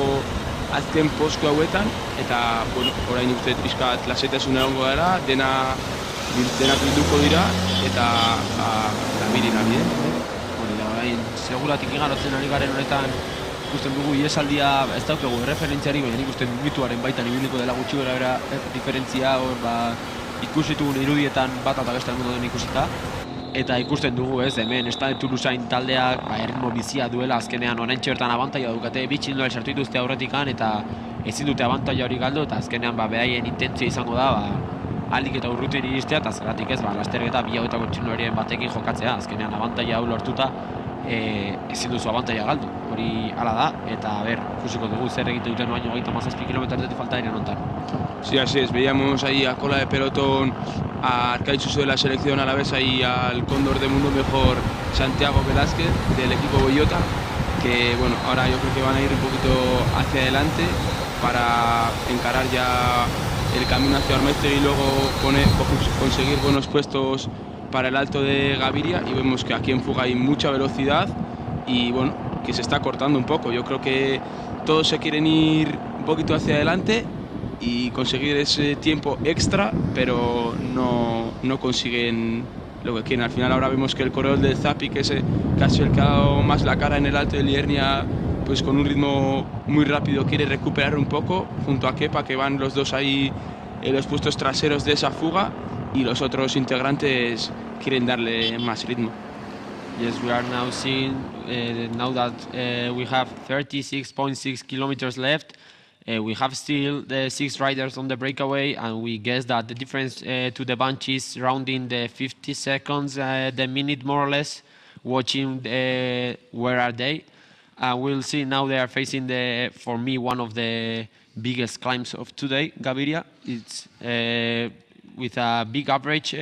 azken postu hauetan, eta bueno, orain ikusten pixkat lasaitasun egongo dela, denak bilduko dira, eta Gabiri nahi, Orain, seguratik igarotzen ari garen honetan ikusten dugu iesaldia, ez daukagu erreferentziari, baina ikusten mituaren baitan ibiliko dela gutxi gara diferentzia, ikusitugun irudietan bat eta beste mundu den ikusita, eta ikusten dugu hemen Stade Toulousain taldeak erritmo bizia duela, azkenean oraintxe bertan abantaila dukate, bitxindoa sartu dituzte aurretikan eta ezin dute abantaila hori galdu, eta azkenean beraien intentzia izango da ahalik eta urrutin iristea, eta zergatik ez, lasterketa 2 hauetako txirrindulariren batekin jokatzea, azkenean abantaila hau lortuta ezin duzu abantaila galdu, hori hala da, eta ikusiko dugu zer egiten duten baino 37 kilometratik falta diren honetan. Sí, así es, veíamos ahí a cola de pelotón a Arkaitz Suso de la selección alavesa y al cóndor de mundo mejor Santiago Velázquez del equipo Boyota, que bueno, ahora yo creo que van a ir un poquito hacia adelante para encarar ya el camino hacia Ormaiztegui y luego conseguir buenos puestos para el Alto de Gaviria, y vemos que aquí en fuga hay mucha velocidad y bueno, que se está cortando un poco. Yo creo que todos se quieren ir un poquito hacia adelante y conseguir ese tiempo extra, pero no consiguen lo que quieren. Al final ahora vemos que el corredor del Zapi, que es casi el que ha dado más la cara en el Alto de Liernia, pues con un ritmo muy rápido quiere recuperar un poco, junto a Kepa, que van los dos ahí en los puestos traseros de esa fuga, y los otros integrantes quieren darle más ritmo. Yes, we are now seeing, now that we have 36.6 kilometers left, we have still the 6 riders on the breakaway, and we guess that the difference to the bunch is surrounding the 50 seconds, the minute more or less, watching where are they. We'll see now they are facing for me, one of the biggest climbs of today, Gaviria. It's with a big average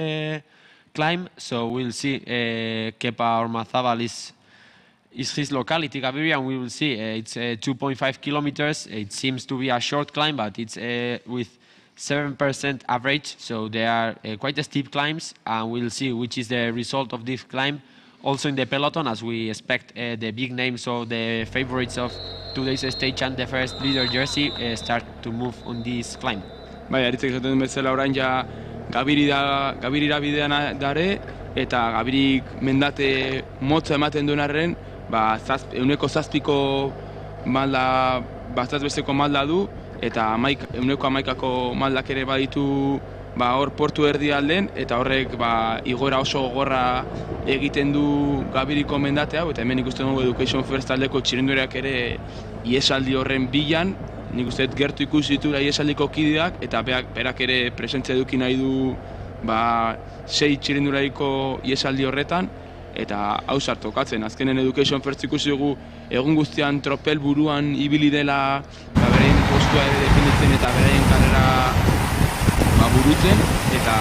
climb, so we'll see. Kepa Ormazabal is his locality, Gaviria, and we will see. It's 2.5 kilometers. It seems to be a short climb, but it's with 7% average, so they are quite steep climbs, and we'll see which is the result of this climb. Also in the peloton, as we expect the big names of the favorites of today's stage and the first leader jersey start to move on this climb. Bai, aritzek esaten bezala orain ja Gavirira bidean dare, eta Gavirik mendate motza ematen duen arren, 107ko malda, bastaz besteko malda du, eta 111ko maldak ere baditu hor portu erdialden, eta horrek igoera oso gogorra egiten du Gaviriko mendate hau, eta hemen ikusten dugu Education First taldeko txirrindulariak ere iesaldi horren bilan, nik uste gertu ikusi ditu iesaldiko kideak, eta berak ere presentzia eduki nahi du 6 txirrindulariko iesaldi horretan, eta hau sartokatzen. Azkenen Education First ikusi dugu egun guztian tropel buruan ibili dela beraien postua ere definitzen eta beraien karrera burutzen, eta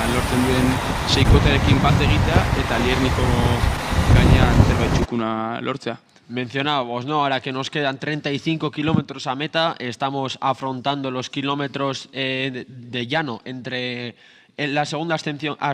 lortzen duen seikotarekin bat egitea eta Lierniko gainean zerbait txukuna lortzea. Mencionábamos, ¿no? Ahora que nos quedan 35 kilómetros a meta, estamos afrontando los kilómetros de llano entre la segunda ascensión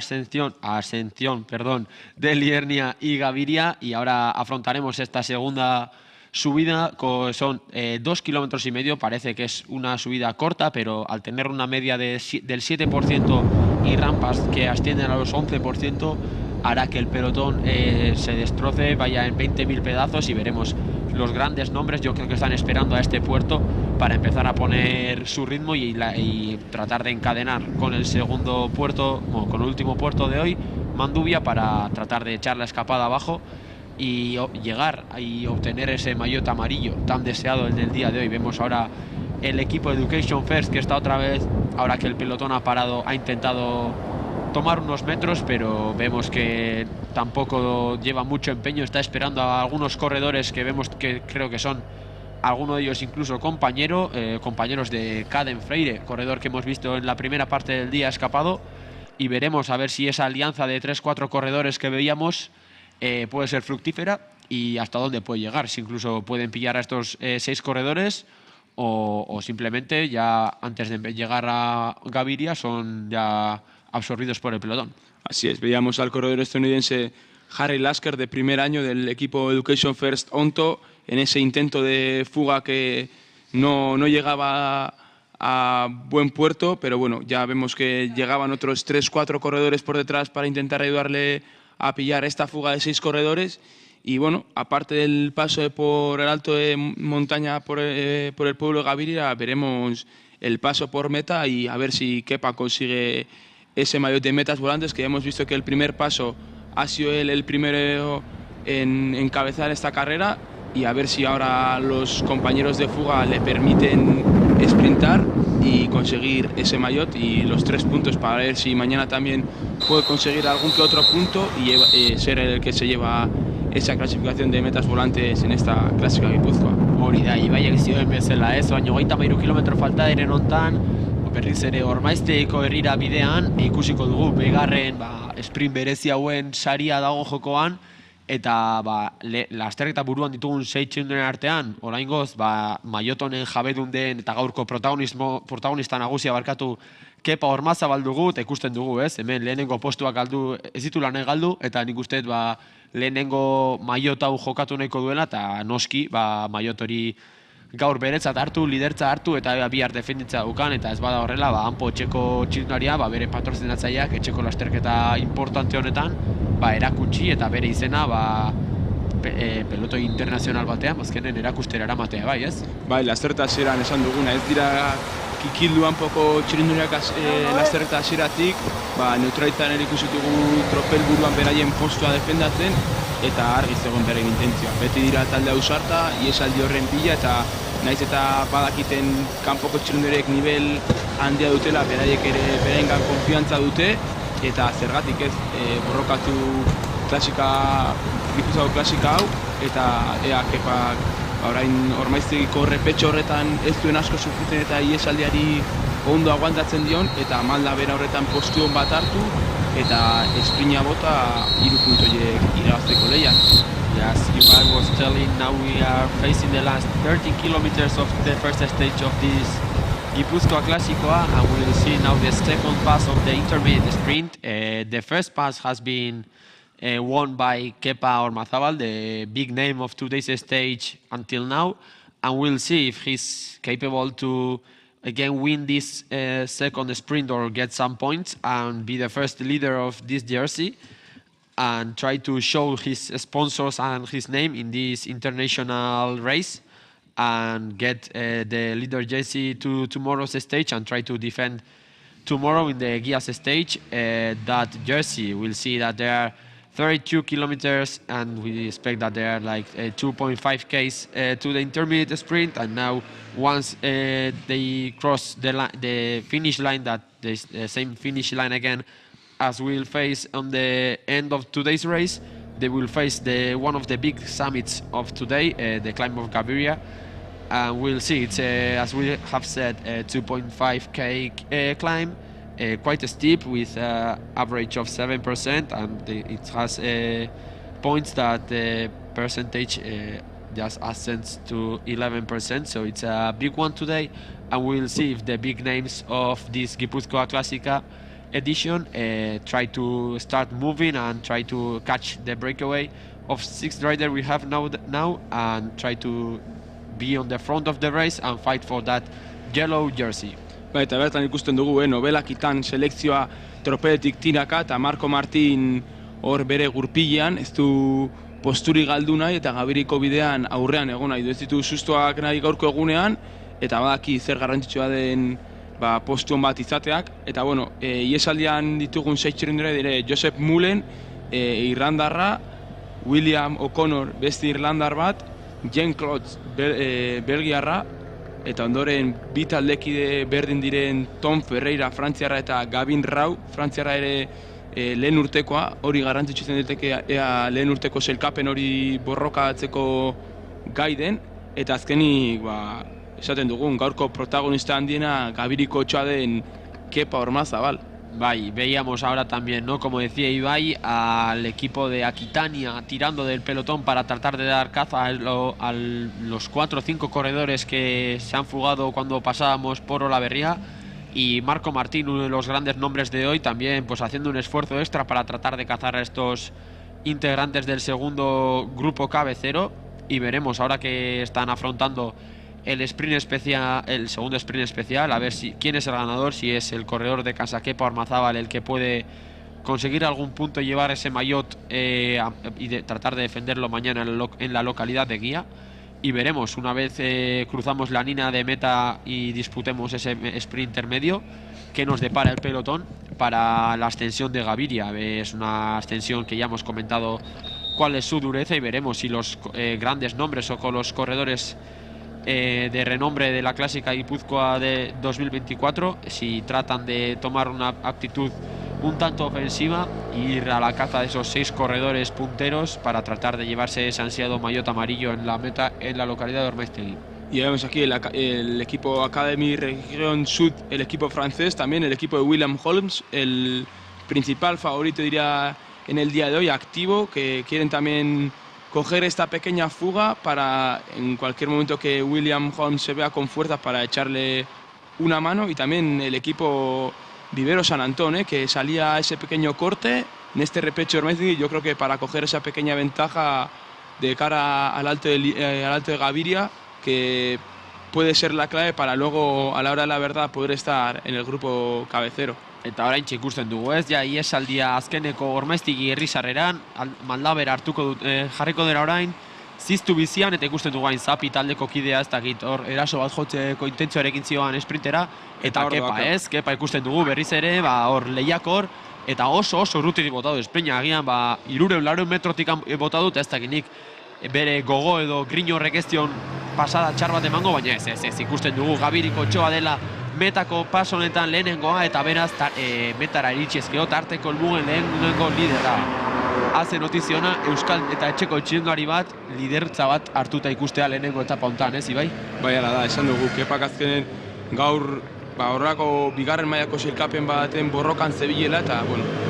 de Liernia y Gaviria, y ahora afrontaremos esta segunda subida, son 2,5 kilómetros, parece que es una subida corta, pero al tener una media del 7% y rampas que ascienden a los 11%, hará que el pelotón se destroce, vaya en 20.000 pedazos, y veremos los grandes nombres. Yo creo que están esperando a este puerto para empezar a poner su ritmo y tratar de encadenar con el segundo puerto, con el último puerto de hoy, Manduvia, para tratar de echar la escapada abajo y llegar y obtener ese maillot amarillo tan deseado el del día de hoy. Vemos ahora el equipo Education First, que está otra vez, ahora que el pelotón ha parado, ha intentado tomar unos metros, pero vemos que tampoco lleva mucho empeño. Está esperando a algunos corredores que vemos que creo que son, algunos de ellos incluso compañeros de Caden Freire, corredor que hemos visto en la primera parte del día escapado, y veremos a ver si esa alianza de 3-4 corredores que veíamos puede ser fructífera y hasta dónde puede llegar, si incluso pueden pillar a estos 6 corredores o simplemente ya antes de llegar a Gaviria son ya absorbidos por el pelotón. Así es, veíamos al corredor estadounidense Harry Lasker, de primer año del equipo Education First Onto, en ese intento de fuga que no llegaba a buen puerto, pero bueno, ya vemos que llegaban otros 3-4 corredores por detrás para intentar ayudarle a pillar esta fuga de 6 corredores. Y bueno, aparte del paso por el alto de montaña por el pueblo de Gaviria, veremos el paso por meta y a ver si Kepa consigue ese maillot de metas volantes, que ya hemos visto que el primer paso ha sido él el primero en encabezar esta carrera, y a ver si ahora los compañeros de fuga le permiten sprintar y conseguir ese maillot y los 3 puntos, para ver si mañana también puede conseguir algún que otro punto y ser el que se lleva esa clasificación de metas volantes en esta clásica Gipuzkoa. Hori da, Ibaiak zioen bezala ez, baina 33 kilometro falta diren hontan, berriz ere Ormaizteiko herrira bidean, ikusiko dugu bigarren sprint berezi hauen saria dago jokoan, eta lasterketa buruan ditugun 6 txirrindularen artean, oraingoz maillot honen jabedun den eta gaurko protagonista nagusia barkatu Kepa Ormazabal dugu, eta ikusten dugu, ez? Hemen lehenengo postuak galdu, ez ditu lanen galdu, eta nik uste lehenengo maillot hau jokatu nahiko duela, eta noski maillot hori gaur beretzat hartu, lidertza hartu, eta bihar defenditza dukan, eta ez bada horrela, hanpo etxeko txirrindularia, bere patrozinatzailea etxeko lasterketa importante honetan, erakutsi eta bere izena peloto internazional batean, azkenen erakustera eramatea, bai, ez? Bai, lasterketa hasieran esan duguna, ez dira kikildu hanpoko txirrindulariak lasterketa hasieratik, neutralitzaren ikusi dugu tropel buruan beraien postua defendatzen, eta argi zegoen bere intentzioa. Beti dira talde ausarta, iesaldi horren bila, eta naiz eta badakiten kanpoko txirrindulariek nivel handia dutela, beraiek ere beraiengan konfiantza dute, eta zergatik ez borrokatu Gipuzkoako klasika hau, eta ea Kepak orain Ormaiztegiko repetxo horretan ez duen asko sufritzen eta iesaldiari ondo aguantatzen dion, eta Malda bera horretan postu bat hartu, eta esprina bota 3 puntoiek irabazteko lehian. Yes, Ivan was telling, now we are facing the last 30 kilometers of the first stage of this Gipuzkoa Klasikoa, and we will see now the second pass of the intermediate sprint. The first pass has been won by Kepa Ormazabal, the big name of today's stage until now, and we'll see if he's capable to again win this second sprint or get some points and be the first leader of this jersey and try to show his sponsors and his name in this international race and get the leader jersey to tomorrow's stage and try to defend tomorrow in the Guías stage that jersey. We'll see that there are 32 kilometers and we expect that there are like 2.5 Ks to the intermediate sprint, and now once they cross the finish line, that there's the same finish line again as we'll face on the end of today's race, they will face one of the big summits of today, the climb of Gaviria, and we'll see. It's as we have said, a 2.5K climb, quite steep with average of 7%, and it has points that the percentage just ascends to 11%, so it's a big one today, and we'll see if the big names of this Gipuzkoa Klasika edition try to start moving and try to catch the breakaway of 6th rider we have now and try to be on the front of the race and fight for that yellow jersey. Eta bertan ikusten dugu, Nobelakitan selekzioa tropeletik tiraka eta Marko Martin hor bere gurpilean, ez du posturi galdu nahi eta Gabiriko bidean aurrean egon nahi du, ez ditu sustoak nahi gaurko egunean, eta badaki zer garrantzitsua den postuan bat izateak, eta bueno, iesaldian ditugun 6 txirrindulari dire Joseph Mullen, Irlandarra, William O'Connor beste Irlandar bat, Jean Klotz Belgiarra, eta ondoren bi taldekide berdin diren Tom Ferreira Frantziarra eta Gavin Rau Frantziarra ere lehen urtekoa, hori garrantzitsu zen diteke ea lehen urteko sailkapen hori borrokatzeko gai den, eta azkenik esaten dugun gaurko protagonista handiena Gabiriko otsoa den Kepa Ormazabal. Bai, veíamos ahora también, ¿no? Como decía Ibai, al equipo de Aquitania tirando del pelotón para tratar de dar caza a los 4 o 5 corredores que se han fugado cuando pasábamos por Olaberria, y Marco Martín, uno de los grandes nombres de hoy, también pues haciendo un esfuerzo extra para tratar de cazar a estos integrantes del segundo grupo cabecero, y veremos ahora que están afrontando el sprint especial, el segundo sprint especial, a ver quién es el ganador, si es el corredor de casa Kepa Ormazabal el que puede conseguir algún punto y llevar ese maillot y tratar de defenderlo mañana en la localidad de Guía, y veremos una vez cruzamos la línea de meta y disputemos ese sprint intermedio que nos depara el pelotón para la ascensión de Gaviria. Es una ascensión que ya hemos comentado cuál es su dureza, y veremos si los grandes nombres o con los corredores de renombre de la Clásica Guipúzcoa de 2024, si tratan de tomar una actitud un tanto ofensiva e ir a la caza de esos 6 corredores punteros para tratar de llevarse ese ansiado maillot amarillo en la meta en la localidad de Ormaiztegui. Y vemos aquí el equipo Academy Región Sud, el equipo francés, también el equipo de William Holmes, el principal favorito diría en el día de hoy, activo, que quieren también coger esta pequeña fuga para en cualquier momento que William Holmes se vea con fuerzas para echarle una mano, y también el equipo Vivero San Antón, que salía ese pequeño corte en este repecho de Ormaiztegui, yo creo que para coger esa pequeña ventaja de cara al alto de Gaviria, que puede ser la clave para luego a la hora de la verdad poder estar en el grupo cabecero. Eta orain ikusten dugu, ez? Ja, iesaldia azkeneko Ormaiztegi herrizarreran, Maldabera hartuko jarriko dira orain, ziztu bizian, eta ikusten dugu hain Zapi taldeko kidea, ez dakit hor eraso bat jotzeko intentzioarekin zioan esprintera, eta Kepa, ez? Kepa ikusten dugu berriz ere, hor lehiakor, eta oso urrutitik bota du esprina, agian 300 metrotik bota dut, ez dakinik bere gogo edo grin horrek ez dion pasada txar bat emango, baina ez ikusten dugu Gabiriko otsoa dela metako paso honetan lehenengoa, eta beraz metara iritsi ezkero tarteko helmugen lehenengo lidera. haze notiziona Euskal eta etxeko txirrindulari bat lidertza bat hartuta ikustea lehenengo etapa hontan, ez Ibai? Bai, hala da, esan dugu, Kepak azkenen gaur horrelako bigarren mailako sailkapen baten borrokan zebilela eta,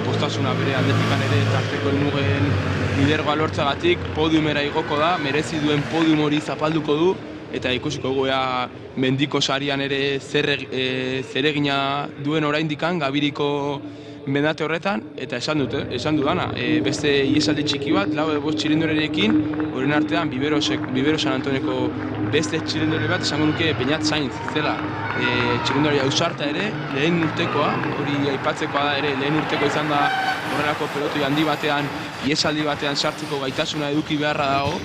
postasuna bere aldetikan ere tarteko helmugen lidergoa lortzagatik podiumera igoko da, merezi duen podium hori zapalduko du eta ikusiko goea mendiko sarian ere zer egina duen oraindikan Gabiriko mendate horretan, eta esan dudana, beste iesaldi txiki bat, 5 txilindorerekin, horren artean Bibero San Antoneko beste txilindore bat, esango nuke Beñat Sainz zela, txilindore ausarta ere, lehen urtekoa, hori aipatzekoa da ere, lehen urteko izan da horrelako pelotoi handi batean, iesaldi batean sartzeko gaitasuna eduki beharra dago,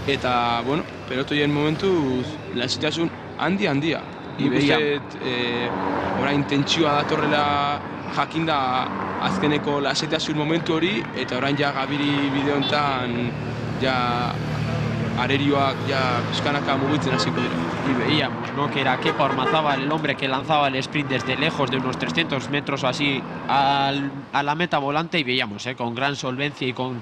eta, pelotoien momentuz, lasitasun handia. Ikusten, orain tentsioa datorrela jakinda azkeneko lasitasun momentu hori, eta orain ja Gabiri bide honetan arerioak pizkanaka mugitzen hasiko dira. Y veíamos, ¿no?, que era Kepa Ormazábal el hombre que lanzaba el sprint desde lejos, de unos 300 metros o así, a la meta volante, y veíamos, con gran solvencia y con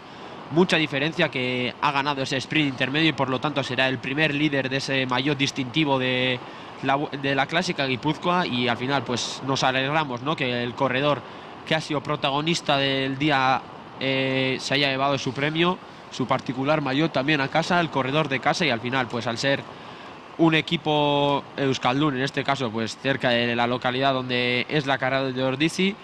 mucha diferencia, que ha ganado ese sprint intermedio y por lo tanto será el primer líder de ese maillot distintivo de la clásica Guipúzcoa. Y al final pues nos alegramos, ¿no?, que el corredor que ha sido protagonista del día se haya llevado su premio, su particular maillot también a casa, el corredor de casa, y al final pues al ser un equipo euskaldun, en este caso pues cerca de la localidad donde es la carrera de Ormaiztegi,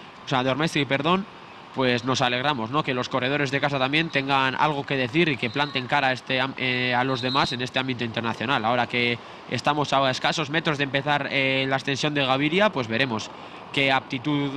pues nos alegramos, ¿no?, que los corredores de casa también tengan algo que decir y que planten cara a los demás en este ámbito internacional. Ahora que estamos a escasos metros de empezar la ascensión de Gaviria, pues veremos qué actitud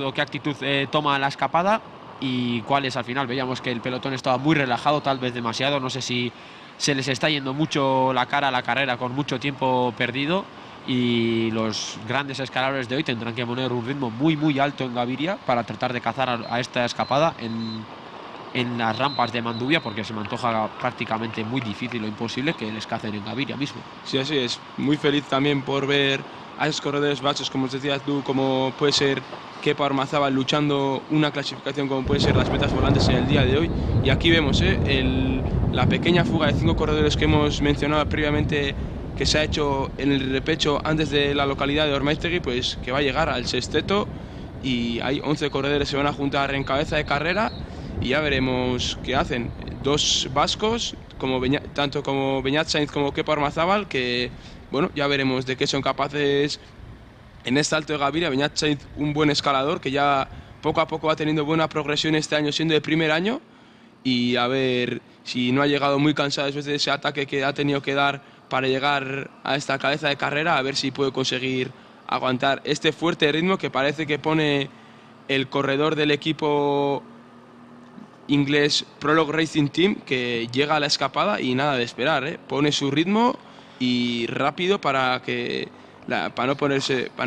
toma la escapada y cuáles al final. Veíamos que el pelotón estaba muy relajado, tal vez demasiado, no sé si se les está yendo mucho la cara a la carrera con mucho tiempo perdido, y los grandes escaladores de hoy tendrán que poner un ritmo muy alto en Gaviria para tratar de cazar a esta escapada en las rampas de Manduvia, porque se me antoja prácticamente muy difícil o imposible que les cacen en Gaviria mismo. Sí, así es. Muy feliz también por ver a esos corredores baches, como os decías tú, como puede ser Kepa Ormazábal luchando una clasificación como puede ser las metas volantes en el día de hoy. Y aquí vemos la pequeña fuga de 5 corredores que hemos mencionado previamente, que se ha hecho en el repecho antes de la localidad de Ormaiztegi, pues que va a llegar al sexteto, y hay 11 corredores que se van a juntar en cabeza de carrera y ya veremos qué hacen. 2 vascos, tanto como Beñat Sainz como Kepa Ormazábal, que ya veremos de qué son capaces en este Alto de Gaviria. Beñat Sainz, un buen escalador que ya poco a poco va teniendo buena progresión este año, siendo de primer año, y a ver si no ha llegado muy cansado después de ese ataque que ha tenido que dar para llegar a esta cabeza de carrera, a ver si puede conseguir aguantar este fuerte ritmo que parece que pone el corredor del equipo inglés Prolog Racing Team, que llega a la escapada y nada de esperar, pone su ritmo y rápido para no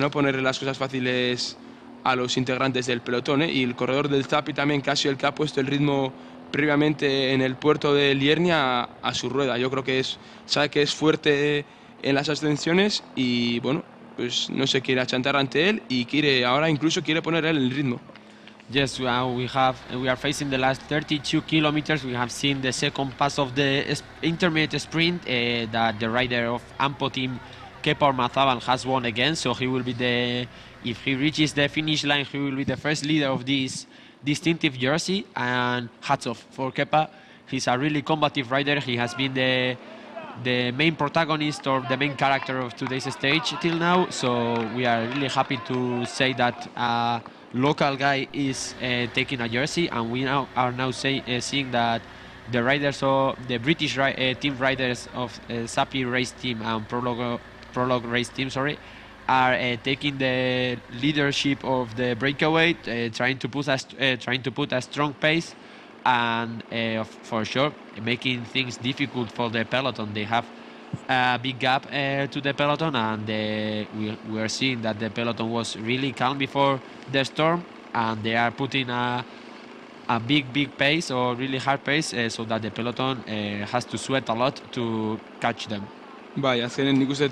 ponerle las cosas fáciles a los integrantes del pelotón, y el corredor del Zapi también, que ha sido el que ha puesto el ritmo previamente en el puerto de Liernia a su rueda. Yo creo que sabe que es fuerte en las ascensiones y pues no se quiere achantar ante él, y incluso quiere poner él el ritmo. Yes, we are facing the last 32 kilometers. We have seen the second pass of the intermediate sprint that the rider of Ampo team, Kepa Ormazábal, has won again. So he will be if he reaches the finish line, he will be the first leader of this distinctive jersey, and hats off for Kepa. He's a really combative rider. He has been the main protagonist or the main character of today's stage till now, so we are really happy to say that a local guy is taking a jersey, and we are now seeing that the riders of the British team riders of Sapi race team and Prolog race team, are taking the leadership of the breakaway, trying to put a strong pace, and for sure making things difficult for the peloton. They have a big gap to the peloton, and we are seeing that the peloton was really calm before the storm, and they are putting a big pace, or really hard pace, so that the peloton has to sweat a lot to catch them. Bai, azkenen nik uste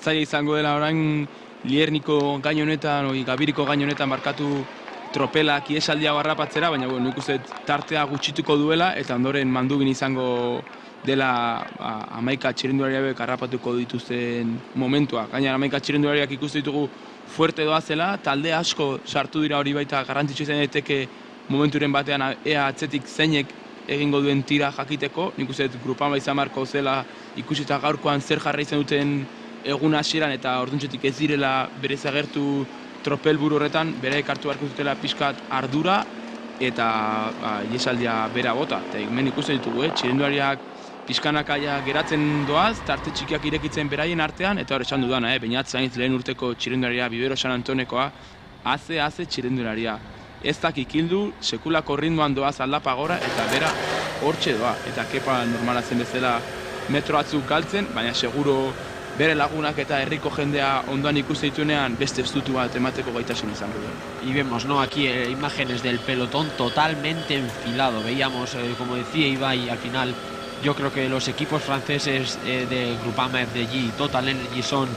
zaila izango dela orain Lierniko gain honetan, Gabiriko gain honetan markatu tropelak iesaldia garrapatzera, baina nik uste tartea gutxituko duela, eta ondoren Mandubin izango dela 11 txirrindulariak harrapatuko dituzten momentua. Gainera 11 txirrindulariak ikuste ditugu fuerte doazela, talde asko sartu dira hori baita garrantzitsu izan daiteke momenturen batean ea atzetik zeinek egingo duen tira jakiteko. Nik uste Grupama izan beharko zela ikusita gaurkoan zer jarra izan duten egun hasieran eta orduntzetik ez direla berez agertu tropel buru horretan, bere hartu beharko zutela pixkat ardura eta iesaldia bera bota. Eta hemen ikusten ditugu, txirrindulariak pixkanakaia geratzen doaz, tarte txikiak irekitzen beraien artean, eta hor esan dudana, Beñat Sainz lehen urteko txirrindularia, Vivero San Antonekoa, haze txirrindularia. Ez dakik hildu, sekulako ritmoan doaz aldapa gora, eta bera hortxe doa. Eta Kepa normala zen bezala metro batzuk galtzen, baina seguro bere lagunak eta herriko jendea ondoan ikuste dituenean beste estutu bat emateko gaitasun izango du. Y vemos, ¿no? Aquí imágenes del pelotón totalmente enfilado. Veíamos, como decía Ibai, al final yo creo que los equipos franceses de Groupama, FDJ y Total Energy son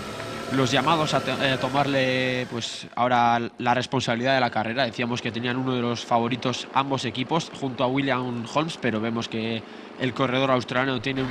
los llamados a tomarle pues ahora la responsabilidad de la carrera. Decíamos que tenían uno de los favoritos ambos equipos junto a William Holmes, pero vemos que el corredor australiano tiene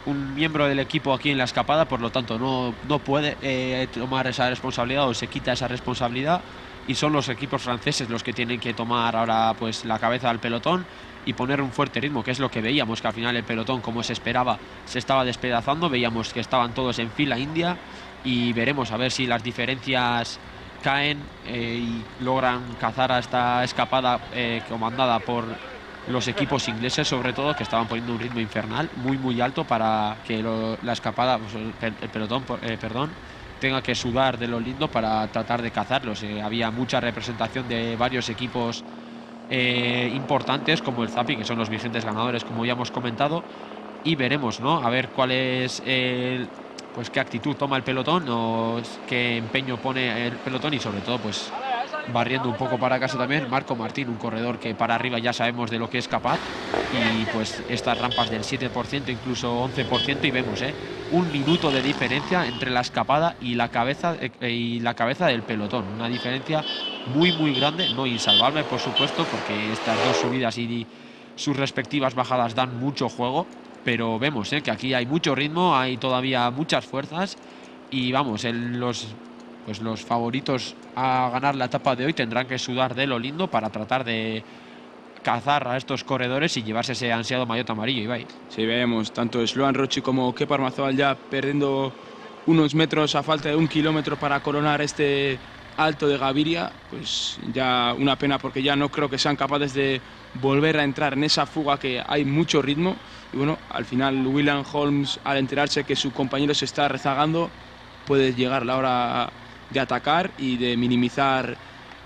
un miembro del equipo aquí en la escapada, por lo tanto no puede tomar esa responsabilidad o se quita esa responsabilidad, y son los equipos franceses los que tienen que tomar ahora pues la cabeza al pelotón y poner un fuerte ritmo, que es lo que veíamos, que al final el pelotón, como se esperaba, se estaba despedazando. Veíamos que estaban todos en fila india y veremos a ver si las diferencias caen y logran cazar a esta escapada comandada por los equipos ingleses, sobre todo, que estaban poniendo un ritmo infernal muy alto para que la escapada, pues, el pelotón, tenga que sudar de lo lindo para tratar de cazarlos. Había mucha representación de varios equipos importantes como el Zapi, que son los vigentes ganadores, como ya hemos comentado, y veremos, ¿no? A ver cuál es pues qué actitud toma el pelotón o qué empeño pone el pelotón, y sobre todo pues barriendo un poco para casa también Marco Martín, un corredor que para arriba ya sabemos de lo que es capaz, y pues estas rampas del 7%, incluso 11%, y vemos un minuto de diferencia entre la escapada y la cabeza del pelotón, una diferencia muy grande, no insalvable por supuesto, porque estas dos subidas y sus respectivas bajadas dan mucho juego, pero vemos que aquí hay mucho ritmo, hay todavía muchas fuerzas, y vamos, los favoritos a ganar la etapa de hoy tendrán que sudar de lo lindo para tratar de cazar a estos corredores y llevarse ese ansiado maillot amarillo, Ibai. Sí, vemos tanto Sloan Rochi como Kepa Armazábal ya perdiendo unos metros a falta de 1 kilómetro para coronar este Alto de Gaviria. Pues ya una pena, porque ya no creo que sean capaces de volver a entrar en esa fuga, que hay mucho ritmo. Y bueno, al final William Holmes, al enterarse que su compañero se está rezagando, puede llegar la hora de atacar y de minimizar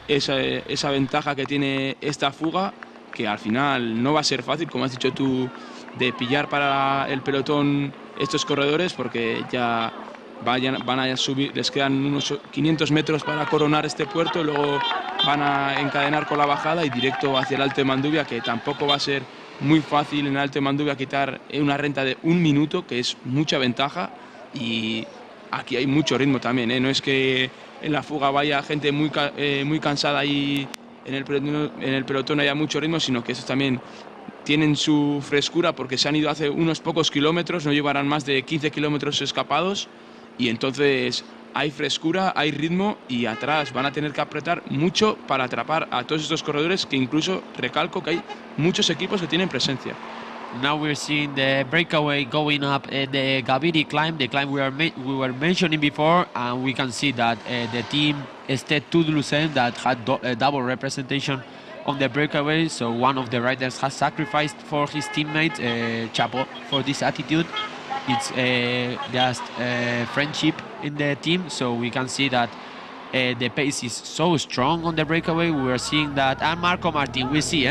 esa ventaja que tiene esta fuga, que al final no va a ser fácil, como has dicho tú, de pillar para el pelotón estos corredores, porque ya van a subir, les quedan unos 500 metros para coronar este puerto, y luego van a encadenar con la bajada y directo hacia el Alto de Manduvia, que tampoco va a ser muy fácil en el Alto de Manduvia quitar una renta de 1 minuto, que es mucha ventaja, y aquí hay mucho ritmo también, no es que en la fuga vaya gente muy cansada y en el pelotón haya mucho ritmo, sino que esos también tienen su frescura, porque se han ido hace unos pocos kilómetros, no llevarán más de 15 kilómetros escapados, y entonces hay frescura, hay ritmo, y atrás van a tener que apretar mucho para atrapar a todos estos corredores, que incluso recalco que hay muchos equipos que tienen presencia. Now we're seeing the breakaway going up the Gaviri climb, the climb we were mentioning before, and we can see that the team Estet Tudlusen, that had double representation on the breakaway, so one of the riders has sacrificed for his teammate, Chapo, for this attitude. It's just friendship in the team, so we can see that the pace is so strong on the breakaway. We are seeing that, and Marco Martin, we see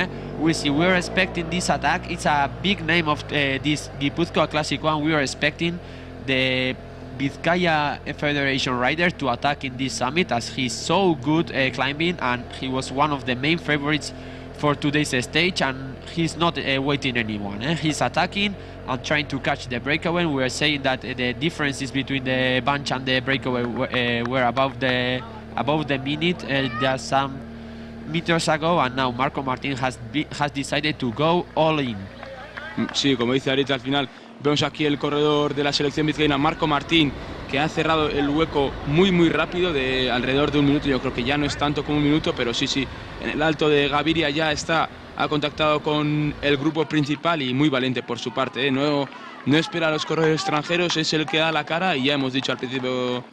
we're expecting this attack. It's a big name of this Gipuzkoa Classic One. We are expecting the Vizcaya Federation rider to attack in this summit, as he's so good climbing, and he was one of the main favorites for today's stage, and he's not waiting anyone. He's attacking and trying to catch the breakaway. We are saying that the differences between the bunch and the breakaway were above the minute. Just some meters ago, and now Marco Martin has decided to go all in. Sí, como dice Aritz, al final vemos aquí el corredor de la selección vizcaína, Marco Martín, que ha cerrado el hueco muy rápido, de alrededor de un minuto. Yo creo que ya no es tanto como un minuto, pero sí, en el alto de Gaviria ya ha contactado con el grupo principal y muy valiente por su parte, ¿eh? No espera a los corredores extranjeros, es el que da la cara, y ya hemos dicho al principio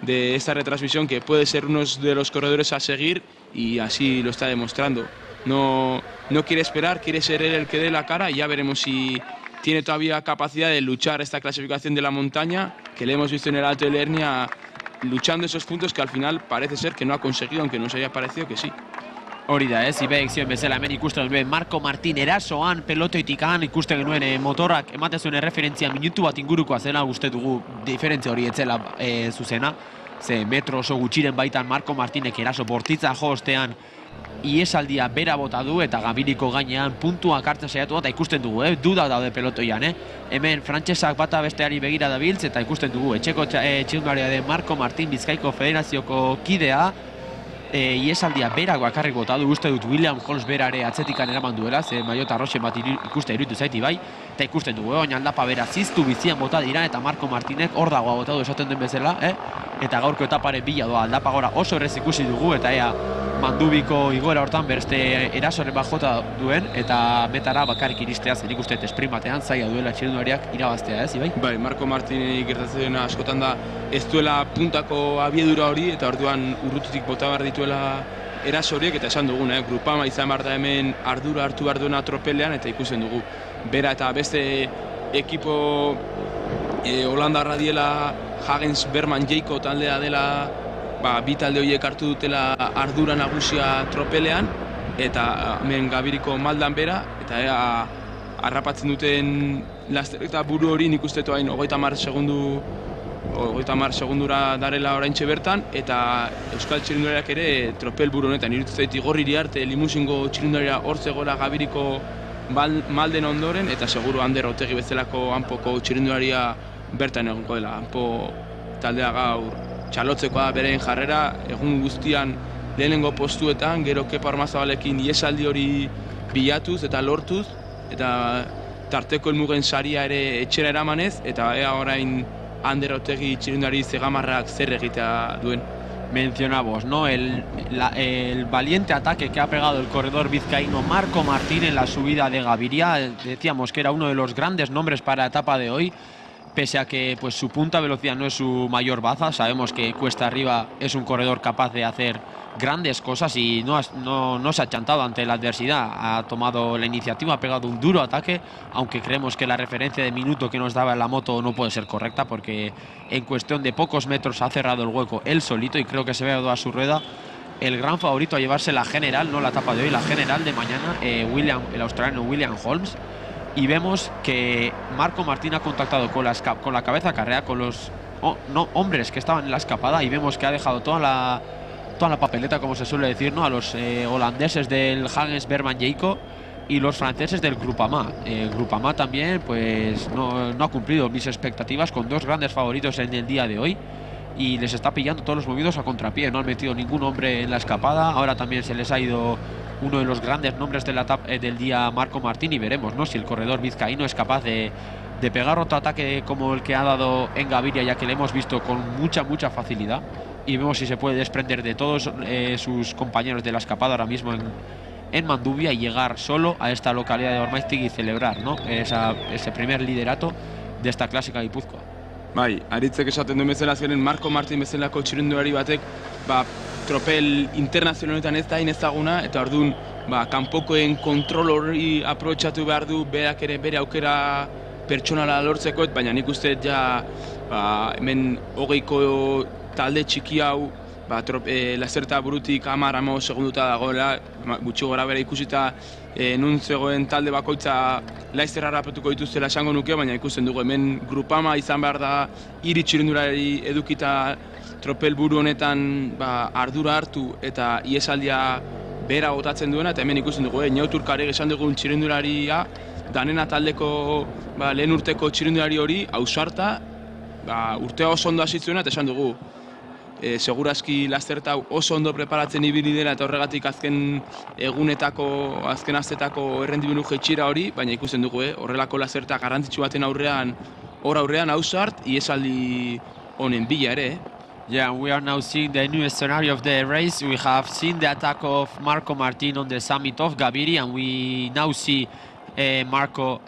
de esta retransmisión que puede ser uno de los corredores a seguir, y así lo está demostrando. No quiere esperar, quiere ser él el que dé la cara, y ya veremos si tiene todavía capacidad de luchar esta clasificación de la montaña, que le hemos visto en el Alto de Lernia luchando esos puntos que al final parece ser que no ha conseguido, aunque nos haya parecido que sí. Hori da, Ibeek zioen bezala, hemen ikusten genuen Marco Martin erasoan, pelotoitikan ikusten genuen motorrak ematen zuen erreferentzia minutu bat ingurukoa zela, uste dugu diferentzia hori etzela zuzena, ze metro oso gutxiren baitan Marco Martinek eraso bortitza jo ostean iesaldia bera bota du, eta Gabiriko gainean puntuak hartzen saiatu eta ikusten dugu, duda daude pelotoian, Hemen frantsesak bata besteari begira dabiltz, eta ikusten dugu, etxeko txilundaria den Marco Martin Bizkaiko Federazioko kidea, iesaldia berak bakarrik bota du, uste dut William Holmes berare atzetikan eraman duela, ze maiota roxe bat ikuste iruditu zaiti bai, eta ikusten dugu, oin aldapa bera ziztu bizian bota dira, eta Marco Martinek hor dagoa bota du esaten den bezala, eta gaurko etaparen bila doa aldapa gora oso errez ikusi dugu, eta ea Mandubiko igoera hortan berste erasoren bat jota duen, eta metara bakarrik iristea, zen ikusten sprint batean zaila duela txirrindulariak irabaztea, Ibai? Bai, Marco Martini gertatzen dena askotan da ez duela puntako abiedura hori, eta orduan urrututik bota behar dituela eraso horiek, eta esan dugun, Grupama izan behar da hemen ardura hartu behar duena tropelean, eta ikusten dugu. Bera eta beste ekipo Holandarra diela Hagens Berman Jaiko taldea dela, bi talde horiek hartu dutela ardura nagusia tropelean, eta hemen Gabiriko maldan bera, eta harrapatzen duten lasterketa buru hori nik uste hain 30 segundura darela oraintxe bertan, eta Euskal Txirrindulariak ere tropel buru honetan iruditu zait Igor Iriarte limusingo txirrindularia hor zegoela Gabiriko malden ondoren, eta seguru Ander Otegi bezalako hanpoko txirrindularia bertan egongo dela. Hanpo taldea gaur txalotzekoa beren jarrera, egun guztian lehenengo postuetan, gero Kepa Ormazabalekin iesaldi hori bilatuz eta lortuz, eta tarteko helmugen saria ere etxera eramanez, eta ea orain Ander Otegi txirrindulari zegamarrak zer egitea duen. Mencionamos, ¿no? El valiente ataque que ha pegado el corredor vizcaíno Marco Martín en la subida de Gaviria. Decíamos que era uno de los grandes nombres para la etapa de hoy, pese a que pues, su punta velocidad no es su mayor baza. Sabemos que cuesta arriba es un corredor capaz de hacer grandes cosas y no se ha chantado ante la adversidad. Ha tomado la iniciativa, ha pegado un duro ataque, aunque creemos que la referencia de minuto que nos daba en la moto no puede ser correcta, porque en cuestión de pocos metros ha cerrado el hueco él solito, y creo que se ve a su rueda el gran favorito a llevarse la general, no la etapa de hoy, la general de mañana, el australiano William Holmes. Y vemos que Marco Martín ha contactado con la cabeza carrera, con los hombres que estaban en la escapada, y vemos que ha dejado toda la papeleta, como se suele decir, ¿no? A los holandeses del Hagens Berman Jaiko y los franceses del Grupama. Grupama también pues no ha cumplido mis expectativas, con dos grandes favoritos en el día de hoy, y les está pillando todos los movidos a contrapié. No han metido ningún hombre en la escapada. Ahora también se les ha ido uno de los grandes nombres de del día, Marco Martín, y veremos, ¿no?, si el corredor vizcaíno es capaz de pegar otro ataque como el que ha dado en Gaviria, ya que le hemos visto con mucha facilidad, y vemos si se puede desprender de todos sus compañeros de la escapada ahora mismo en Mandubia y llegar solo a esta localidad de Ormaiztegi y celebrar, ¿no?, ese primer liderato de esta clásica Gipuzkoa. Bai, Aritzek esaten duen bezala ziren Marco Martin bezalako txirrindulari batek tropel internazionaletan ez da inezaguna, eta orduan kanpokoen kontrol hori aprobetxatu behar du, berak ere bere aukera pertsonala lortzeko, baina nik uste ja hemen 20ko talde txiki hau lasterketa burutik 10-15 segunduta dagoela, gutxi gora bera ikusita nun zegoen talde bakoitza laizzer harrapatuko dituztela esango nuke, baina ikusten dugu hemen Grupama izan behar da hiri txirrindulari edukita tropel buru honetan ardura hartu eta iesaldia bera botatzen duena, eta hemen ikusten dugu Neuturkarek esan dugun txirrindularia danena taldeko lehen urteko txirrindulari hori ausarta urtea oso ondo hasi zuena, eta esan dugu segurazki lasterta oso ondo preparatzen ibili dela eta horregatik azken astetako errendimendu jaitsira hori, baina ikusten dugu, horrelako lasterta garrantzitsu baten aurrean ausart, iesaldi honen bila ere. Yeah, we are now seeing the new scenario of the race. We have seen the attack of Marco Martin on the summit of Gaviria, and we now see Marco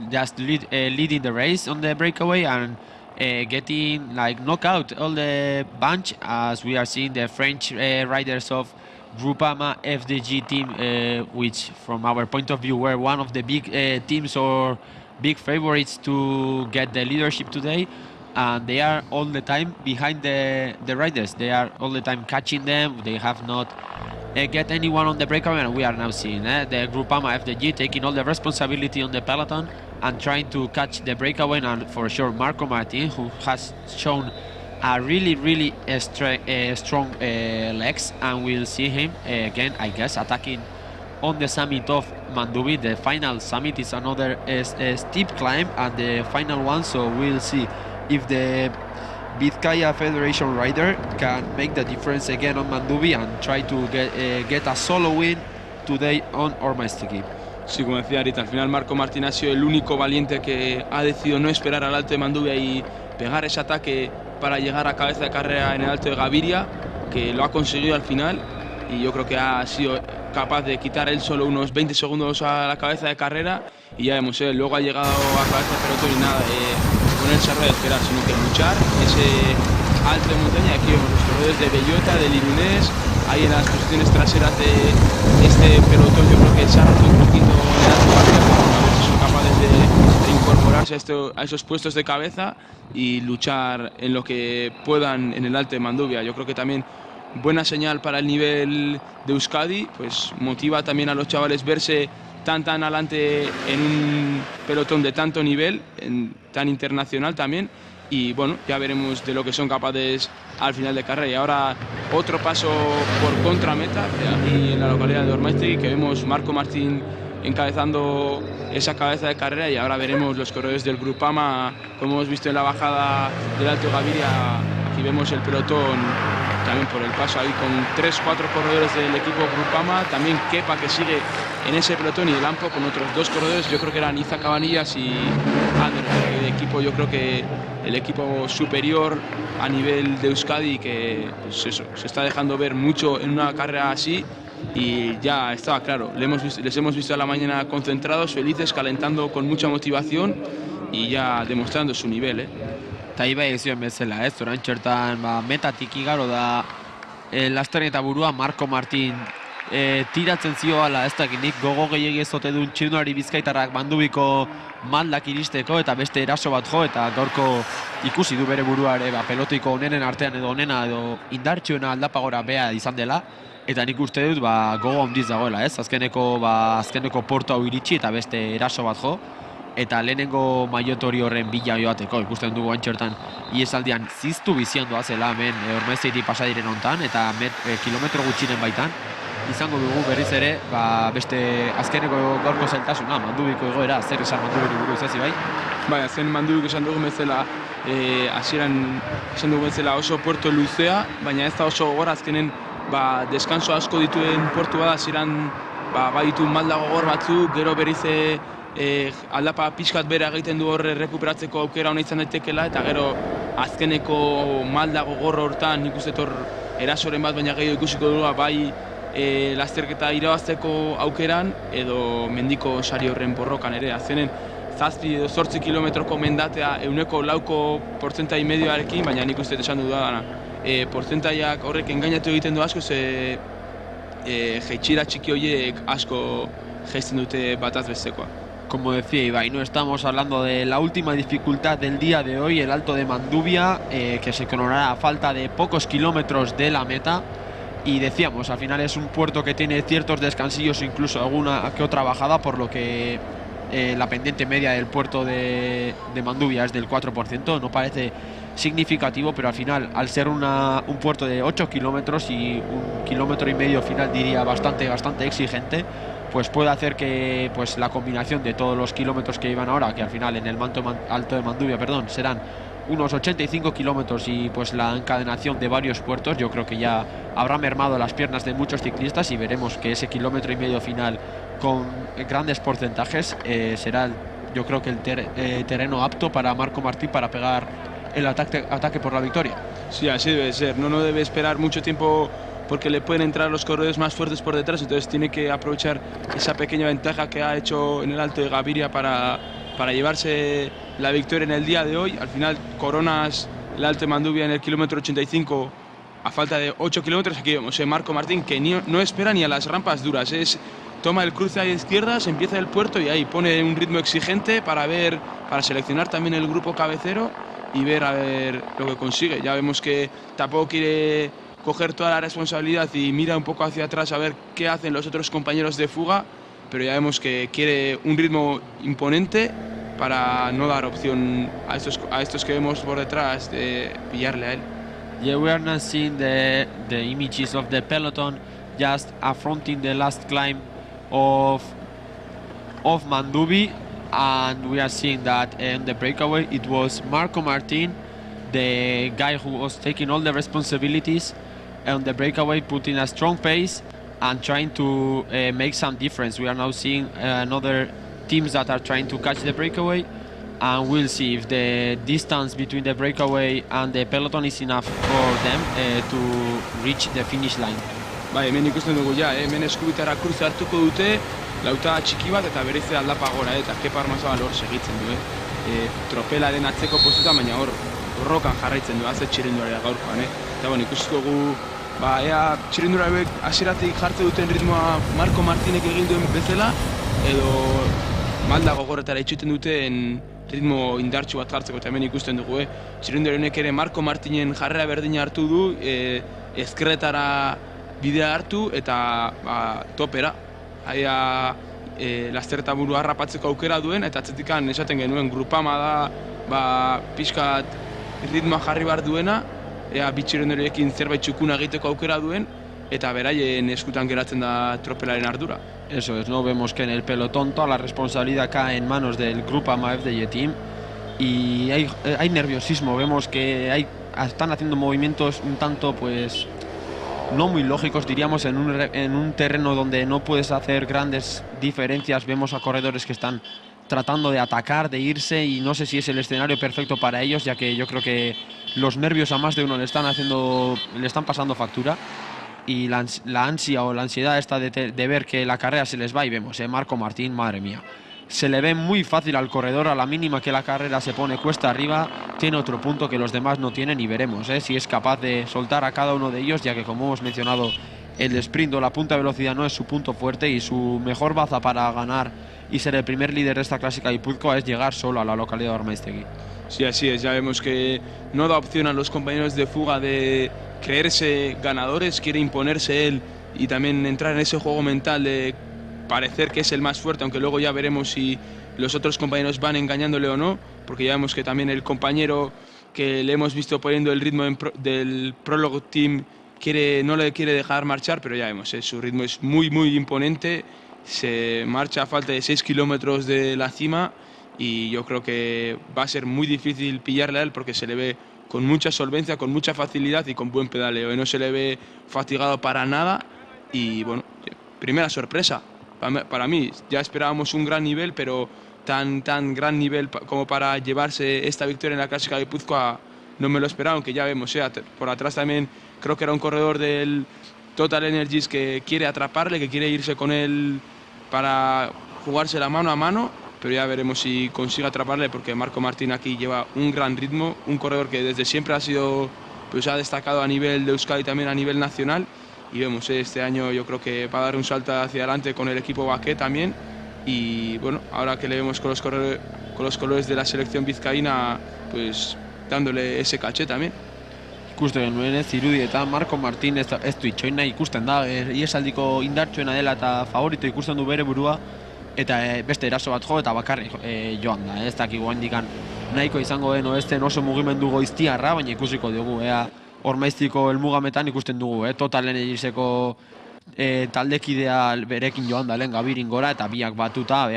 just leading the race on the breakaway and getting like knockout all the bunch, as we are seeing the French riders of Groupama FDG team, which from our point of view were one of the big teams or big favorites to get the leadership today. And they are all the time behind the riders. They are all the time catching them. They have not get anyone on the breakaway, and we are now seeing the Groupama FDG taking all the responsibility on the peloton and trying to catch the breakaway. And for sure, Marco Martin, who has shown a really strong legs, and we'll see him again, I guess, attacking on the summit of Mandubi. The final summit is another steep climb, and the final one, so we'll see if the Vizcaya Federation rider can make the difference again on Mandubi and try to get a solo win today on Ormaiztegi. Sí, como decía ahorita, al final Marco Martin ha sido el único valiente que ha decidido no esperar al Alto de Mandubi y pegar ese ataque para llegar a cabeza de carrera en el Alto de Gaviria, que lo ha conseguido al final, y yo creo que ha sido capaz de quitar él solo unos 20 segundos a la cabeza de carrera, y ya vemos, luego ha llegado a cabeza de pelotón y nada, ponerse a rueda de esperar, sino que luchar ese alto de montaña. Aquí vemos los corredores de Bellota, del Irunés, ahí en las posiciones traseras de este pelotón. Yo creo que se ha roto un poquito el alto de carrera, pero a ver si son capaces de incorporarse a esos puestos de cabeza y luchar en lo que puedan en el Alto de Manduvia. Yo creo que también buena señal para el nivel de Euskadi, pues motiva también a los chavales verse tan adelante en un pelotón de tanto nivel, tan internacional también, y bueno, ya veremos de lo que son capaces al final de carrera. Y ahora otro paso por contrameta aquí en la localidad de Ormaiztegi, que vemos Marco Martín encabezando esa cabeza de carrera, y ahora veremos los corredores del Groupama, como hemos visto en la bajada del Alto Gaviria. Aquí vemos el pelotón también por el paso ahí con 3-4 corredores del equipo Groupama, también Kepa, que sigue en ese pelotón, y el Ampo con otros 2 corredores, yo creo que eran Iza Cabanillas y Ander, el equipo, yo creo que el equipo superior a nivel de Euskadi, que pues eso, se está dejando ver mucho en una carrera así, y ya estaba claro, les hemos visto a la mañana concentrados, felices, calentando con mucha motivación y ya demostrando su nivel. Eta ibai ezioen bezala, zorantxertan metatik igaro da lastaren eta burua Marco Martin tiratzen zioala, ez dakinik gogo gehiegi ez ote duen txirnari bizkaitarrak Mandubiko maldak iristeko eta beste eraso bat jo, eta gaurko ikusi du bere buruare pelotiko onenen artean edo onena edo indartxuena aldapagora bea izan dela, eta nik uste dut gogo handiz dagoela, ez? Azkeneko portu hau iritsi eta beste eraso bat jo, eta lehenengo maiotori horren bila joateko, ikusten dugu antxertan iesaldian ziztu bizian doazela hemen Ormaiztegi pasadiren hontan, eta kilometro gutxiren baitan, izango dugu berriz ere, beste azkeneko gaurko zailtasuna, Mandubiko egoera, zer esan Mandubiko buruz ez bai? Bai, azken Mandubiko esan dugu bezala, hasieran esan dugu bezala oso puerto luzea, baina ez da oso gogor, azkenen deskanso asko dituen portu bada, hasieran baditu malda gogor batzuk, gero berriz aldapa pixkat bera egiten du horre rekuperatzeko aukera hona izan daitekela, eta gero azkeneko malda gogor hortan nik uste erasoren bat baina gehiago ikusiko dugu, bai lasterketa irabazteko aukeran edo mendiko sari horren borrokan ere. Azkenen 7 edo 8 kilometroko mendatea 100% portzentai medioarekin, baina nik uste esan dudana portzentaiak horrek engainatu egiten du asko, ze jaitsira txiki horiek asko jaisten dute bataz bestekoa. Como decía Ibai, no estamos hablando de la última dificultad del día de hoy, el Alto de Manduvia, que se coronará a falta de pocos kilómetros de la meta. Y decíamos, al final es un puerto que tiene ciertos descansillos, incluso alguna que otra bajada, por lo que la pendiente media del puerto de Manduvia es del 4%, no parece significativo, pero al final, al ser un puerto de 8 kilómetros y 1,5 kilómetros final, diría bastante exigente, pues puede hacer que la combinación de todos los kilómetros que iban ahora, que al final en el Alto de Manduvia, serán unos 85 kilómetros y pues la encadenación de varios puertos, yo creo que ya habrá mermado las piernas de muchos ciclistas y veremos que ese kilómetro y medio final con grandes porcentajes será, yo creo que el terreno apto para Marco Martín para pegar el ataque por la victoria. Sí, así debe ser. No debe esperar mucho tiempo porque le pueden entrar los corredores más fuertes por detrás, entonces tiene que aprovechar esa pequeña ventaja que ha hecho en el Alto de Gaviria para llevarse la victoria en el día de hoy. Al final coronas el Alto de Manduvia en el kilómetro 85 a falta de 8 kilómetros. Aquí vemos Marco Martín que no espera ni a las rampas duras, toma el cruce a izquierdas, empieza el puerto y ahí pone un ritmo exigente para seleccionar también el grupo cabecero y ver a ver lo que consigue. Ya vemos que tampoco quiere coger toda la responsabilidad y mira un poco hacia atrás a ver qué hacen los otros compañeros de fuga, pero ya vemos que quiere un ritmo imponente para no dar opción a estos que vemos por detrás de pillarle a él. Yeah, we are now seeing the images of the peloton just affronting the last climb of Mandubi, and we are seeing that in the breakaway it was Marco Martin, the guy who was taking all the responsibilities on the breakaway, putting a strong pace and trying to make some difference. We are now seeing other teams that are trying to catch the breakaway, and we'll see if the distance between the breakaway and the peloton is enough for them to reach the finish line. Bai, hemen ikusten dugu ja, hemen eskubitara kruze hartuko dute, lauta txiki bat eta bereize aldapa gora, eta Kepa Armazabal hor segitzen du, tropelaren atzeko postuta, baina hor borrokan jarraitzen du, azet txirrindularia gaurkoan, eta bueno, ikusiko gu, ea txirrindulariak hasieratik jartzen duten ritmoa Marco Martinek egin duen bezala, edo malda gogorretara itxuten duten ritmo indartsu bat jartzeko, eta hemen ikusten dugu, txirrindulariak ere Marco Martinen jarrera berdina hartu du, ezkerretara bidea hartu eta topera. Aia lasterreta burua harrapatzeko aukera duen, eta atzetikan esaten genuen Grupama da pixkat ritmoa jarri behar duena, ea bitxirrendoriekin zerbait txukuna egiteko aukera duen, eta beraien eskutan geratzen da tropelaren ardura. Eso es, ¿no? Vemos que en el pelotón toda la responsabilidad cae en manos del Grupama FDJ Team y hay nerviosismo, vemos que están haciendo movimientos un tanto pues no muy lógicos, diríamos, en un terreno donde no puedes hacer grandes diferencias. Vemos a corredores que están tratando de atacar, de irse, y no sé si es el escenario perfecto para ellos, ya que yo creo que los nervios a más de uno le están pasando factura, y la ansia o la ansiedad esta de ver que la carrera se les va, y vemos, Marco Martín, madre mía, se le ve muy fácil al corredor, a la mínima que la carrera se pone cuesta arriba, tiene otro punto que los demás no tienen, y veremos si es capaz de soltar a cada uno de ellos, ya que, como hemos mencionado, el sprint o la punta de velocidad no es su punto fuerte, y su mejor baza para ganar y ser el primer líder de esta clásica Guipúzcoa es llegar solo a la localidad de Ormaiztegui. Sí, así es, ya vemos que no da opción a los compañeros de fuga de creerse ganadores, quiere imponerse él y también entrar en ese juego mental de parecer que es el más fuerte, aunque luego ya veremos si los otros compañeros van engañándole o no, porque ya vemos que también el compañero que le hemos visto poniendo el ritmo del Prologue Team no le quiere dejar marchar, pero ya vemos, su ritmo es muy muy imponente, se marcha a falta de 6 kilómetros de la cima y yo creo que va a ser muy difícil pillarle a él porque se le ve con mucha solvencia, con mucha facilidad y con buen pedaleo, y no se le ve fatigado para nada. Y bueno, primera sorpresa. Para mí, ya esperábamos un gran nivel, pero tan gran nivel como para llevarse esta victoria en la Clásica de Guipúzcoa no me lo esperaba, aunque ya vemos, por atrás también creo que era un corredor del Total Energies que quiere atraparle, que quiere irse con él para jugarse la mano a mano, pero ya veremos si consigue atraparle, porque Marco Martín aquí lleva un gran ritmo, un corredor que desde siempre ha destacado a nivel de Euskadi y también a nivel nacional. Y vemos, este año yo creo que va a dar un salto hacia adelante con el equipo Baquet también, y bueno, ahora que le vemos con los colores de la selección vizcaína, pues dándole ese caché también. Ikusten genuen zirudi eta Marco Martin ez du itxoin nahi ikusten da, iesaldiko indartsuena dela eta favorito ikusten du bere burua, eta beste eraso bat jo eta bakarrik joan da, ez dakigu handikan nahiko izango den oesten oso mugimendu goiztiarra, baina ikusiko dugu, Ormaiztiko helmugametan ikusten dugu, Total Energieseko taldekidea berekin joan da lehen Gabirin gora, eta biak batuta,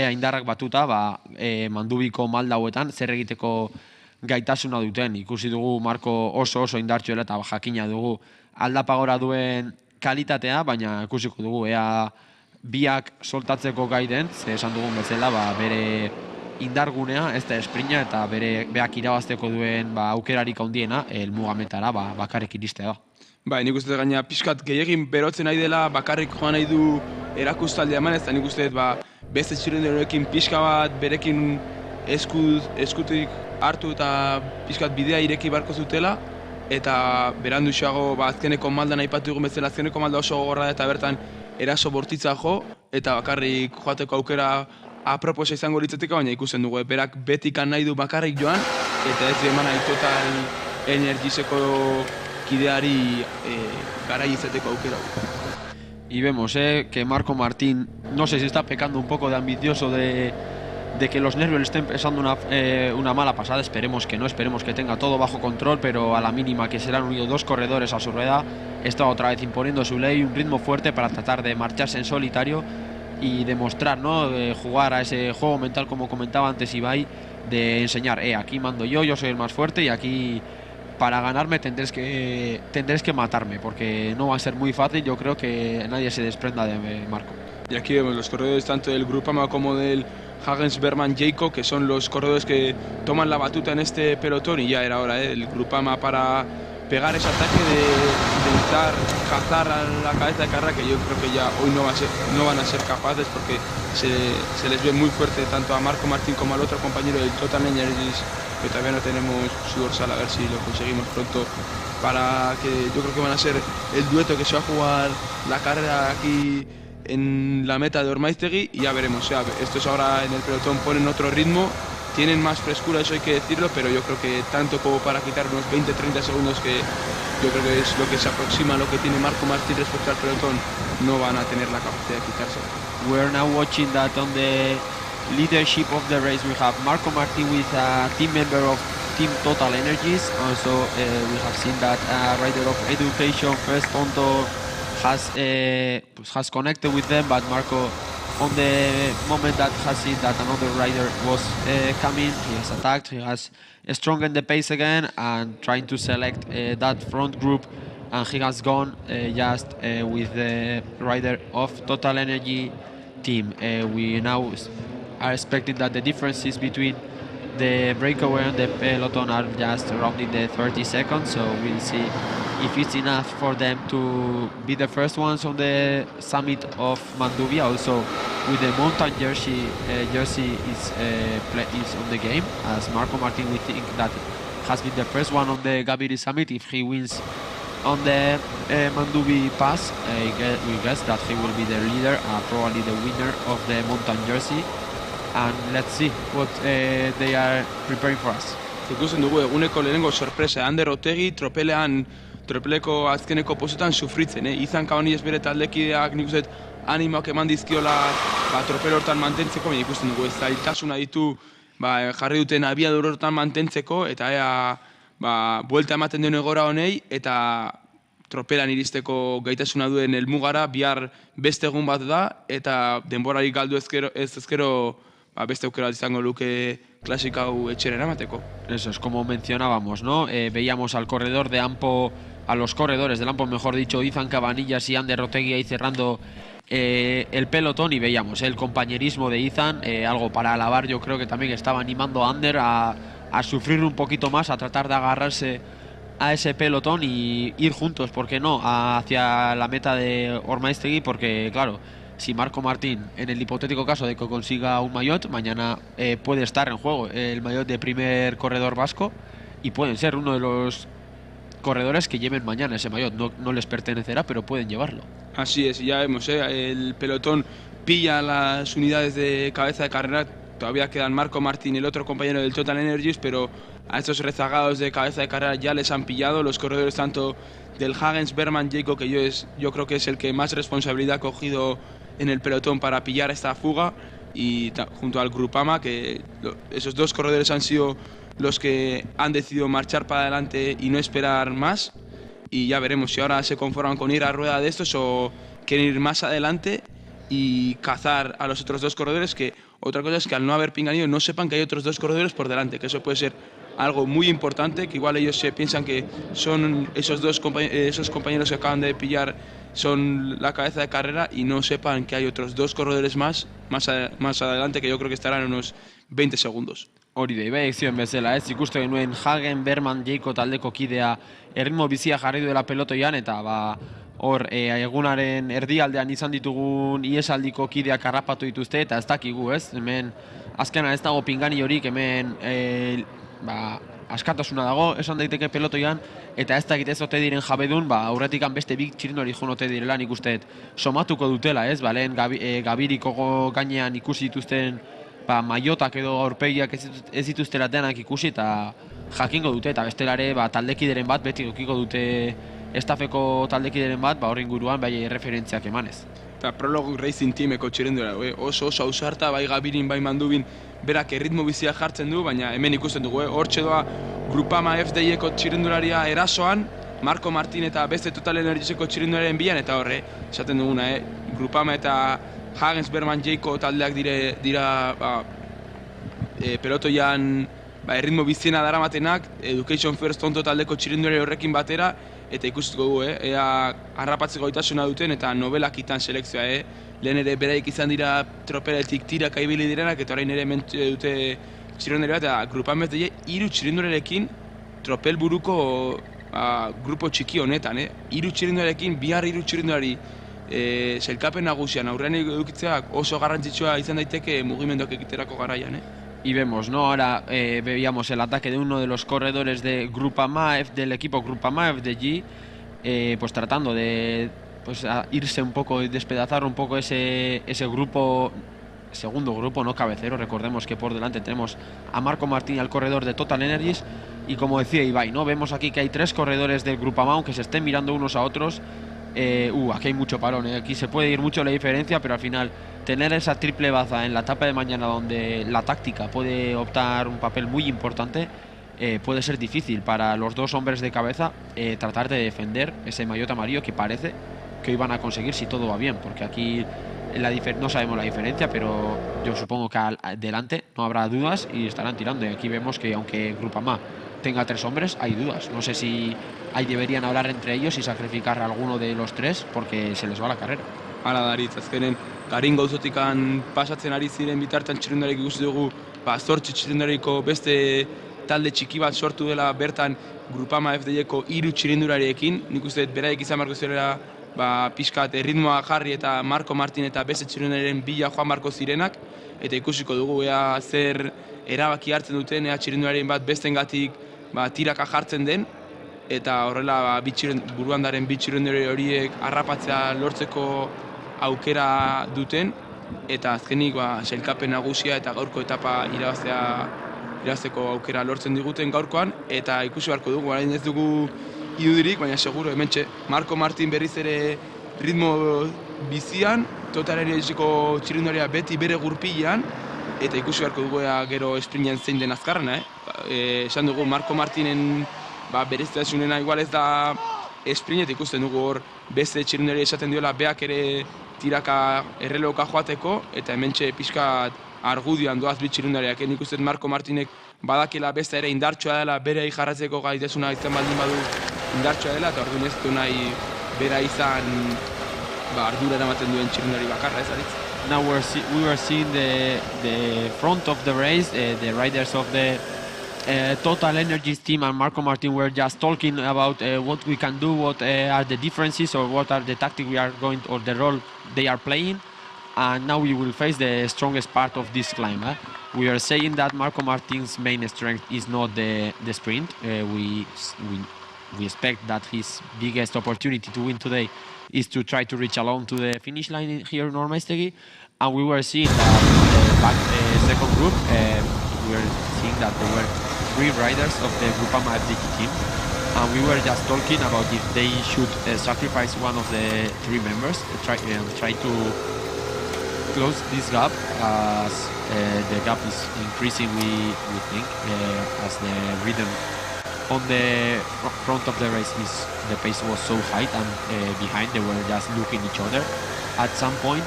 indarrak batuta, Mandubiko malda hauetan zer egiteko gaitasuna duten. Ikusi dugu Marko oso indartsuela eta jakina dugu aldapagora duen kalitatea, baina ikusiko dugu ea biak soltatzeko gai den, ze esan dugun bezala bere indargunea, ez da esprinta eta beak irabazteko duen aukerarik handiena helmugametara bakarrik iristea da. Nik uste gaina pixkat gehiagin berotzen nahi dela, bakarrik joan nahi du erakustaldi eman, ez da nik uste beste txirrendularekin pixka bat berekin eskutik hartu eta pixkat bidea ireki barko zutela, eta berandu xago azkeneko maldan aipatu egun bezala, azkeneko malda oso gogorra eta bertan eraso bortitza jo, eta bakarrik joateko aukera aproposa izango litzatik, baina ikusten dugu, berak betikan nahi du bakarrik joan, eta ez eman nahi Total Energieseko kideari garai izateko aukera. Y vemos que Marco Martín, no sé si está pecando un poco de ambicioso de que los nervios le estén empezando una mala pasada. Esperemos que no, esperemos que tenga todo bajo control, pero a la mínima que serán unidos 2 corredores a su rueda, está otra vez imponiendo su ley, un ritmo fuerte para tratar de marcharse en solitario y demostrar, ¿no? Jugar a ese juego mental, como comentaba antes Ibai, de enseñar, aquí mando yo soy el más fuerte y aquí para ganarme tendréis que matarme, porque no va a ser muy fácil. Yo creo que nadie se desprenda de Marco. Y aquí vemos los corredores tanto del Groupama como del Hagens Berman Jayco, que son los corredores que toman la batuta en este pelotón, y ya era hora el Groupama para pegar ese ataque de intentar cazar a la cabeza de carrera, que yo creo que ya hoy no van a ser capaces, porque se les ve muy fuerte tanto a Marco Martín como al otro compañero del Total Energies, que todavía no tenemos su dorsal, a ver si lo conseguimos pronto, para que yo creo que van a ser el dueto que se va a jugar la carrera aquí en la meta de Ormaiztegui, y ya veremos. Estos ahora en el pelotón ponen otro ritmo, tienen más frescura, eso hay que decirlo, pero yo creo que tanto como para quitar unos 20-30 segundos, que yo creo que es lo que se aproxima a lo que tiene Marco Martín respecto al pelotón, no van a tener la capacidad de quitarse. We're now watching that on the leadership of the race we have Marco Martín with a team member of Team Total Energies. Also we have seen that rider of Education First Ponto has connected with them, but Marco, on the moment that has seen that another rider was coming, he has attacked, he has strengthened the pace again and trying to select that front group, and he has gone just with the rider of Total Energy team. We now are expecting that the differences between the breakaway and the peloton are just around the 30 seconds, so we'll see if it's enough for them to be the first ones on the summit of Manduvia. Also, with the mountain jersey is on the game, as Marco Martín, we think that has been the first one on the Gabiri summit. If he wins on the Mandubi Pass, we guess that he will be the leader, probably the winner of the mountain jersey. And let's see what they are preparing for us. Ikusten dugu eguneko lehenengo sorpresa, Ander Otegi tropeleko azkeneko posetan sufritzen, Izan Cabanillas bere taldekideak nik uste animoak eman dizkiola tropel hortan mantentzeko, baina ikusten dugu ez zailtasuna ditu jarri duten abiadur hortan mantentzeko, eta buelta ematen duen egora honei, eta tropelan iristeko gaitasuna duen helmugara, bihar beste egun bat da, eta denborarik galdu ezkero beste aukera izango luke klasik hau etxera eramateko. Eso es, como mencionábamos, ¿no? Veíamos al corredor de Ampo, a los corredores del Ampo, mejor dicho, Izan Cabanillas y Ander Otegi ahí cerrando el pelotón, y veíamos el compañerismo de Izan, algo para alabar. Yo creo que también estaba animando a Ander a sufrir un poquito más, a tratar de agarrarse a ese pelotón y ir juntos, ¿por qué no?, hacia la meta de Ormaiztegui, porque claro, si Marco Martín, en el hipotético caso de que consiga un maillot, mañana puede estar en juego el maillot de primer corredor vasco, y pueden ser uno de los corredores que lleven mañana ese maillot. No les pertenecerá, pero pueden llevarlo. Así es, ya vemos, el pelotón pilla las unidades de cabeza de carrera. Todavía quedan Marco Martín y el otro compañero del Total Energies, pero a estos rezagados de cabeza de carrera ya les han pillado los corredores tanto del Hagens Berman Jayco, que yo creo que es el que más responsabilidad ha cogido en el pelotón para pillar esta fuga, y junto al Groupama, que esos dos corredores han sido los que han decidido marchar para adelante y no esperar más, y ya veremos si ahora se conforman con ir a rueda de estos o quieren ir más adelante y cazar a los otros dos corredores, que Otra cosa es que al no haber pinganillo no sepan que hay otros 2 corredores por delante, que eso puede ser algo muy importante, que igual ellos se piensan que son esos compañeros que acaban de pillar son la cabeza de carrera y no sepan que hay otros 2 corredores más adelante, que yo creo que estarán unos 20 segundos. Hori da, ibai zioen bezala, ikuste genuen Hagen, Berman, Jaiko taldeko kidea erritmo bizia jarri duela pelotoian, eta hor egunaren erdialdean izan ditugun iesaldiko kideak harrapatu dituzte, eta ez dakigu, ez? Hemen azkenan ez dago pingani horik, hemen askatasuna dago, esan daiteke pelotoian, eta ez dakit ez ote diren jabedun, aurretikan beste bik txirindulari joan ote direla, nik uste somatuko dutela, ez? Lehen Gabiriko gainean ikusi dituzten maiotak edo aurpegiak ez dituztela denak ikusi eta jakingo dute, eta bestelare taldekideren bat beti edukiko dute estafeko taldekideren bat horren guruan bai referentziak emanez. Eta Prolog Racing Teameko txirindula, oso ausarta, bai Gabirin, bai Mandubin, berak erritmo bizia jartzen du, baina hemen ikusten dugu, hortxe doa Grupama FDI-eko txirindularia erasoan, Marco Martin eta beste Total Energieseko txirindularen bilan, eta horre, esaten duguna, Grupama eta Hagens, Berman, Jaiko taldeak dira pelotoian erritmo biziena daramatenak, Education First Tonto taldeko txirindulari horrekin batera, eta ikusiko dugu, ea harrapatzeko gaitasuna duten eta nobelakitan selekzioa, lehen ere beraik izan dira tropeletik tiraka ibili direnak, eta orain ere hemen dute txirindulari bat, eta Grupama FDI 3 txirindularekin tropel buruko grupo txiki honetan, 3 txirindularekin, 3 txirindulari sailkapen nagusian aurrean edukitzeak oso garrantzitsua izan daiteke mugimenduak egiterako garaian. Y vemos, ¿no? Ahora veíamos el ataque de uno de los corredores de Grupama, del equipo Grupama FDG, pues tratando de irse un poco, despedazar un poco ese grupo, segundo grupo, no cabecero. Recordemos que por delante tenemos a Marco Martín, al corredor de Total Energies, y como decía Ibai, ¿no? Vemos aquí que hay 3 corredores del Grupama, aunque se estén mirando unos a otros. Aquí hay mucho parón, aquí se puede ir mucho la diferencia, pero al final tener esa triple baza en la etapa de mañana donde la táctica puede optar un papel muy importante, puede ser difícil para los 2 hombres de cabeza tratar de defender ese maillot amarillo que parece que hoy van a conseguir si todo va bien, porque aquí no sabemos la diferencia, pero yo supongo que adelante no habrá dudas y estarán tirando, y aquí vemos que aunque Grupama tenga 3 hombres, hay dudas. No sé si ahí deberían hablar entre ellos y sacrificar a alguno de los 3 porque se les va la carrera. Hala daritz, azkenen garin gauzotikan pasatzen ari ziren bitartan txirrindarik ikusi dugu 8 txirrindariko beste talde txiki bat sortu dela bertan Grupama FDI-eko 3 txirrindulariekin. Nik uste beraik izan marko zirela pixkat erritmoa jarri eta Marco Martin eta beste txirrindularen bila joan marko zirenak, eta ikusiko dugu ea zer erabaki hartzen duten, ea txirrindularien bat bestengatik tiraka jartzen den, eta horrela buruan daren bi txirrindulari horiek harrapatzea lortzeko aukera duten, eta azkenik sailkapen nagusia eta gaurko etapa irabazteko aukera lortzen diguten gaurkoan, eta ikusi beharko dugu, orain ez dugu irudirik, baina seguro hementxe Marco Martin berriz ere ritmo bizian, Total Energieseko txirrindularia beti bere gurpilean, eta ikusi beharko dugu gero esprinean zein den azkarrena. Esan dugu Marco Martinen berezitasunena igual ez da esprinet, ikusten dugu hor beste txirrindulari esaten diola beak ere tiraka erreloka joateko, eta hementxe pixka argudioan doaz bi txirrindulariak. Nik uste Marco Martinek badakela beste ere indartsua dela, bere jarratzeko gaitasuna izan baldin badu indartsua dela, eta orduan ez du nahi bera izan ardura eramaten duen txirrindulari bakarra, ez aritz. Now we were seeing the front of the race, the riders of the Total Energies team and Marco Martin were just talking about what we can do, what are the differences, or what are the tactics we are going to, or the role they are playing. And now we will face the strongest part of this climb. We are saying that Marco Martin's main strength is not the sprint. We expect that his biggest opportunity to win today is to try to reach alone to the finish line here in Ormaiztegi. And we were seeing that in the back second group, we were seeing that there were 3 riders of the Grupama FDG team. And we were just talking about if they should sacrifice one of the 3 members, try to close this gap, as the gap is increasing, we think, as the rhythm on the front of the race the pace was so high, and behind they were just looking each other. At some point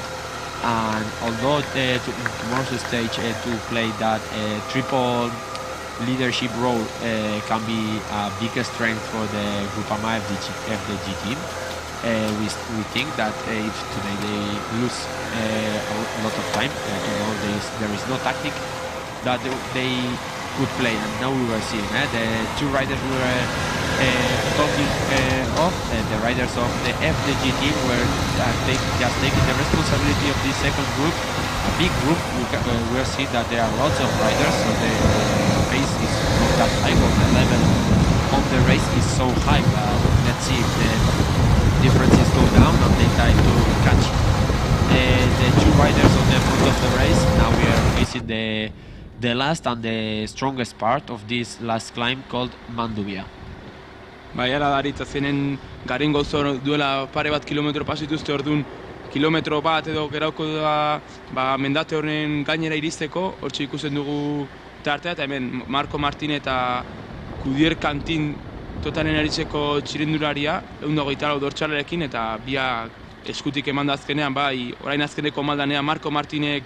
And although tomorrow's stage to play that triple leadership role can be a big strength for the Groupama FDG team, we think that if today they lose a lot of time, there is no tactic that they could play, and now we were seeing the two riders we were talking of, the riders of the FDG team were just taking the responsibility of this second group, a big group. We are seeing that there are lots of riders, so the pace is not that high, but the level of the race is so high. Let's see if the differences go down and they try to catch the two riders on the front of the race. Now we are facing the last and the strongest part of this last climb called Mandubia. Baiala daritza zenen garin gozo duela pare bat kilometro pasituzte, orduan kilometro bat edo gerauko da mendate horren gainera iristeko, hortxe ikusten dugu tartea, eta hemen Marco Martin eta Kudier Kantin totalen aritzeko txirindularia, 124 dortxalarekin, eta biak eskutik eman da azkenean, orain azkeneko maldanean Marco Martinek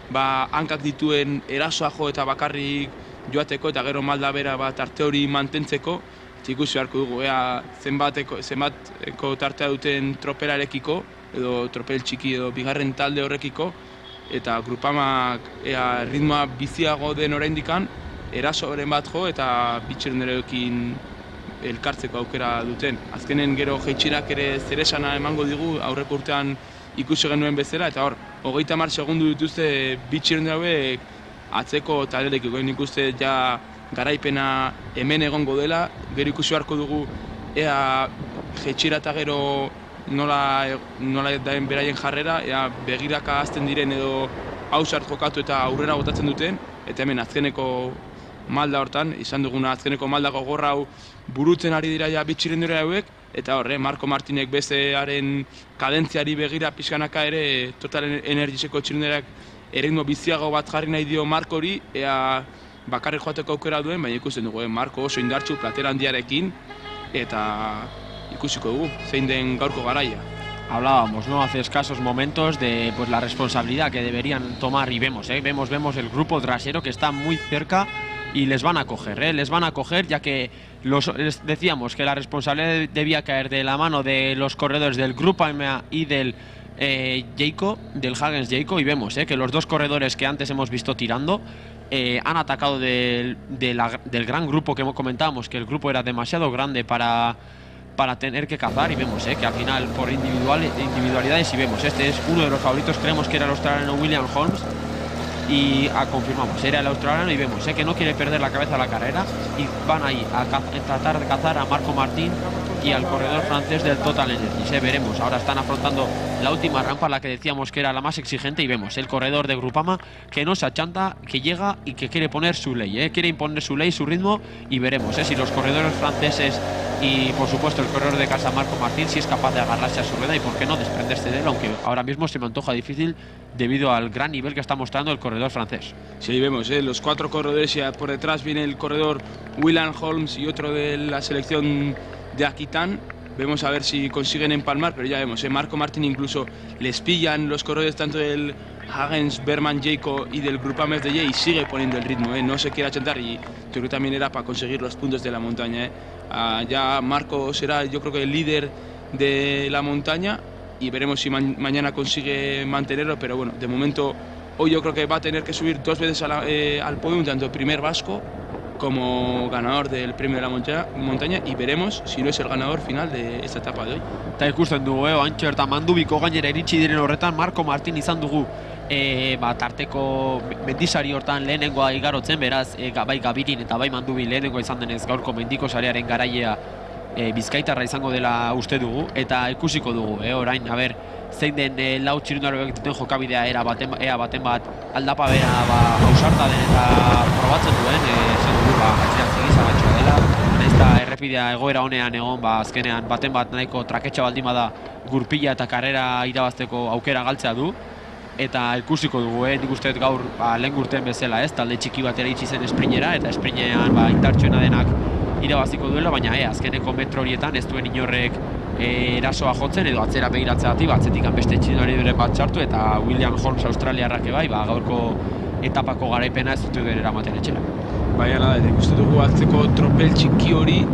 hankak dituen erasoa jo eta bakarrik joateko, eta gero malda bera tarte hori mantentzeko. Ikusi beharko dugu, zenbateko tartea duten tropelarekiko, edo tropel txiki edo bigarren talde horrekiko, eta Grupamak ritmoa biziago den oraindikan, erasoren bat jo eta bitxerenderekin elkartzeko aukera duten. Azkenen gero jeitxirak ere zeresana emango digu, aurreko urtean ikusi genuen bezala, eta hor, 30 segundu dituzte bitxerende hauek atzeko talderekiko. Nik uste ja garaipena hemen egongo dela, gero ikusi beharko dugu ea jeitxira eta gero nola daen beraien jarrera, ea begiraka azten diren edo hausart jokatu eta aurrera botatzen duten, eta hemen azkeneko malda hortan, izan duguna azkeneko malda gogorra hau burutzen ari dira ja bitxirendura hauek, eta horre, Marco Martinek bestearen kadentziari begira pixkanaka ere Total Energieseko txirenderak erritmo biziago bat jarri nahi dio Marcori, ea bakarrik joateko aukera duen, baina ikusten dugu, Marco oso indartsu platera handiarekin, eta ikusiko dugu, zein den gaurko garaia. Hablábamos, ¿no? Hace escasos momentos de la responsabilidad que deberían tomar, y vemos el grupo trasero que está muy cerca y les van a coger, ya que les decíamos que la responsabilidad debía caer de la mano de los corredores del Grupo AMA y del del Hagens Jayco, y vemos que los dos corredores que antes hemos visto tirando han atacado del gran grupo que comentábamos, que el grupo era demasiado grande para tener que cazar, y vemos que al final por individualidades, y vemos, este es uno de los favoritos, creemos que era el australiano William Holmes, y confirmamos, era el australiano, y vemos que no quiere perder la cabeza a la carrera, y van ahí a tratar de cazar a Marco Martin y al corredor francés del Total Energies. Veremos, ahora están afrontando la última rampa, la que decíamos que era la más exigente, y vemos el corredor de Grupama que no se achanta, que llega y que quiere poner su ley, quiere imponer su ley, su ritmo, y veremos si los corredores franceses y por supuesto el corredor de casa Marco Martín si es capaz de agarrarse a su rueda y por qué no desprenderse de él, aunque ahora mismo se me antoja difícil debido al gran nivel que está mostrando el corredor francés. Sí, vemos los cuatro corredores, y por detrás viene el corredor William Holmes y otro de la selección de Aquitán. Vemos a ver si consiguen empalmar, pero ya vemos, Marco Martin incluso les pillan los corredores tanto del Hagens, Berman, Jayco y del Grupama FDG, y sigue poniendo el ritmo, no se quiere achantar, y yo creo que también era para conseguir los puntos de la montaña. Ya Marco será, yo creo que el líder de la montaña, y veremos si mañana consigue mantenerlo, pero bueno, de momento hoy yo creo que va a tener que subir 2 veces al podium, tanto el primer vasco como ganador del premio de la montaña, y veremos si no es el ganador final de esta etapa de hoy. Eta ikusten dugu, Antxo eta Mandubiko gainera iritsi diren horretan, Marco Martin izan dugu tarteko mendisari hortan lehenengoa igarotzen, beraz, bai Gabirin eta bai Mandubi lehenengoa izan denez gaurko mendiko sarearen garaia bizkaitarra izango dela uste dugu, eta ikusiko dugu, orain, zein den lau txirindularoek duten jokabidea ea baten bat aldapa bera ausarta den eta probatzen duen, esan dugu, atxeratze gizagatxoa dela, nahiz eta errepidea egoera honean egon, azkenean baten bat nahiko traketxa baldin bada gurpila eta karrera irabazteko aukera galtzea du, eta ikusiko dugu, nik uste gaur lehen urtean bezala, talde txiki batera itxi zen esprinera, eta esprinean indartsuena denak irabaziko duela, baina azkeneko metro horietan ez duen inorrek erasoa jotzen edo atzera begiratzeagatik, atzetik beste txirrindulariren bat sartu eta William Holmes Australiarrak bai, gaurko etapako garaipena ez dute bere eramaten etxera. Bai, hala da, ikuste dugu atzeko tropel txiki hori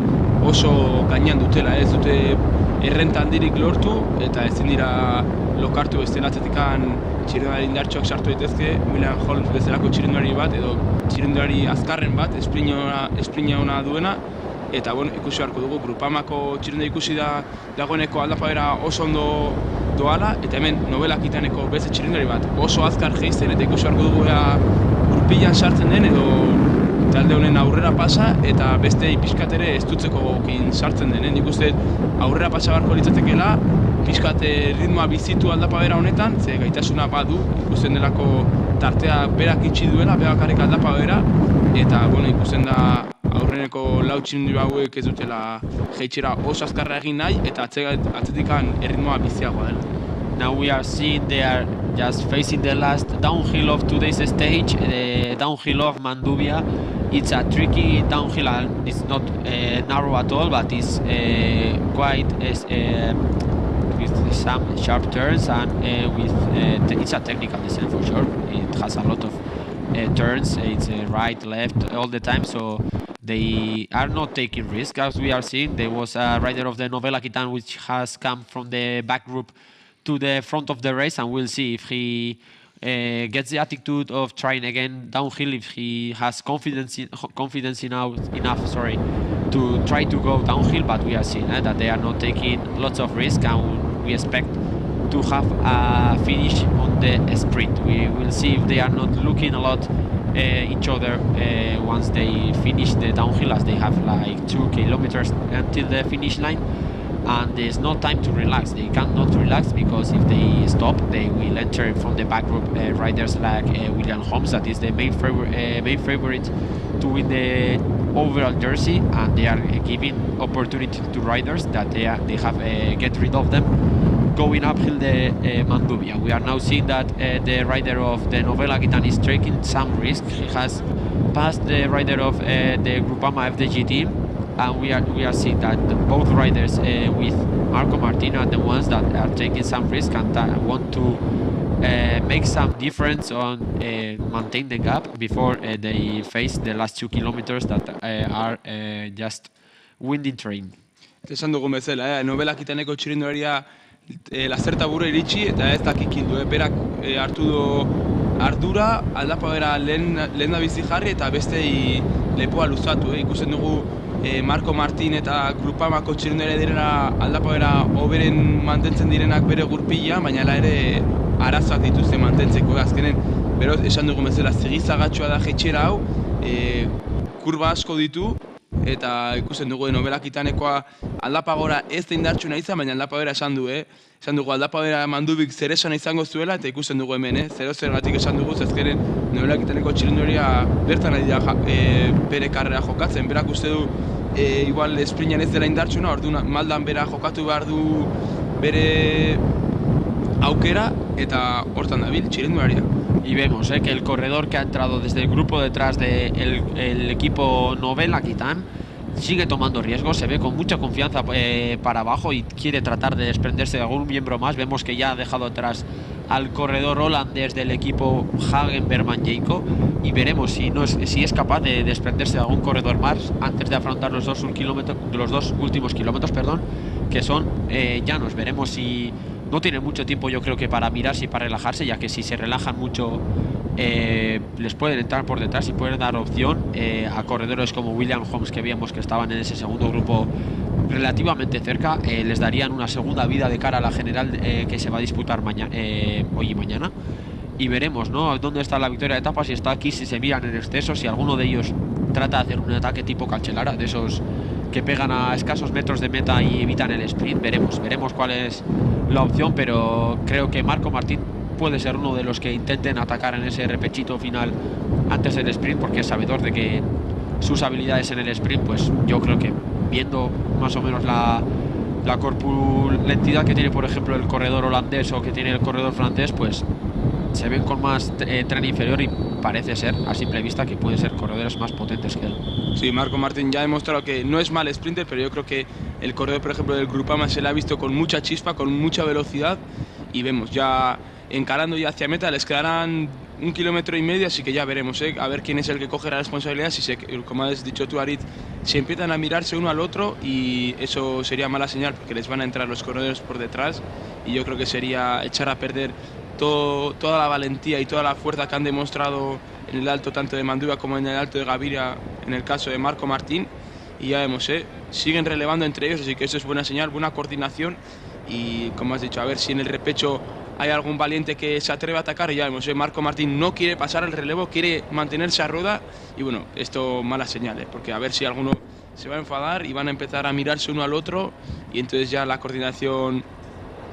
oso gainean dutela, ez dute errenta handirik lortu eta ezin dira lokartu bestela atzetikan txirrindulari indartsuak sartu daitezke, William Holmes bezalako txirrindulari bat edo txirrindulari azkarren bat, esprina ona duena. Eta ikusi beharko dugu, Grupamako txirrindulari ikusi da dagoeneko aldapa bera oso ondo doala, eta hemen Nobelakitaneko beste txirrindulari bat oso azkar jeizten, eta ikusi beharko dugu gurpilan sartzen den edo talde honen aurrera pasa, eta beste pixkat ere ez dutzeko gokin sartzen den. Nik uste aurrera pasa beharko litzatekeela, pixkat ritmoa bizitu aldapa bera honetan, ze gaitasuna badu, ikusten delako tartea berak itxi duela, bebakarrik aldapa bera, eta ikusten da aurreneko lau txirrindulari hauek ez dutela jeitxera oso azkarra egin nahi eta atzetikan erritmoa biziagoa dela. Now we are seeing they are just facing the last downhill of today's stage, the downhill of Manduvia. It's a tricky downhill, it's not narrow at all, but it's quite with some sharp turns and it's a technical descent for sure. It has a lot of turns, it's right, left all the time, so they are not taking risks. As we are seeing, there was a rider of the Novella Aquitane which has come from the back group to the front of the race, and we'll see if he gets the attitude of trying again downhill, if he has confidence enough to try to go downhill. But we are seeing that they are not taking lots of risk, and we expect to have a finish on the sprint. We will see if they are not looking a lot each other once they finish the downhill, as they have like 2 kilometers until the finish line, and there's no time to relax. They cannot relax, because if they stop, they will enter from the back group riders like William Holmes, that is the main favorite to win the overall jersey, and they are giving opportunity to riders that they have get rid of them going uphill the Manduvia. We are now seeing that the rider of the Novella Aquitane is taking some risk. He has passed the rider of the Grupama FDG team, and we are seeing that both riders with Marco Martin are the ones that are taking some risk and want to make some difference on maintain the gap before they face the last 2 kilometers that are just winding terrain. Esan dugun bezala, Novella Aquitaneko txirrindularia lazerta burra iritsi eta ez dakikildu, berak hartu du ardura, aldapa bera lehen da bizi jarri eta bestei lepoa luzatu. Ikusten dugu Marco Martin eta Grupamako txirrindularia direla aldapa bera hoberen mantentzen direnak bere gurpila, baina ere arazoak dituzte mantentzeko. Azkenen, beroz, esan dugu bezala zigizagatxoa da jetxera hau, kurba asko ditu, eta ikusten dugu Novella Aquitanekoa aldapa gora ez da indartsuna izan, baina aldapa bera esan du, esan dugu aldapa bera Mandubik zer esan izango zuela, eta ikusten dugu hemen, 0-0 esan dugu, zezkeren Novella Aquitaneko txirrindularia bertan ari da bere karrera jokatzen, berak uste du igual esprinan ez dela indartsuna, orduan maldan bera jokatu behar du bere aukera, eta hortan dabil txirrindularia. Y vemos que el corredor que ha entrado desde el grupo detrás del equipo Novella Aquitane sigue tomando riesgos, se ve con mucha confianza para abajo y quiere tratar de desprenderse de algún miembro más. Vemos que ya ha dejado atrás al corredor holandés del equipo Hagen Berman Jacob, y veremos si es capaz de desprenderse de algún corredor más antes de afrontar los dos últimos kilómetros, que son llanos. Veremos si no tienen mucho tiempo, yo creo, que para mirarse y para relajarse, ya que si se relajan mucho les pueden entrar por detrás y pueden dar opción a corredores como William Holmes, que veíamos que estaban en ese segundo grupo relativamente cerca. Les darían una segunda vida de cara a la general que se va a disputar hoy y mañana, y veremos, ¿no?, dónde está la victoria de etapa, si está aquí, si se miran en exceso, si alguno de ellos trata de hacer un ataque tipo Cancellara, de esos que pegan a escasos metros de meta y evitan el sprint. Veremos cuál es la opción, pero creo que Marco Martín puede ser uno de los que intenten atacar en ese repechito final antes del sprint, porque es sabedor de que sus habilidades en el sprint, pues yo creo que viendo más o menos la corpulentidad que tiene, por ejemplo, el corredor holandés o que tiene el corredor francés, pues se ven con más tren inferior, y parece ser a simple vista que pueden ser corredores más potentes que él. Sí, Marco Martín ya ha demostrado que no es mal sprinter, pero yo creo que el corredor, por ejemplo, del Groupama se le ha visto con mucha chispa, con mucha velocidad, y vemos ya encarando ya hacia meta, les quedarán 1,5 kilómetros, así que ya veremos, a ver quién es el que coge la responsabilidad, si como has dicho tú, Arit, se empiezan a mirarse uno al otro, y eso sería mala señal porque les van a entrar los corredores por detrás, y yo creo que sería echar a perder toda la valentía y toda la fuerza que han demostrado en el alto tanto de Manduva como en el alto de Gaviria en el caso de Marco Martín, y ya vemos, siguen relevando entre ellos, así que eso es buena señal, buena coordinación, y como has dicho, a ver si en el repecho hay algún valiente que se atreve a atacar, y ya vemos, Marco Martín no quiere pasar el relevo, quiere mantenerse a rueda, y bueno, esto mala señal, porque a ver si alguno se va a enfadar y van a empezar a mirarse uno al otro, y entonces ya la coordinación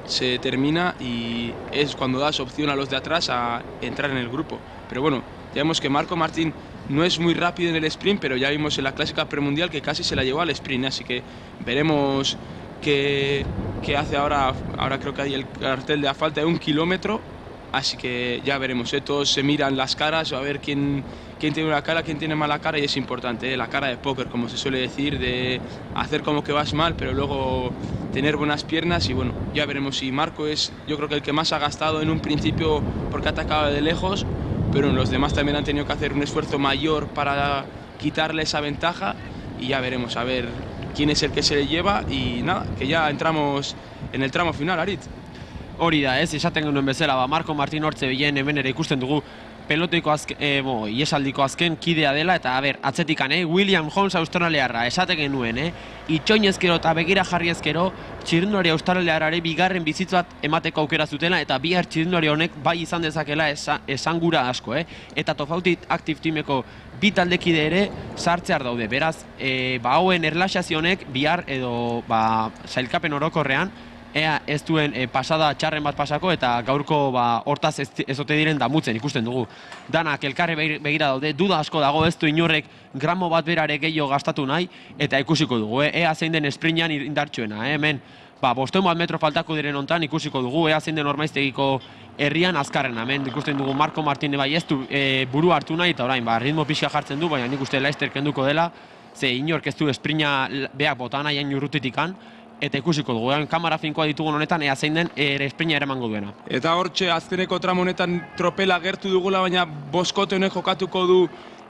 se termina y es cuando das opción a los de atrás a entrar en el grupo. Pero bueno, ya vemos que Marco Martín no es muy rápido en el sprint, pero ya vimos en la clásica premundial que casi se la llevó al sprint, así que veremos qué hace ahora. Ahora creo que hay el cartel de a falta de 1 kilómetro, así que ya veremos, todos se miran las caras a ver quién tiene una cara, quién tiene mala cara, y es importante, la cara de póker, como se suele decir, de hacer como que vas mal, pero luego tener buenas piernas, y bueno, ya veremos si Marco es, yo creo que el que más ha gastado en un principio porque ha atacado de lejos, pero los demás también han tenido que hacer un esfuerzo mayor para quitarle esa ventaja, y ya veremos a ver quién es el que se le lleva, y nada, que ya entramos en el tramo final, Arit. Hori da, esaten genuen bezala, Marco Martín hortze bilen hemen ere ikusten dugu pelotoiko iesaldiko azken kidea dela, eta atzetikan, William Holmes australiarra, esaten genuen, itxoinezkero eta begira jarriezkero, txirrindulari australiarrari bigarren bizitzat emateko aukera zutela, eta bihar txirrindulari honek bai izan dezakela esangura asko, eta Tofauti Active Teameko bi taldekide ere sartzear daude, beraz, hauen erlaxazionek bihar edo sailkapen orokorrean, ea ez duen pasada txarren bat pasako, eta gaurko hortaz ez ote diren damutzen ikusten dugu. Danak elkarri begira daude, duda asko dago, ez du inorrek gramo bat berare gehiago gastatu nahi, eta ikusiko dugu, ea zein den sprintean indartsuena, hemen 500 metro faltako diren hontan ikusiko dugu, ea zein den Ormaiztegiko herrian azkarren, hemen ikusten dugu Marco Martín bai ez du buru hartu nahi, eta orain, ritmo pixka jartzen du, baina nik uste Laster kenduko dela, ze inork ez du sprinta beak botan nahian urrutitikan, eta ikusiko dugu, kamera finkoa ditugun honetan, ea zein den espina eramango duena. Eta hortxe, azkeneko tramo honetan tropela gertu dugula, baina boskote honek jokatuko du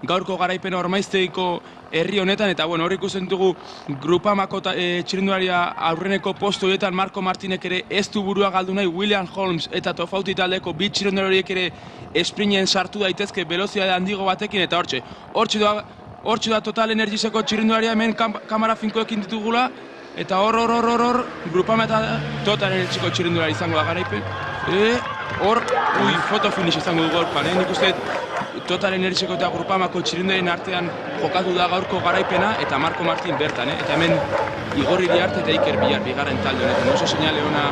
gaurko garaipena Ormaiztegiko herri honetan, eta bueno, hor ikusten dugu Groupamako txirrindularia aurreneko postu horietan Marco Martinek ere ez du burua galdu nahi, William Holmes eta Tofauti taldeko bi txirrindulariek ere esprinen sartu daitezke velozitate handigo batekin, eta hortxe da Total Energieseko txirrindularia, hemen kamera finkoekin ditugula, eta hor, Groupama eta Total Energieseko txirrindulari izango da garaipen. Hor, foto finish izango dugu gaurkoan, nik uste Total Energieseko eta Groupamako txirrindularen artean jokatu da gaurko garaipena, eta Marco Martín bertan, eta hemen Igor Iriarte eta Iker Villar bigarren talde honetan. Oso seinale ona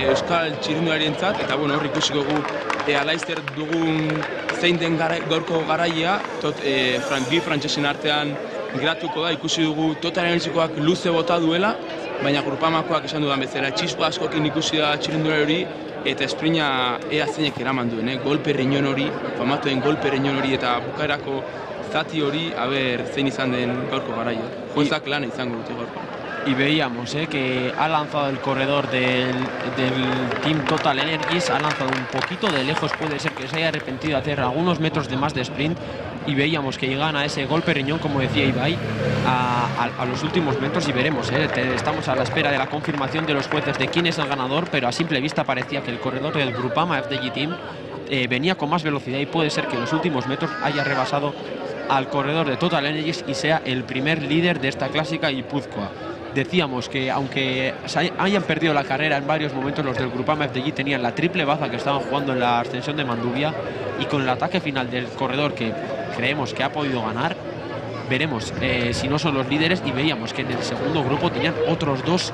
euskal txirrindularientzat, eta bueno, hor ikusiko dugu Laster dugun zein den gaurko garaia, bi frantsesen artean geratuko da, ikusi dugu Total Energieskoak luze bota duela, baina Groupamakoak esan dudan bezala, txispa askokin ikusi da txirrindulari hori, eta esprina ea zeinek eraman duen, golpe riñon hori, famatuen golpe riñon hori, eta bukaerako zati hori, zein izan den gaurko garaia. Juezak lana izango dute gaurko. Y veíamos que ha lanzado el corredor del Team Total Energies, ha lanzado un poquito de lejos, puede ser que se haya arrepentido de hacer algunos metros de más de sprint, y veíamos que llegan a ese golpe riñón, como decía Ibai, a los últimos metros, y veremos, estamos a la espera de la confirmación de los jueces de quién es el ganador, pero a simple vista parecía que el corredor del Groupama FDJ Team venía con más velocidad, y puede ser que en los últimos metros haya rebasado al corredor de Total Energies y sea el primer líder de esta clásica Guipúzcoa. Decíamos que aunque hayan perdido la carrera en varios momentos, los del Groupama FDJ tenían la triple baza que estaban jugando en la ascensión de Manduvia, y con el ataque final del corredor que creemos que ha podido ganar, veremos si no son los líderes, y veíamos que en el segundo grupo tenían otros dos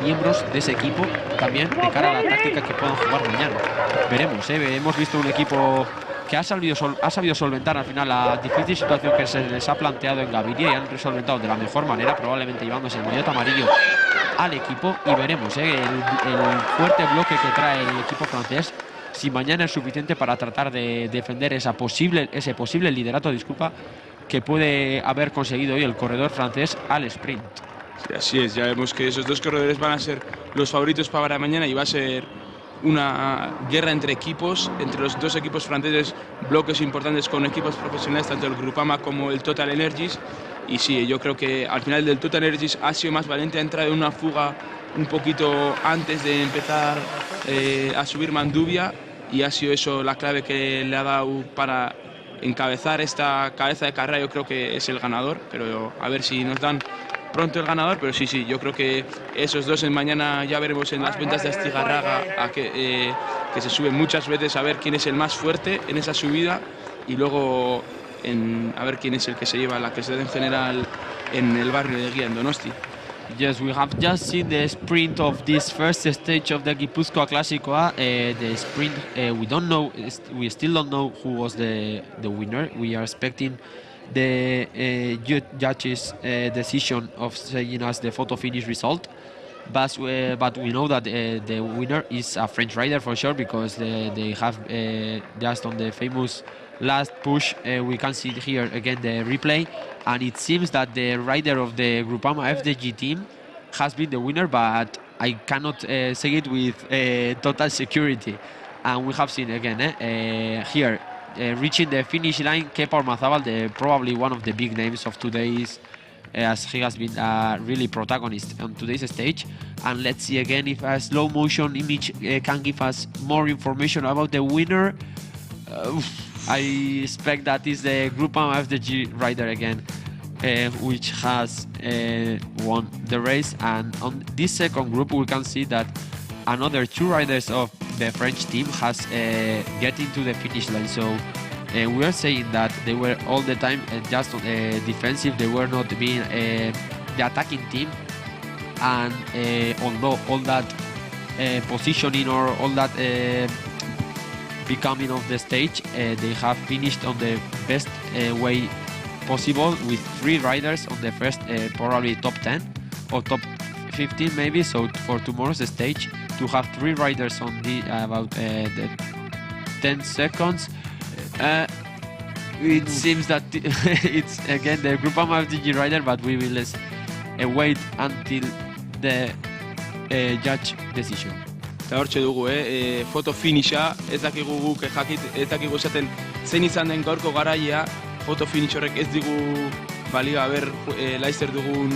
miembros de ese equipo también de cara a la táctica que puedan jugar mañana. Veremos, hemos visto un equipo que ha sabido solventar al final la difícil situación que se les ha planteado en Gaviria, y han resolventado de la mejor manera, probablemente llevándose el maillot amarillo al equipo, y veremos el fuerte bloque que trae el equipo francés, si mañana es suficiente para tratar de defender ese posible liderato, que puede haber conseguido hoy el corredor francés al sprint. Sí, así es, ya vemos que esos dos corredores van a ser los favoritos para mañana y va a ser una guerra entre equipos, entre los dos equipos franceses, bloques importantes con equipos profesionales, tanto el Groupama como el Total Energies. Y sí, yo creo que al final del Total Energies ha sido más valiente, ha entrado en una fuga un poquito antes de empezar a subir Mandubia, y ha sido eso la clave que le ha dado para encabezar esta cabeza de carrera. Yo creo que es el ganador, pero a ver si nos dan pronto el ganador. Pero sí, yo creo que esos dos mañana ya veremos en las ventas de Astigarraga que se suben muchas veces, a ver quién es el más fuerte en esa subida, y luego a ver quién es el que se lleva la clasificación general en el barrio de Guía, en Donosti. Yes, we have just seen the sprint of this first stage of the Gipuzkoa Klasikoa. The sprint, we still don't know who was the winner. We are expecting the judges' decision of saying us the photo finish result. But we know that the winner is a French rider for sure, because they have just on the famous last push, we can see here again the replay, and it seems that the rider of the Groupama FDG team has been the winner, but I cannot say it with total security. And we have seen again here reaching the finish line, Kepa Ormazabal, probably one of the big names of today's, as he has been really protagonist on today's stage. And let's see again if a slow motion image can give us more information about the winner. I expect that is the Groupama FDG rider again, which has won the race. And on this second group, we can see that another two riders of the French team has get into the finish line. So we are saying that they were all the time just defensive. They were not being the attacking team. And although all that positioning or all that becoming of the stage, they have finished on the best way possible, with three riders on the first probably top 10 or top 15 maybe. So for tomorrow's stage, to have three riders on the about the 10 seconds, it seems that it's again the Groupama FDG rider, but we will wait until the judge decision. Eta hortxe dugu, foto finisha, ez dakigu guk ez dakigu esaten zein izan den gaurko garaia. Foto finish horrek ez digu balio, laizzer dugun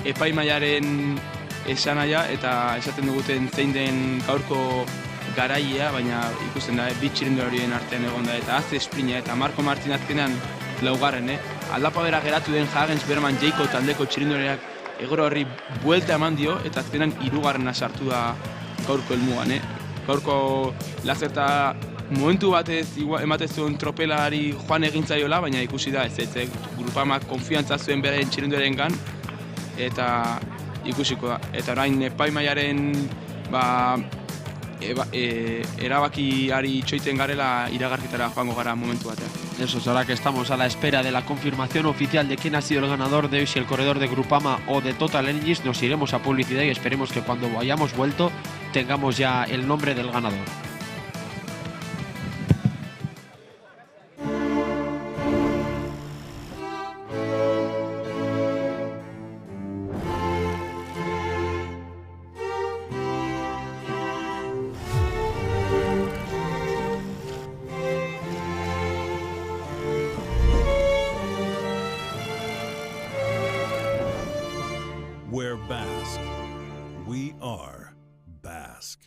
epaimaiaren esanaia, eta esaten duguten zein den gaurko garaia, baina ikusten da, bi txirrindulari artean egon da, eta Azte Esprina eta Marko Martin azkenean laugarren. Aldapa bera geratu den Hagens Berman Jaiko taldeko txirrindulariak egoro horri buelta eman dio, eta azkenean hirugarrena sartu da gaurko helmugan. Gaurko lazerta momentu batez ematen zuen tropelari joan egin zaiola, baina ikusi da ez Grupamak konfiantza zuen beraien txirrindularengan, eta ikusiko da. Eta orain epaimaiaren erabakiari itxoiten garela iragarkitara joango gara momentu batean. Eso es, ahora que estamos a la espera de la confirmación oficial de quién ha sido el ganador de hoy, si el corredor de Groupama o de Total Energies, nos iremos a publicidad y esperemos que cuando hayamos vuelto tengamos ya el nombre del ganador. We're Basque. We are Basque.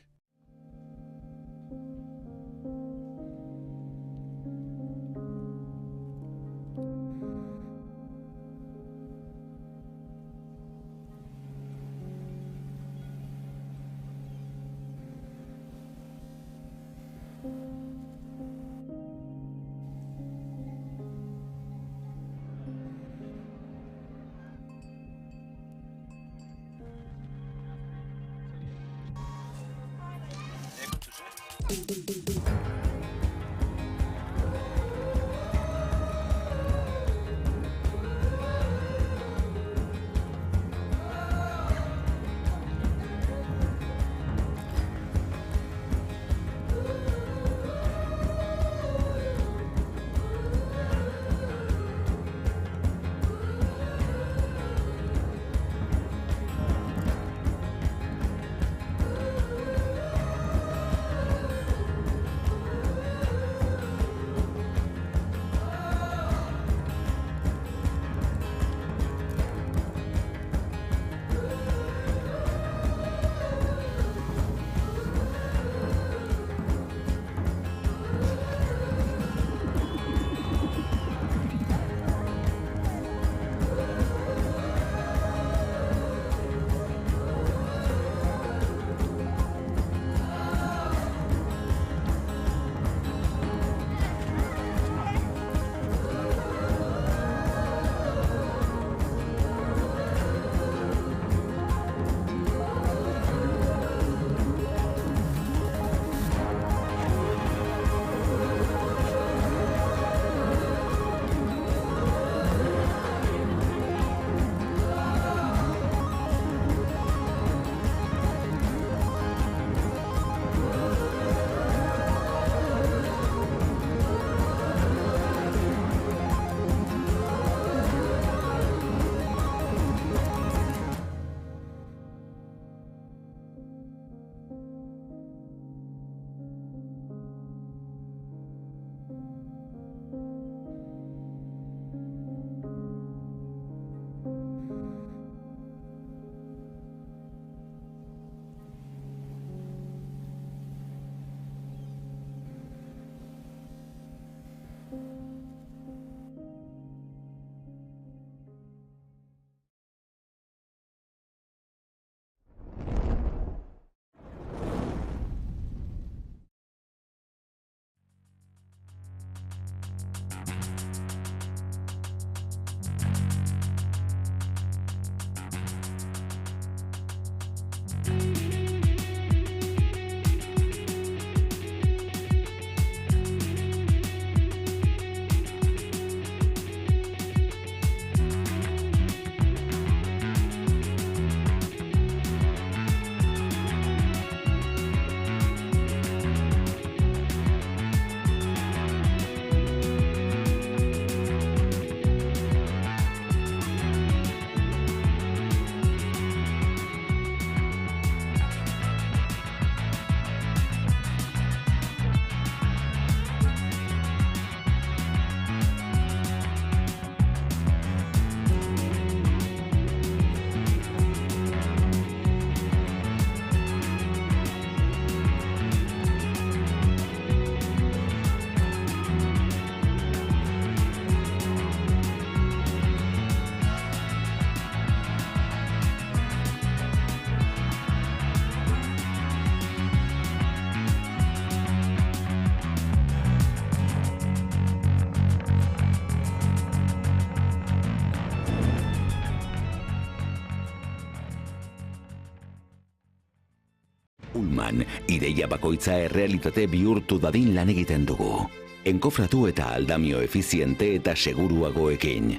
Ulman, ideia bakoitza errealitate bihurtu dadin lan egiten dugu. Enkofratu eta aldamio efiziente eta seguruagoekin.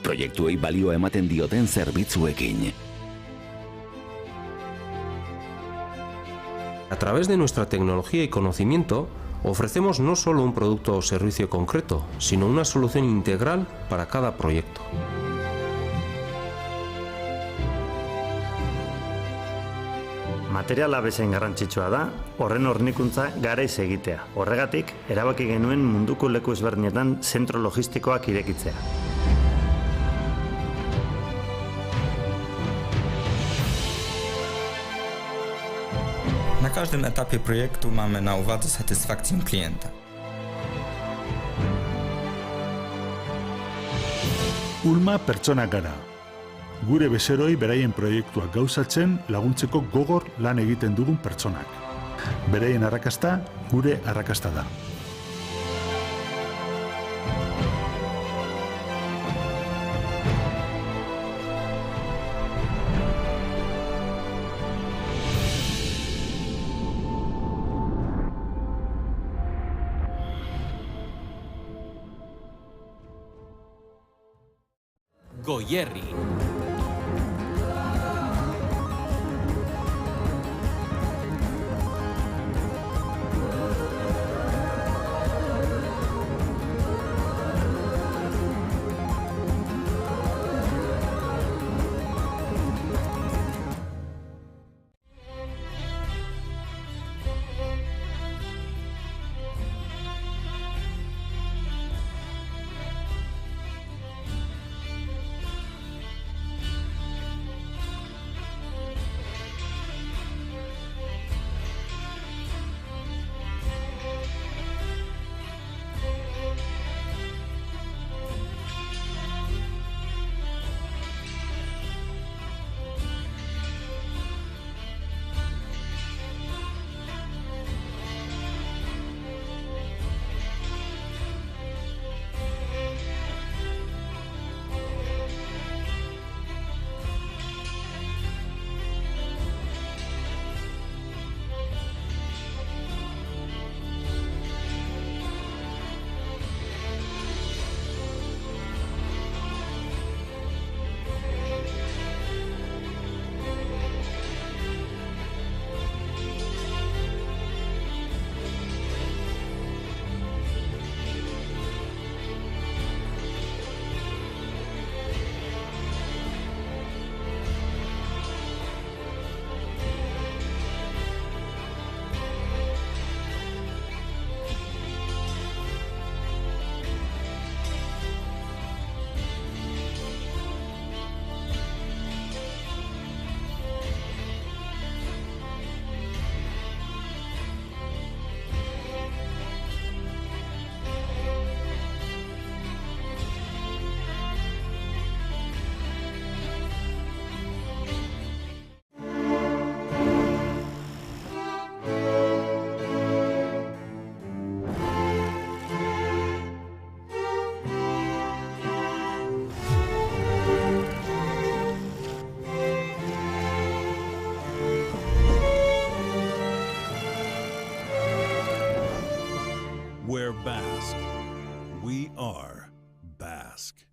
Proiektuei balioa ematen dioten zerbitzuekin. A través de nuestra tecnología y conocimiento, ofrecemos no solo un producto o servicio concreto, sino una solución integral para cada proyecto. Materiala bezain garrantzitsua da, horren hornikuntza garaiz egitea. Horregatik, erabaki genuen munduko leku ezberdinetan zentro logistikoak irekitzea. Na każdym etapie projektu mamy na uwadze satysfakcję klienta. Ulma pertsonak gara. Gure bezeroi beraien proiektuak gauzatzen laguntzeko gogor lan egiten dugun pertsonak. Beraien arrakasta, gure arrakasta da. Goierri. We're Basque. We are Basque.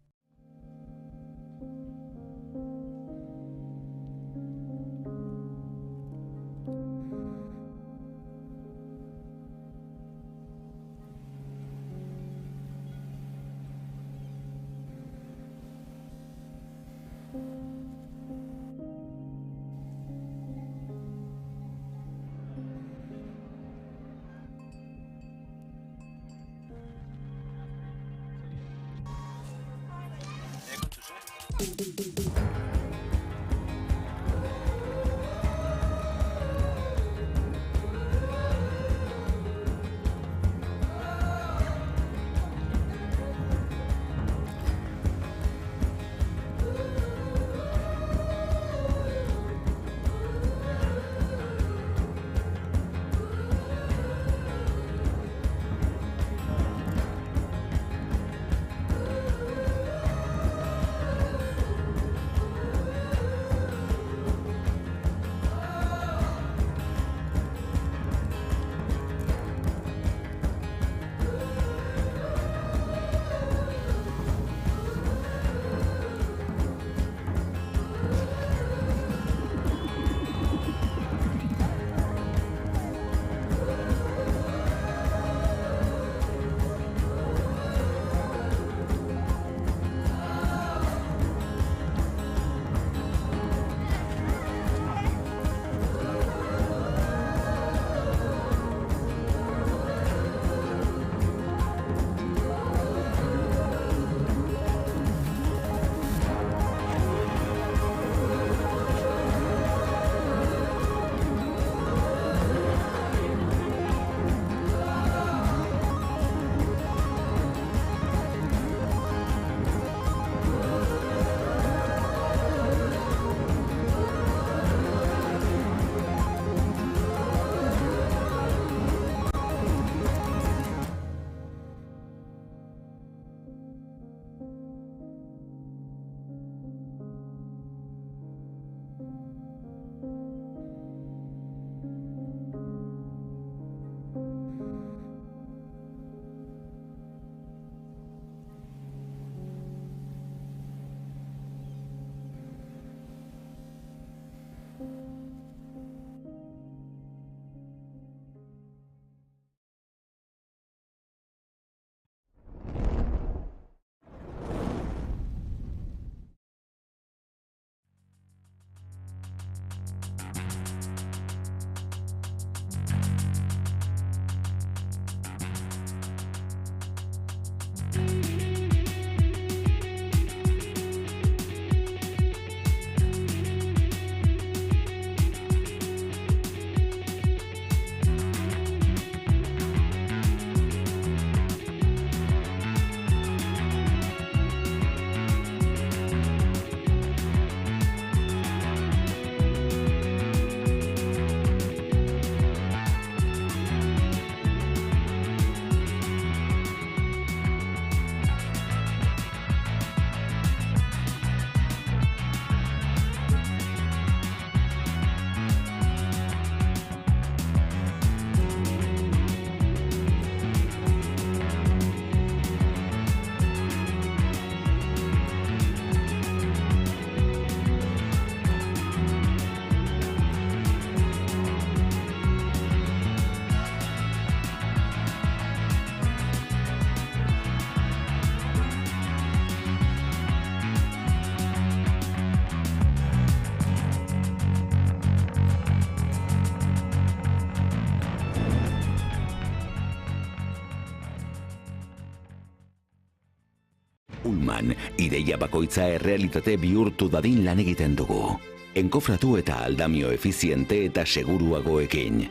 Ullman, ideia bakoitza errealitate bihurtu dadin lan egiten dugu. Enkofratu eta aldamio efiziente eta seguruagoekin.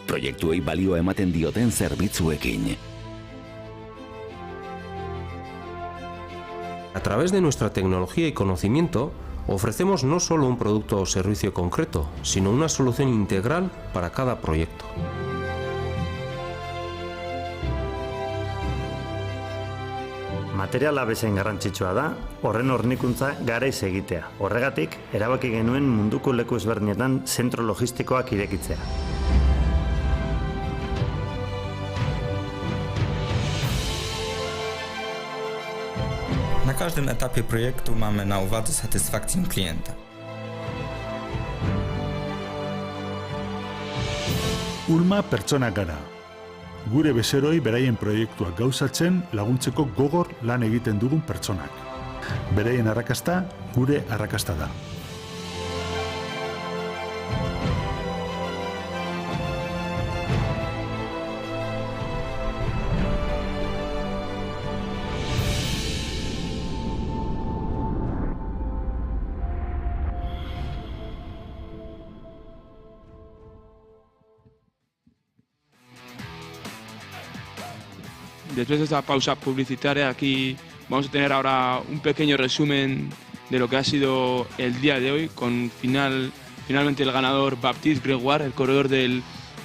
Proiektuei balioa ematen dioten zerbitzuekin. A través de nuestra tecnología y conocimiento, ofrecemos no solo un producto o servicio concreto, sino una solución integral para cada proyecto. Materiala bezain garrantzitsua da, horren hornikuntza garaiz egitea. Horregatik, erabaki genuen munduko leku ezberdinetan zentro logistikoak irekitzea. Na każdym etapie projektu mamy na uwadze satysfakcję klienta. Ulma pertsonak gara. Gure bezeroi beraien proiektuak gauzatzen laguntzeko gogor lan egiten dugun pertsonak. Beraien arrakasta, gure arrakasta da. Después de esta pausa publicitaria, aquí vamos a tener ahora un pequeño resumen de lo que ha sido el día de hoy, con finalmente el ganador Baptiste Grégoire, el corredor del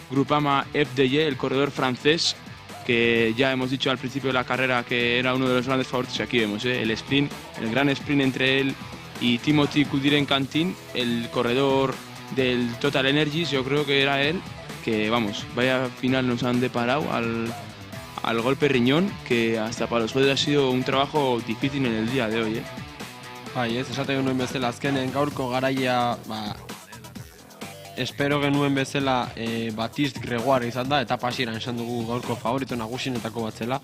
Groupama FDJ, el corredor francés, que ya hemos dicho al principio de la carrera que era uno de los grandes favoritos. Aquí vemos el sprint, el gran sprint entre él y Timothy Coudiren-Cantin, el corredor del Total Energies. Yo creo que era él, que vamos, vaya final nos han deparado al golpe riñón, que hasta para los jueces ha sido un trabajo difícil en el día de hoy. Bai, ez, esate genuen bezala, azkenen gaurko garaia, espero genuen bezala Baptiste Grégoire izan da, eta hasieran esan dugu gaurko favorito nagusienetako bat zela,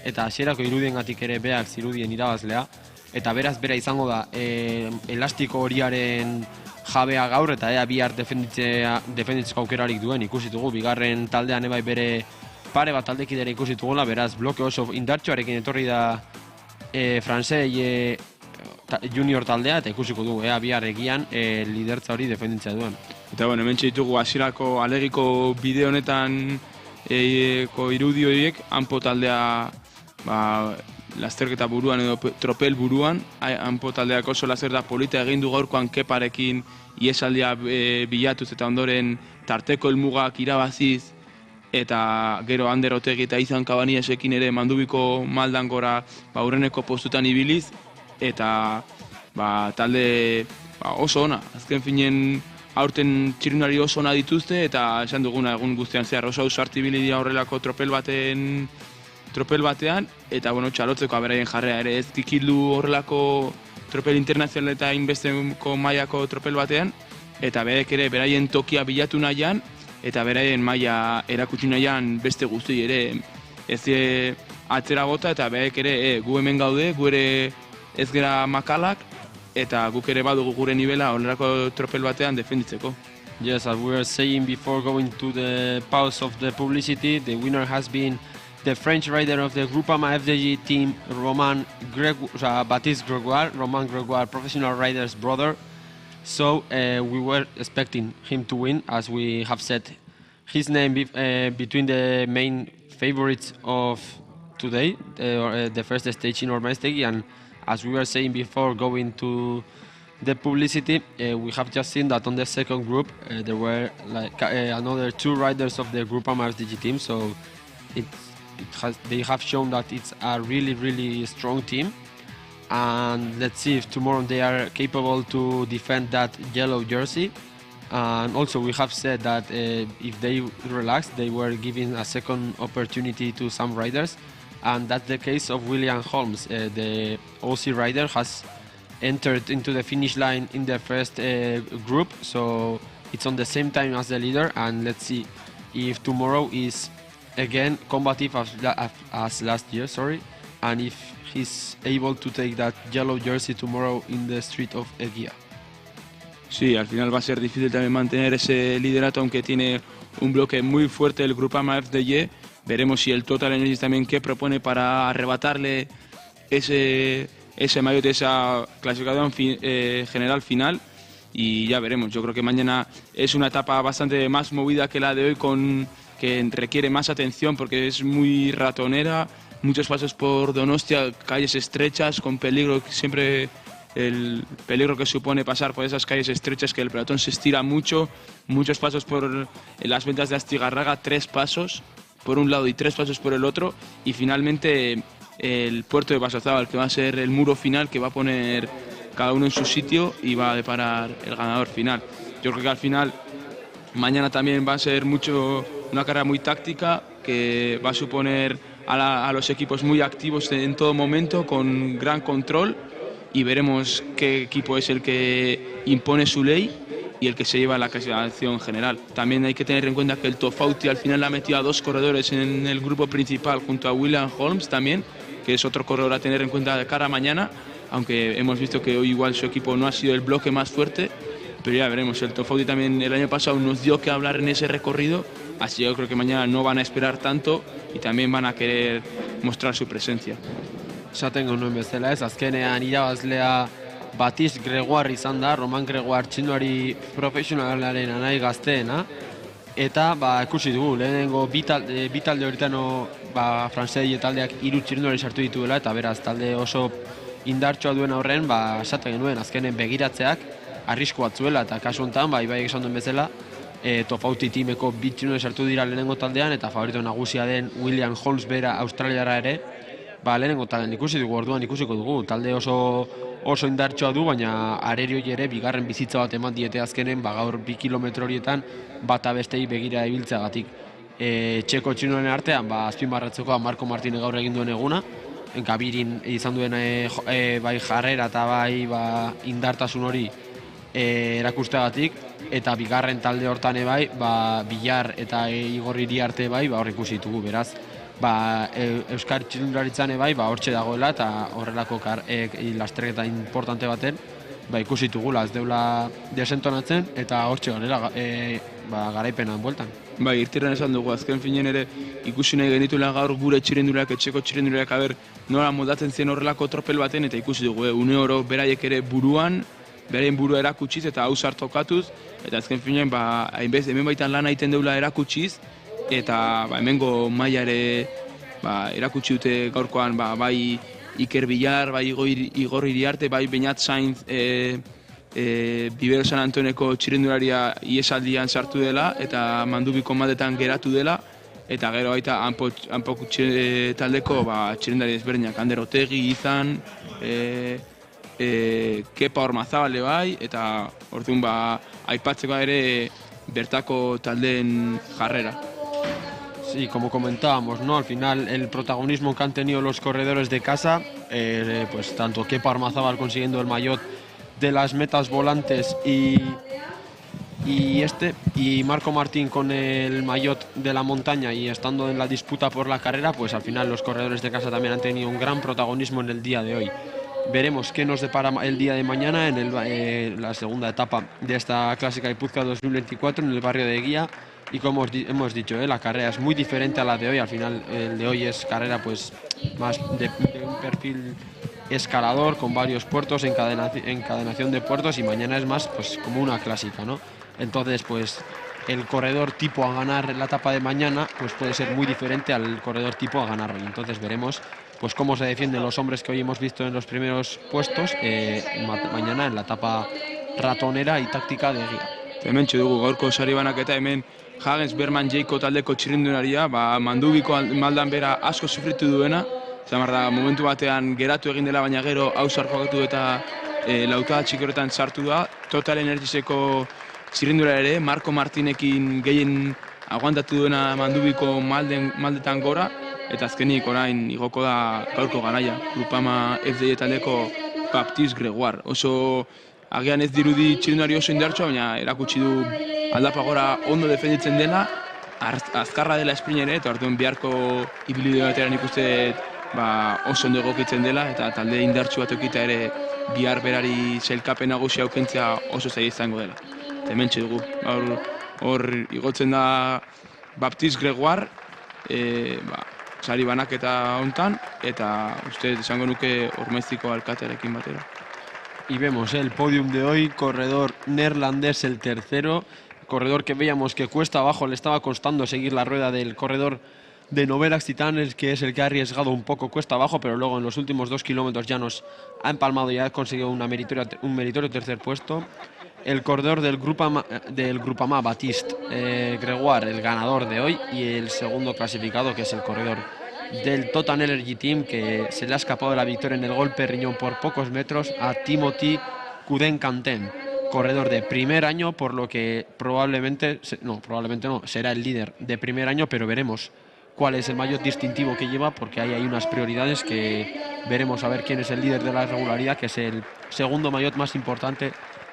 eta hasierako irudiengatik ere beak zirudien irabazlea, eta beraz bera izango da elastiko horiaren jabea gaur, eta ea bihar defenditzeko aukerarik duen ikusi dugu, bigarren taldean ebai bere pare bat taldekidera ikusi dugula, beraz bloke oso indartsuarekin etorri da Fransei junior taldea, eta ikusiko dugu, bihar egian lidertza hori defenditzea duen. Eta bueno, hemen ditugu hasierako alegiko bideo honetan irudi horiek, hanpo taldea lasterketa buruan edo tropel buruan, hanpo taldeak oso laster da polita egin du gaurkoan Keparekin iesaldia bilatuz eta ondoren tarteko helmugak irabaziz, eta gero Ander Otegi eta Izan Kabaniasekin ere mandubiko maldan gora aurreneko postutan ibiliz, eta talde oso ona. Azken finen aurten txirrindulari oso ona dituzte, eta esan duguna egun guztian zehar oso ausartu ibili dira horrelako tropel batean, eta bueno, txalotzeko aberaien jarrea ere ez kikildu horrelako tropel internazional eta inbesteko mailako tropel batean, eta berek ere beraien tokia bilatu nahian, eta beraien maila erakutsi nahian beste guzti ere ez atzera bota, eta berek ere gu hemen gaude, gu ere ez gera makalak, eta guk ere badugu gure nivela onerako tropel batean defenditzeko. Yes, as we were saying before going to the pause of the publicity, the winner has been the French rider of the Groupama FDJ team, Baptiste Gregoire, Romain Gregoire, professional rider's brother. So we were expecting him to win, as we have said his name between the main favorites of today, the first stage in Ormaiztegi, and as we were saying before going to the publicity, we have just seen that on the second group there were another 2 riders of the Groupama FDJ team, so they have shown that it's a really strong team, and let's see if tomorrow they are capable to defend that yellow jersey. And also we have said that if they relax, they were giving a second opportunity to some riders, and that's the case of William Holmes. The Aussie rider has entered into the finish line in the first group, so it's on the same time as the leader, and let's see if tomorrow is again combative as last year, and if he's able to take that yellow jersey tomorrow in the street of Eguía. Sí, al final va a ser difícil también mantener ese liderato, aunque tiene un bloque muy fuerte el Groupama FDJ. Veremos si el Total Energies también qué propone para arrebatarle ese maillot de esa clasificación general final, y ya veremos. Yo creo que mañana es una etapa bastante más movida que la de hoy, que requiere más atención porque es muy ratonera, muchos pasos por Donostia, calles estrechas con peligro, siempre el peligro que supone pasar por esas calles estrechas, que el pelotón se estira mucho, muchos pasos por las ventas de Astigarraga, 3 pasos por un lado y 3 pasos por el otro, y finalmente el puerto de Basazábal, que va a ser el muro final, que va a poner cada uno en su sitio y va a deparar el ganador final. Yo creo que al final mañana también va a ser una carrera muy táctica, que va a suponer a los equipos muy activos en todo momento, con gran control, y veremos qué equipo es el que impone su ley y el que se lleva la clasificación general. También hay que tener en cuenta que el Tofauti al final ha metido a 2 corredores en el grupo principal junto a William Holmes también, que es otro corredor a tener en cuenta de cara a mañana, aunque hemos visto que hoy igual su equipo no ha sido el bloque más fuerte, pero ya veremos. El Tofauti también el año pasado nos dio que hablar en ese recorrido, así yo creo que mañana no van a esperar tanto y también van a querer mostrar su presencia. Esaten genuen bezala ez, azkenean irabazlea Baptiste Gregoire izan da, Romain Gregoire txinduari profesionalaren anai gazteena, eta ikusi dugu, lehenengo bi talde horretano Francesi taldeak 3 txirrindulari sartu dituela, eta beraz talde oso indartsoa duen aurren, esaten genuen azkenen begiratzeak arrisku bat zuela, eta kasu honetan, ibai esan duen bezala, Tofauti timeko 2 txirrindulari sartu dira lehenengo taldean, eta favorito nagusia den William Holmes bera australiara ere, lehenengo taldean ikusi dugu, orduan ikusiko dugu, talde oso indartsoa du, baina arerioi ere bigarren bizitza bat eman diete azkenen, gaur 2 kilometro horietan bata bestei begira ibiltzeagatik. Txeko txinoen artean, azpimarratzeko Marko Martínez gaur egin duen eguna, Gabirin izan duen bai jarrera eta bai indartasun hori erakusteagatik, eta bigarren talde hortan bai, Bilar eta Igor Iriarte bai, hor ikusi ditugu, beraz. Euskal txirrindularitzan bai, hortxe dagoela, eta horrelako lasterketa importante baten, ikusi dugula, ez deula desentonatzen, eta hortxe garela garaipenan bueltan. Irtirren esan dugu, azken finen ere ikusi nahi genituela gaur gure txirrindulariak, etxeko txirrindulariak, nola moldatzen zien horrelako tropel baten, eta ikusi dugu, une oro beraiek ere beraien burua erakutsiz eta hau sartokatuz, eta azken finen, hemen baitan lan egiten deula erakutsiz, eta hemengo maila ere erakutsi dute gaurkoan, bai Iker Bilar, bai Igor Iriarte, bai Beñat Sainz, Bibero San Antoneko txirrindularia iesaldian sartu dela, eta Mandubiko madetan geratu dela, eta gero baita hanpok taldeko txirrindulari ezberdinak, Ander Otegi, Izan, Kepa Ormazabale bai, eta orduan aipatzeko ere bertako taldeen jarrera. Sí, como comentábamos, ¿no? Al final el protagonismo que han tenido los corredores de casa, pues tanto Kepa Ormazábal consiguiendo el maillot de las metas volantes y y Marco Martín con el maillot de la montaña y estando en la disputa por la carrera, pues al final los corredores de casa también han tenido un gran protagonismo en el día de hoy. Veremos qué nos depara el día de mañana en la segunda etapa de esta Clásica Guipúzcoa 2024 en el barrio de Eguía. Y como hemos dicho, la carrera es muy diferente a la de hoy. Al final el de hoy es carrera pues más de un perfil escalador con varios puertos, encadenación de puertos, y mañana es más pues como una clásica, ¿no? Entonces pues el corredor tipo a ganar la etapa de mañana pues puede ser muy diferente al corredor tipo a ganar hoy. Entonces veremos pues cómo se defienden los hombres que hoy hemos visto en los primeros puestos mañana en la etapa ratonera y táctica de Eguía. Hemen dugu gaurko sari banaketa, hemen Hagens Berman Jaiko taldeko txirrindularia, Mandubiko maldan bera asko sufritu duena, da momentu batean geratu egin dela, baina gero hau zarkoakatu eta lautada txikerotan sartu da. Total Energieseko txirrindula ere, Marco Martinekin gehien aguantatu duena Mandubiko maldetan gora, eta azkenik orain igoko da gaurko garaia, Grupama FDI taldeko Baptiste Gregoire. Oso agian ez dirudi txirrindulari oso indartsua, baina erakutsi du aldapa gora ondo defenditzen dela, azkarra dela esprint ere, eta orduan biharko ibilbide batean ikuste oso ondo egokitzen dela, eta talde indartsu bat eukita ere bihar berari sailkapen nagusia aukentzea oso zaila izango dela. Eta hementxe dugu, hor igotzen da Baptiste Gregoire, sari banaketa hontan, eta uste esango nuke Ormaiztiko alkatearekin batera. Y vemos el podium de hoy, corredor neerlandés el tercero, corredor que veíamos que cuesta abajo le estaba costando seguir la rueda del corredor de Novelax Titanes, que es el que ha arriesgado un poco cuesta abajo, pero luego en los últimos 2 kilómetros ya nos ha empalmado y ha conseguido un meritorio tercer puesto. El corredor del Grupama Baptiste Gregoire, el ganador de hoy, y el segundo clasificado, que es el corredor del Total Energy Team, que se le ha escapado de la victoria en el golpe riñón por pocos metros a Timothy Kuden-Kanten, corredor de primer año, por lo que probablemente no, será el líder de primer año, pero veremos cuál es el maillot distintivo que lleva, porque hay unas prioridades que veremos a ver quién es el líder de la regularidad, que es el segundo maillot más importante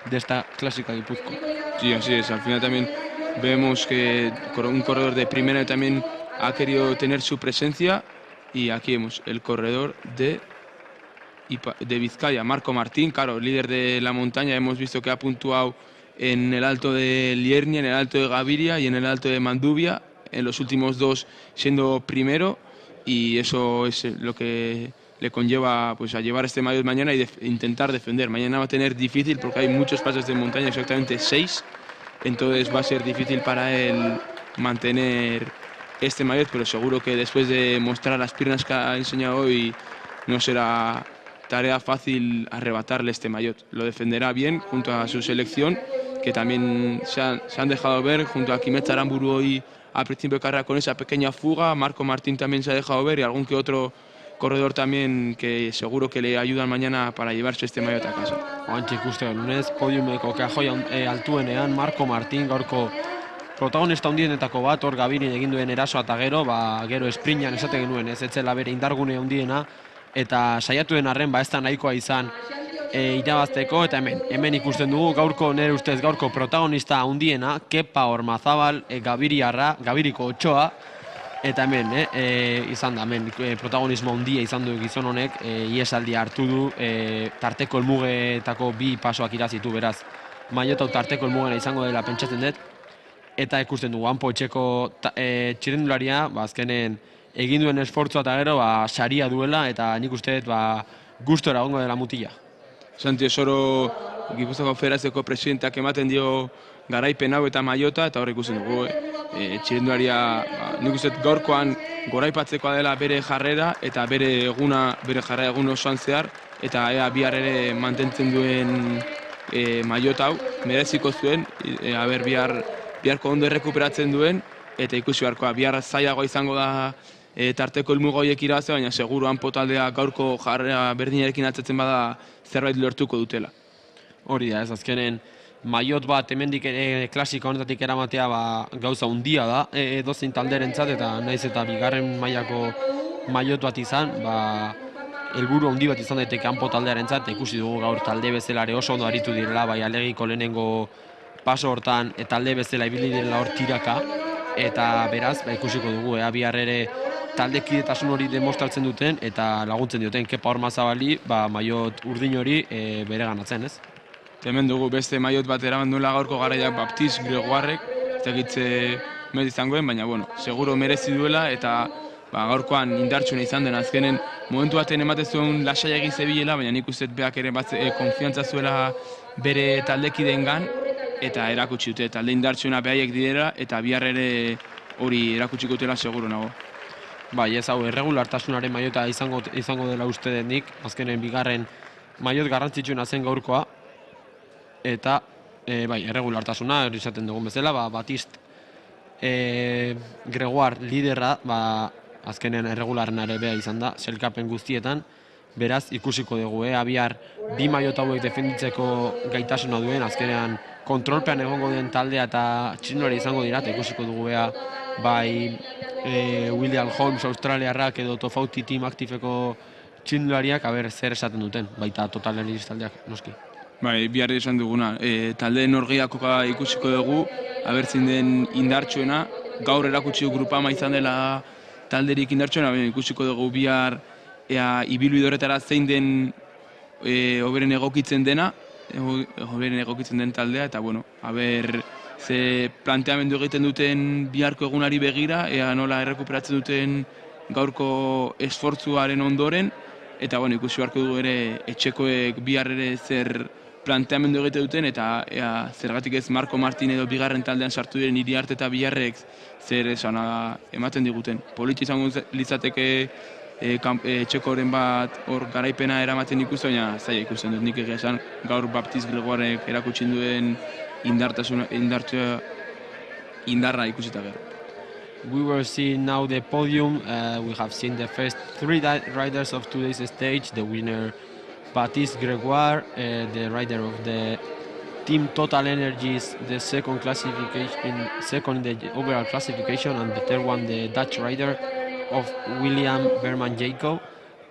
de esta Clásica de Guipúzcoa. Sí, así es. Al final también vemos que un corredor de primera también ha querido tener su presencia, y aquí vemos el corredor de Vizcaya, Marco Martín, claro, líder de la montaña. Hemos visto que ha puntuado en el alto de Liernia, en el alto de Gaviria y en el alto de Mandubia, en los últimos 2 siendo primero, y eso es lo que le conlleva pues a llevar este maillot mañana y intentar defender. Mañana va a tener difícil porque hay muchos pasos de montaña, exactamente 6, entonces va a ser difícil para él mantener este maillot, pero seguro que después de mostrar las piernas que ha enseñado hoy no será tarea fácil arrebatarle este maillot. Lo defenderá bien junto a su selección, que también se han dejado ver, junto a Kimetz Aramburu hoy al principio de carrera con esa pequeña fuga. Marco Martín también se ha dejado ver, y algún que otro corredor también que seguro que le ayudan mañana para llevarse este maillot a casa. Oantxe ikusten, nunez podiumeko kajoi altuenean Marco Martín gaurko protagonista handienetako bat, hor Gavirin egin duen erasoa eta gero esprintan esaten genuen ez etzela bere indargune handiena, eta saiatu den arren ez da nahikoa izan irabazteko, eta hemen ikusten dugu nire ustez gaurko protagonista handiena, Kepa Ormazabal, Gabiriko Otsoa, eta hemen izan da, protagonismo handia izan du gizon honek, iesaldia hartu du, tarteko helmugetako 2 pasoak irazitu, beraz maillot hau tarteko helmugena izango dela pentsatzen dut, eta ikusten dugu hanpo etxeko txirrindularia, azkenen egin duen esfortzua eta gero saria duela, eta nik uste dut gustora egongo dela mutila. Santi Osoro, Gipuzkoako Federazioko presidenteak ematen dio garaipen hau eta maiota, eta hor ikusten dugu txirrindularia, nik uste dut gaurkoan goraipatzekoa dela bere jarrera, eta bere jarrera egun osoan zehar, eta ea bihar ere mantentzen duen maiota hau, mereziko zuen, biharko ondo errekuperatzen duen, eta ikusi beharkoa, bihar zailagoa izango da tarteko helmuga horiek irabaztea, baina seguru hanpo taldea gaurko jarrera berdinarekin atzetzen bada zerbait lortuko dutela. Hori da, ez azkenen maillot bat hemendik klasika honetatik eramatea gauza handia da edozein talderentzat, eta naiz eta bigarren mailako maillot bat izan, helburu handi bat izan daiteke hanpo taldearentzat, ikusi dugu gaur talde bezala ere oso ondo aritu direla, bai Alegiko lehenengo paso hortan talde bezala ibili direla hor tiraka, eta beraz, ikusiko dugu, bihar ere taldekidetasun hori demostratzen duten eta laguntzen dioten Kepa Ormazabali, maiot urdin hori bere ganatzen, ez? Hemen dugu beste maiot bat eraman duela gaurko garaiak Baptiste Gregoirek, ez dakitze mez izangoen, baina seguro merezi duela eta gaurkoan indartsuna izan den azkenen momentu baten ematen zuen lasai egin zebilela, baina nik uste beak ere konfiantza zuela bere taldekideengan eta erakutsi dute talde indartsuna behaiek direla eta bihar ere hori erakutsiko dutela seguro nago. Bai, ez hau, erregulartasunaren maiota izango dela uste den nik, azkenen bigarren maiot garrantzitsuena zen gaurkoa, eta erregulartasuna, hori izaten dugun bezala, Batist Gregoire lidera, azkenen erregularren ere beha izan da, selkapen guztietan, beraz ikusiko dugu, bihar bi maiot hauek defenditzeko gaitasuna duen, azkenean kontrolpean egongo den taldea eta txinolari izango dira, eta ikusiko dugu bai William Holmes australiarrak edo Tofauti Team Actifeko txindulariak zer esaten duten, baita Total Energies taldeak, noski. Bai, bihar esan duguna, talde norgehiakoka ikusiko dugu, abertzen den indartsuena, gaur erakutsi grupama izan dela talderik indartsuena, ikusiko dugu bihar ibilbide horretara zein den hoberen egokitzen dena, hoberen egokitzen den taldea, eta ze planteamendu egiten duten biharko egunari begira, nola errekuperatzen duten gaurko esfortzuaren ondoren, eta ikusi beharko dugu ere etxekoek bihar ere zer planteamendu egiten duten, eta zergatik ez Marco Martin edo bigarren taldean sartu diren Iriarte eta Biharrek zer esana ematen diguten. Politxe izango litzateke etxekoren bat hor garaipena eramaten ikusten, baina zaila ikusten dut nik egia esan gaur Baptiste Gregoirek erakutsin duen indarra ikusita gero. We will see now the podium. We have seen the first three riders of today's stage. The winner, Baptiste Gregoire, the rider of the Team Total Energies, the second in the overall classification, and the third one, the Dutch rider of William Berman Jacob.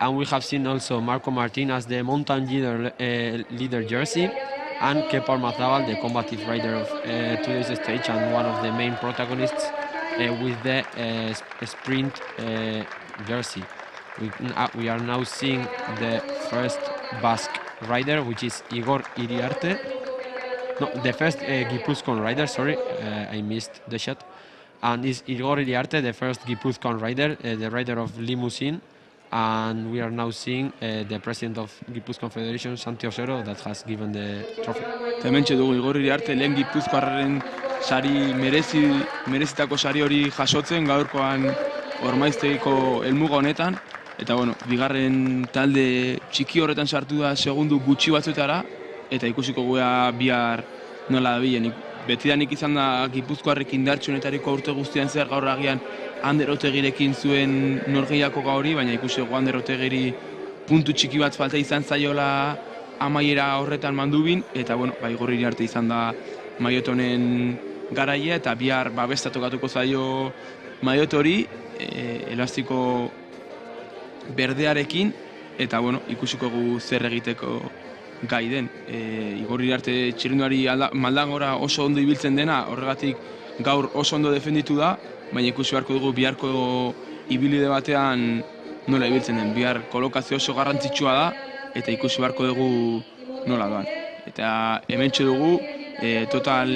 And we have seen also Marco Martin as the mountain leader jersey, and Kepa Ormazabal, the combative rider of today's stage and one of the main protagonists with the sprint jersey. We are now seeing the first Basque rider, which is Igor Iriarte. No, the first Gipuzkoan rider, sorry, I missed the shot. And is Igor Iriarte, the first Gipuzkoan rider, the rider of Limousine. And we are now seeing the president of Gipuzkoan Federation, Santi Osero, that has given the trophy. Hementxe dugu Igor Iriarte lehen Gipuzkoarren sari merezitako sari hori jasotzen gaurkoan Ormaiztegiko helmuga honetan. Eta bigarren talde txiki horretan sartu da segundu gutxi batzuetara, eta ikusiko guea bihar nola dabilen. Betidanik izan da Gipuzkoarrek indartsuenetariko urte guztian zer gaur agian Ander Otegirekin zuen norgehiako hori, baina ikusi dugu Ander Otegiri puntu txiki bat falta izan zaiola amaiera horretan Mandubin, eta Igor Iriarte izan da maiot honen garaia, eta bihar babesta tokatuko zaio maiot hori, elastiko berdearekin, eta ikusiko gu zer egiteko gai den. Igor Iriarte txirrindulari Maldangora oso ondo ibiltzen dena, horregatik gaur oso ondo defenditu da, baina ikusi beharko dugu biharko ibilbide batean nola ibiltzen den. Bihar kolokazio oso garrantzitsua da, eta ikusi beharko dugu nola doan. Eta hementxe dugu Total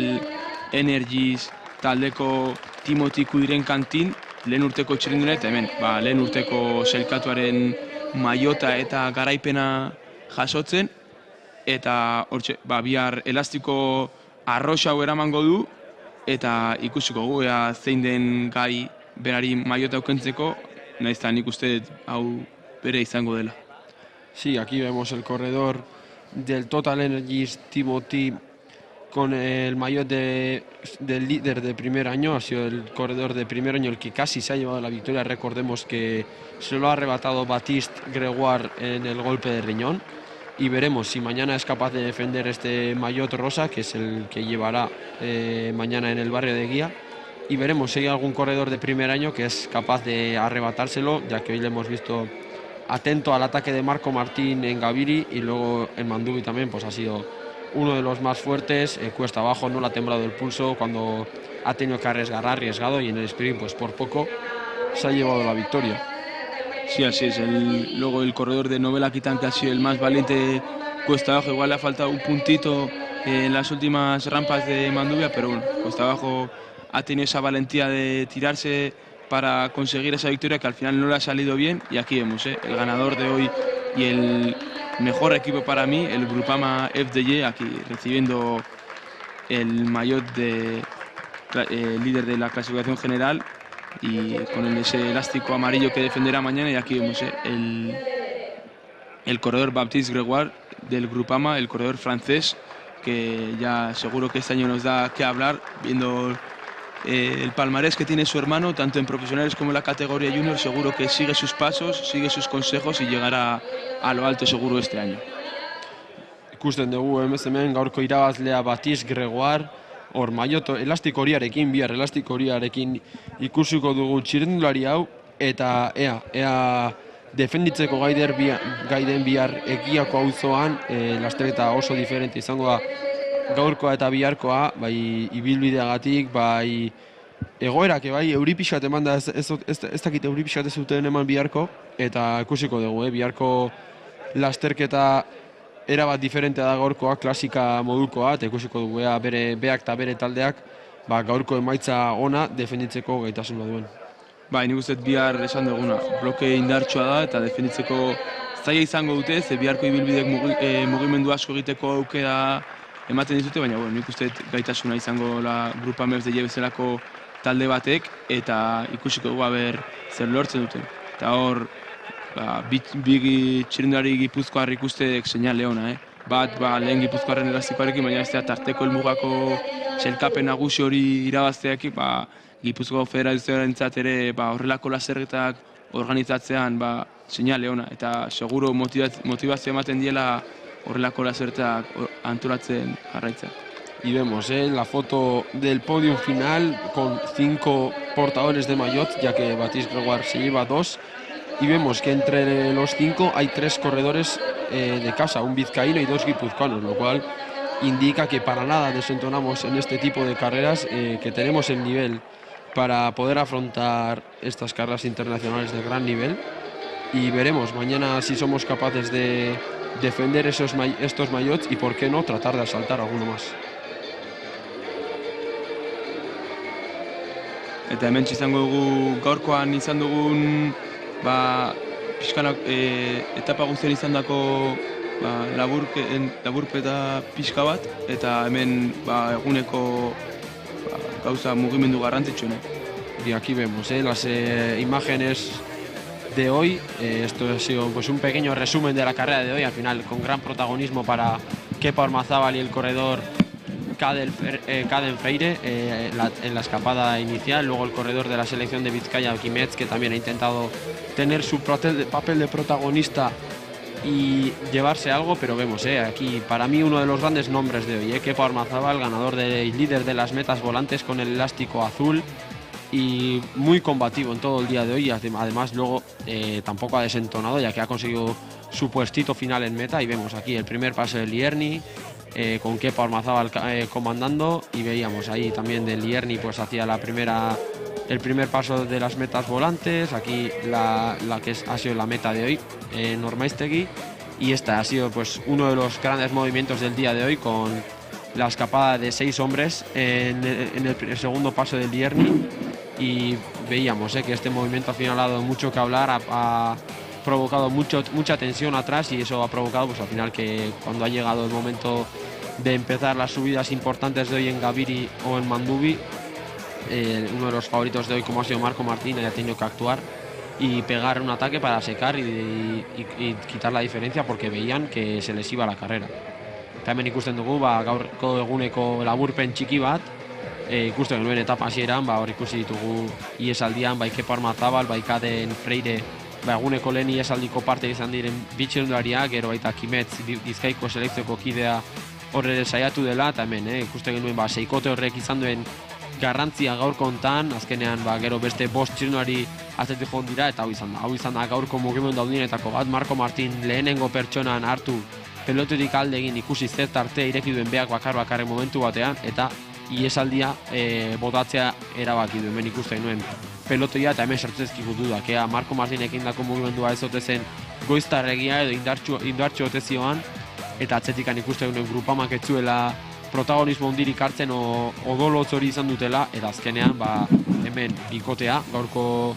Energies taldeko Timothy Kudiren kantin, lehen urteko txirrindulari, eta hemen lehen urteko sailkatuaren maiota eta garaipena jasotzen, eta bihar elastiko arroxa hau eramango du, eta ikusiko gu, zein den gai berari maiota aukentzeko, nahiz eta nik uste hau bere izango dela. Sí, aquí vemos el corredor del Total Energies Timothy con el maillot del líder de primer año. Ha sido el corredor de primer año el que casi se ha llevado la victoria. Recordemos que se lo ha arrebatado Baptiste Gregoire en el golpe de riñón. Y veremos si mañana es capaz de defender este maillot rosa, que es el que llevará mañana en el barrio de Guía. Y veremos si hay algún corredor de primer año que es capaz de arrebatárselo, ya que hoy le hemos visto atento al ataque de Marco Martín en Gaviri, y luego en Mandubi también pues ha sido uno de los más fuertes, cuesta abajo, no le ha temblado el pulso cuando ha tenido que arriesgado, y en el sprint pues por poco se ha llevado la victoria. Sí, así es. Luego el corredor de Novela Quitán, que ha sido el más valiente cuesta abajo, igual le ha faltado un puntito en las últimas rampas de Manduvia, pero bueno, cuesta abajo ha tenido esa valentía de tirarse para conseguir esa victoria que al final no le ha salido bien, y aquí vemos el ganador de hoy y el mejor equipo para mí, el Groupama FDJ, aquí recibiendo el maillot de líder de la clasificación general y con ese elástico amarillo que defenderá mañana. Y aquí vemos el corredor Baptiste Gregoire del Groupama, el corredor francés, que ya seguro que este año nos da que hablar, viendo el palmarés que tiene su hermano, tanto en profesionales como en la categoría junior. Seguro que sigue sus pasos, sigue sus consejos y llegará a lo alto seguro este año. Ikusten dugu hemen gaurko irabazlea Baptiste Gregoire, hor maillot elastiko horiarekin, bihar elastiko horiarekin ikusiko dugu txirrindulari hau, eta ea defenditzeko gaiden bihar Egiako auzoan, lasterketa oso diferente izango da gaurkoa eta biharkoa, bai ibilbideagatik, bai egoerak, bai euripixat eman da, ez dakit euripixat ez zuten eman biharko, eta ikusiko dugu, biharko lasterketa erabat diferentea da gaurkoa, klasika modukoa, eta ikusiko dugu beak eta bere taldeak gaurko emaitza ona defenditzeko gaitasuna duen. Nik uste bihar esan duguna, bloke indartsua da eta defenditzeko zaila izango dute, ze biharko ibilbidek mugimendu asko egiteko aukera ematen dizute, baina nik uste gaitasuna izango Groupama FDJ bezalako talde batek, eta ikusiko dugu zer lortzen duten. Eta hor, bi txirrindulari gipuzkoar ikustek seinale ona, bat lehen gipuzkoarren elastikoarekin, baina ez da tarteko helmugako sailkapen nagusi hori irabazteak, Gipuzkoako federazioarentzat ere horrelako lasterketak organizatzean seinale ona, eta seguro motivazio ematen diela horrelako lasterketak antolatzen jarraitzea. Y vemos la foto del podium final con 5 portadores de maillot, ya que Baptiste Gregoire se lleva 2, y vemos que entre los 5 hay 3 corredores de casa, un vizcaíno y 2 guipuzcoanos, lo cual indica que para nada desentonamos en este tipo de carreras, que tenemos el nivel para poder afrontar estas carreras internacionales de gran nivel, y veremos mañana si somos capaces de defender estos maillots y por qué no tratar de asaltar alguno más. Eta hemen izango dugu gaurkoan izan dugun etapa guztien izan dako laburpeta pixka bat, eta hemen eguneko gauza mugimendu garrantzitsuena. Y aquí vemos las imágenes de hoy. Esto ha sido pues un pequeño resumen de la carrera de hoy, al final con gran protagonismo para Kepa Ormazábal y el corredor Caden Freire en la escapada inicial, luego el corredor de la selección de Vizcaya, Quimetz, que también ha intentado tener su papel de protagonista y llevarse algo, pero vemos aquí para mí uno de los grandes nombres de hoy, Kepa Ormazábal, ganador y líder de las metas volantes con el elástico azul, y muy combativo en todo el día de hoy, y además luego tampoco ha desentonado, ya que ha conseguido su puestito final en meta. Y vemos aquí el primer paso de Lierni, con Kepa Ormazábal comandando, y veíamos ahí también de Lierni pues hacía el primer paso de las metas volantes, aquí la que ha sido la meta de hoy, Ormaiztegi, y esta ha sido pues uno de los grandes movimientos del día de hoy, con la escapada de 6 hombres en el segundo paso de Lierni, y veíamos que este movimiento al final ha dado mucho que hablar, ha provocado mucha tensión atrás, y eso ha provocado pues al final que cuando ha llegado el momento de empezar las subidas importantes de hoy en Gaviri o en Mandubi, uno de los favoritos de hoy, como ha sido Marco Martín, haya tenido que actuar y pegar un ataque para secar y quitar la diferencia, porque veían que se les iba la carrera. Hemen ikusten dugu gaurko eguneko laburpen txiki bat, ikusten genuen etapa hasieran, hor ikusi ditugu iesaldian bai Kepa Ormazábal, bai Caden Freire, eguneko lehen iesaldiko parte izan diren bitxirundulariak, gero baita Quimetz, Bizkaiko selekzioko kidea horre saiatu dela, eta hemen ikusten genuen seikote horrek izan duen garrantzia gaurko hontan, azkenean gero beste 5 txirrindulari atzetik joan dira, eta hau izan da gaurko mugimendu handienetako bat, Marco Martín lehenengo pertsonan hartu peloterik alde egin ikusi zer tarte ireki duen beak bakar-bakarren momentu batean, eta iesaldia botatzea erabaki du. Hemen ikusten nuen pelotoia eta hemen sartzezkiku dudak. Marko Martinekin dako mugimendua ez ote zen goiztarregia edo indartxo ote zioan, eta atzetikan ikusten nuen Grupamak etzuela protagonismo hondirik hartzen odolotz hori izan dutela, eta azkenean hemen bikotea, gaurko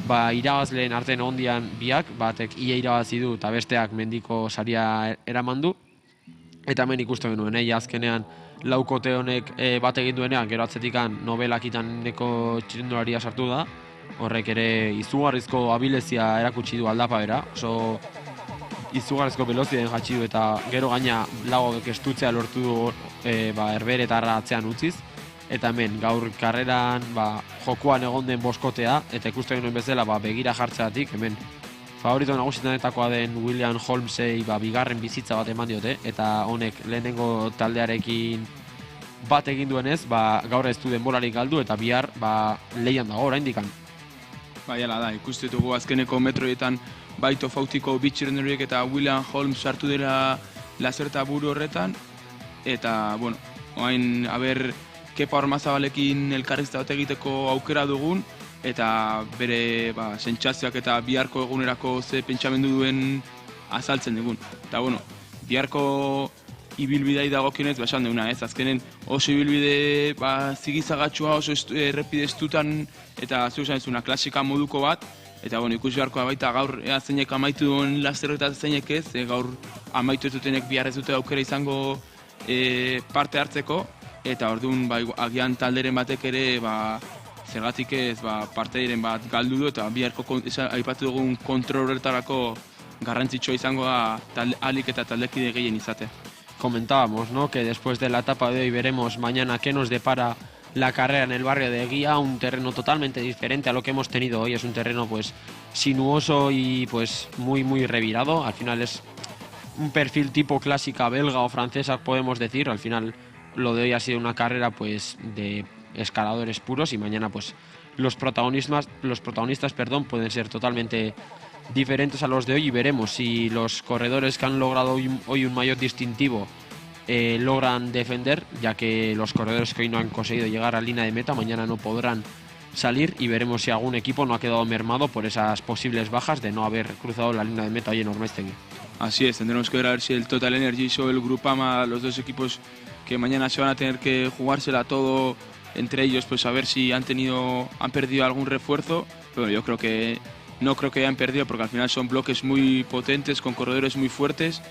irabazleen artean ondian biak, batek ia irabazi du eta besteak mendiko saria eraman du, eta hemen ikusten genuen, azkenean laukote honek bat egin duenean, gero atzetikan nobelakitan neko txirrindularia sartu da, horrek ere izugarrizko abilezia erakutsi du aldapa bera, oso izugarrizko velozien jatsi du eta gero gaina lagok estutzea lortu du herberetarra atzean utziz, eta hemen gaur karreran jokoan egon den boskotea, eta ikusten genuen bezala begira jartzeatik, hemen favorito nagusitanetakoa den William Holmesei bigarren bizitza bat eman diote, eta honek lehenengo taldearekin bat egin duenez, gaur ez du denborarik galdu, eta bihar lehian dago oraindikan. Hala da, ikusten dugu azkeneko metroetan baito fautiko bitxirrenduriek eta William Holmes sartu dela lazerta buru horretan, eta, bueno, oain, Kepa Ormazabalekin elkarrizta bat egiteko aukera dugun, eta bere sentsazioak eta biharko egunerako ze pentsamendu duen azaltzen dugun. Eta, bueno, biharko ibilbidei dagokionez, esan duguna, azkenen oso ibilbide zigizagatxua, oso errepide estutan, eta zu esan duzuna, klasika moduko bat, eta, bueno, ikusi beharkoa baita gaur zeinek amaitu duen lasterreta zeinek ez, gaur amaitu ez dutenek bihar ez dute aukera izango parte hartzeko, eta orduan agian talderen batek ere zergatik ez parteiren bat galdu du, eta biharko aipatu dugun kontrol horretarako garrantzitsua izango da alik eta taldekide gehien izate. Comentábamos, ¿no?, que después de la etapa de hoy veremos mañana qué nos depara la carrera en el barrio de Eguía, un terreno totalmente diferente a lo que hemos tenido hoy. Es un terreno sinuoso y muy revirado. Al final es un perfil tipo clásica belga o francesa, podemos decir. Al final lo de hoy ha sido una carrera de escaladores puros, y mañana los protagonistas pueden ser totalmente diferentes a los de hoy, y veremos si los corredores que han logrado hoy un maillot distintivo logran defender, ya que los corredores que hoy no han conseguido llegar a línea de meta mañana no podrán salir, y veremos si algún equipo no ha quedado mermado por esas posibles bajas de no haber cruzado la línea de meta hoy en Ormaiztegui. Así es, tendremos que ver a ver si el Total Energies o el Grupama, los dos equipos que mañana se van a tener que jugársela todo entre ellos, a ver si han perdido algún refuerzo, pero yo no creo que hayan perdido, porque al final son bloques muy potentes, con corredores muy fuertes,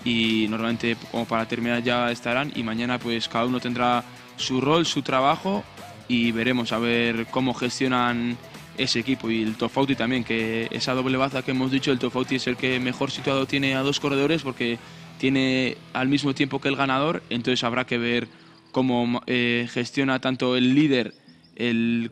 y normalmente como para terminar ya estarán, y mañana cada uno tendrá su rol, su trabajo, y veremos a ver cómo gestionan ese equipo. Y el Tofauti también, que esa doble baza que hemos dicho, el Tofauti es el que mejor situado tiene a dos corredores, porque tiene al mismo tiempo que el ganador, entonces habrá que ver cómo gestiona tanto el líder,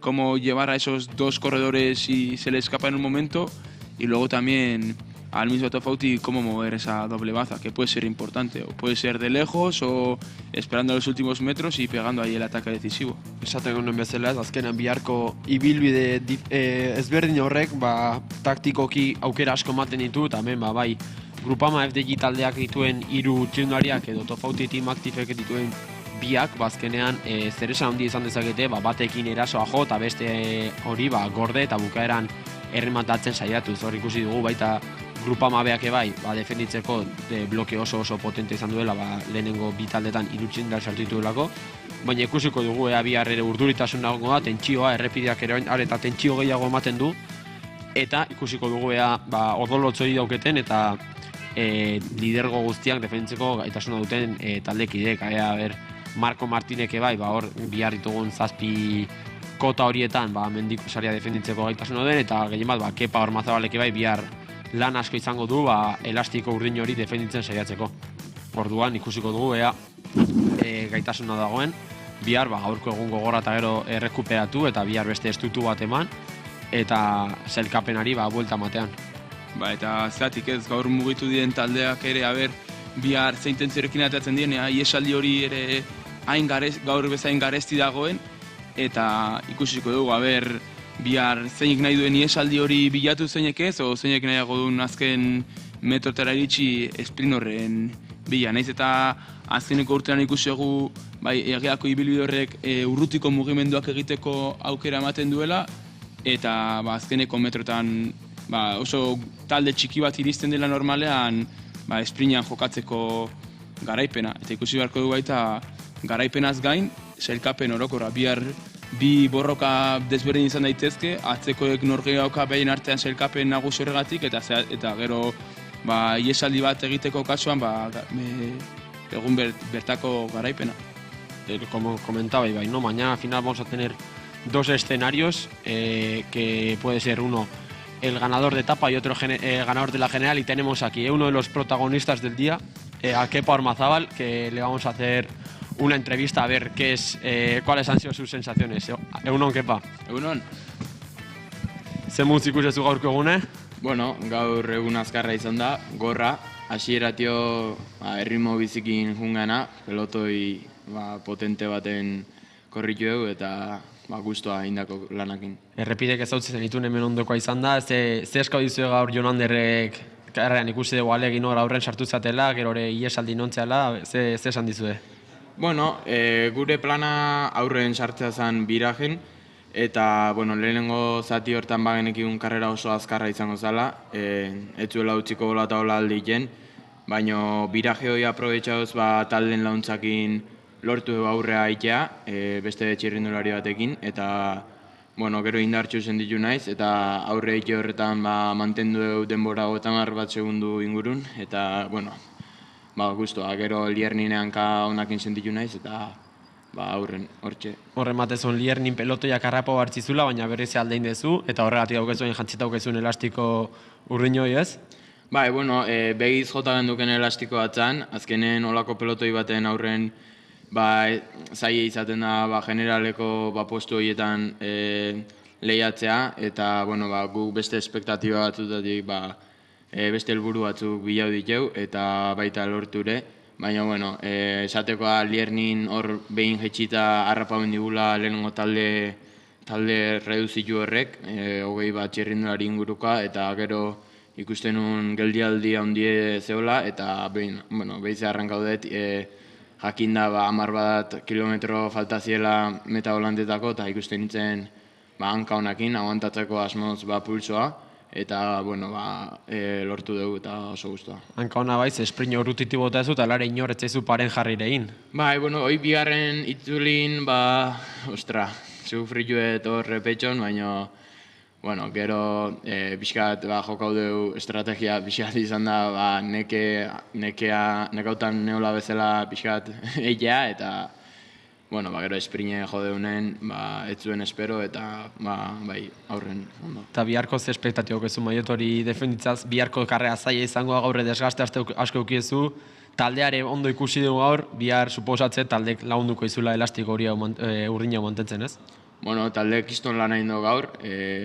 cómo llevar a esos dos corredores si se le escapa en un momento, y luego también al mismo Tofauti cómo mover esa doble baza, que puede ser importante, o puede ser de lejos o esperando los últimos metros y pegando ahí el ataque decisivo. Esaten genuen bezala, azkenan biharko ibilbide ezberdin horrek taktikoki aukera asko ematen ditu, eta hemen bai Grupama FDJ taldeak dituen 3 txirrindulariak edo Tofauti Team Activek dituen biak, azkenean zeresan handia izan dezakete, batekin erasoa jo eta beste hori gorde eta bukaeran errematatzen saiatuz. Hor ikusi dugu baita Grupama beak defenditzeko bloke oso potente izan duela, lehenengo bi taldetan 3 txirrindulari sartu dituelako, baina ikusiko dugu bihar ere urduritasun nago da, tentsioa, errepideak ere eta tentsio gehiago ematen du, eta ikusiko dugu odolotz hori dauketen eta lidergo guztiak defenditzeko gaitasuna duten taldekideek. Marko Martineke hor bihar ditugun 7 kota horietan mendiko saria defenditzeko gaitasuna den, eta gehien bat Kepa Ormazabaleke bihar lan asko izango du elastiko urdin hori defenditzen saiatzeko. Orduan ikusiko dugu gaitasuna dagoen, bihar gaurko egun gogorra eta gero errekuperatu, eta bihar beste estutu bat eman, eta sailkapenari buelta matean. Eta zeratik ez, gaur mugitu diren taldeak ere, bihar zein tentziorekin atatzen diren, iesaldi hori ere gaur bezain garesti dagoen, eta ikusiko dugu, bihar zeinek nahi duen iesaldi hori bilatu zeinek ez, o zeinek nahiago duen azken metrotara iritsi sprint horren bila, naiz eta azkeneko urtean ikusi dugu bai, egiako ibilbide horrek urrutiko mugimenduak egiteko aukera ematen duela, eta azkeneko metrotan oso talde txiki bat iristen dela normalean esprintean jokatzeko garaipena. Eta ikusi beharko du baita garaipenaz gain, sailkapen orokorra. Bi borroka desberdin izan daitezke, atzekoek norgehiagoka behien artean sailkapen nagusi horregatik, eta gero iesaldi bat egiteko kasuan egun bertako garaipena. Como comentaba Ibai, ¿no? Mañana al final vamos a tener dos escenarios, que puede ser uno el ganador de etapa y otro ganador de la general, y tenemos aquí uno de los protagonistas del día, a Kepa Ormazábal, que le vamos a hacer una entrevista a ver cuáles han sido sus sensaciones. Egunon, Kepa. Egunon. Ze mutz ikusi gaurko egune? Bueno, gaur egun azkarra izan da, gorra, hasieratio erritmo bizikin jungana, pelotoi potente baten korritu dugu eta gustua indako lanakin. Errepidek ezautzen itun hemen ondokoa izan da, ze eskau dizue gaur Jon Anderrek karrean ikusi dugu alegin hor aurren sartu zatela, gero hori iesaldi nontzeala, ze esan dizue? Bueno, gure plana aurren sartzea zen birajen, eta lehenengo zati hortan bagenekikun karrera oso azkarra izango zela, etzuela utziko bola eta hola aldiken, baina biraje hori aprobetxauz talden launtzakin lortu aurrea aitea, beste txirrindulari batekin, eta gero indartxu senditu naiz, eta aurre aite horretan mantendu dugu denbora 50 bat segundu ingurun, eta guztua, gero Lierninean honakin senditu naiz, eta aurren, hortxe. Horren batezun Liernin pelotoiak harrapo hartzizula, baina berriz aldein dezu, eta horregatik daukezuen jantzita daukezuen elastiko urdinoi ez? Begiz jota genduken elastiko batzan, azkenen olako pelotoi baten aurren zaie izaten da generaleko postu horietan lehiatzea, eta guk beste espektatiba batzutatik beste helburu batzuk bilau ditu eta baita lorture, baina esatekoa Liernin hor behin jetxita harrapa bendigula lehenengo talde reduzitu horrek, 20 txirrindulari inguruka, eta gero ikusten un geldialdi handie zeola, eta behize arrankaudet jakinda 10 kilometro falta ziela meta holandetako, eta ikusten nintzen hanka honakin, aguantatzeko asmoz pulsoa, eta lortu dugu eta oso guztua. Hanka hona baiz, esprino urrutitik bota ez dut, alare inoretzeizu paren jarrirein. Hoi bigarren itzulin, sufrituet hor repetxon, baina gero pixkat jokau dugu estrategia pixkat izan da nekautan neola bezala pixkat eitea, eta gero esprine jodeunen ez zuen espero, eta aurren ondo. Eta biharko ze espektatibok ez maiot hori defenditzaz, biharko karrea zaila izango gaur desgaste asko eukiezu, taldeare ondo ikusi dugu gaur, bihar suposatze taldek lagunduko izula elastiko hori urdina mantentzen ez? Taldeek kiston lan egin dugu gaur,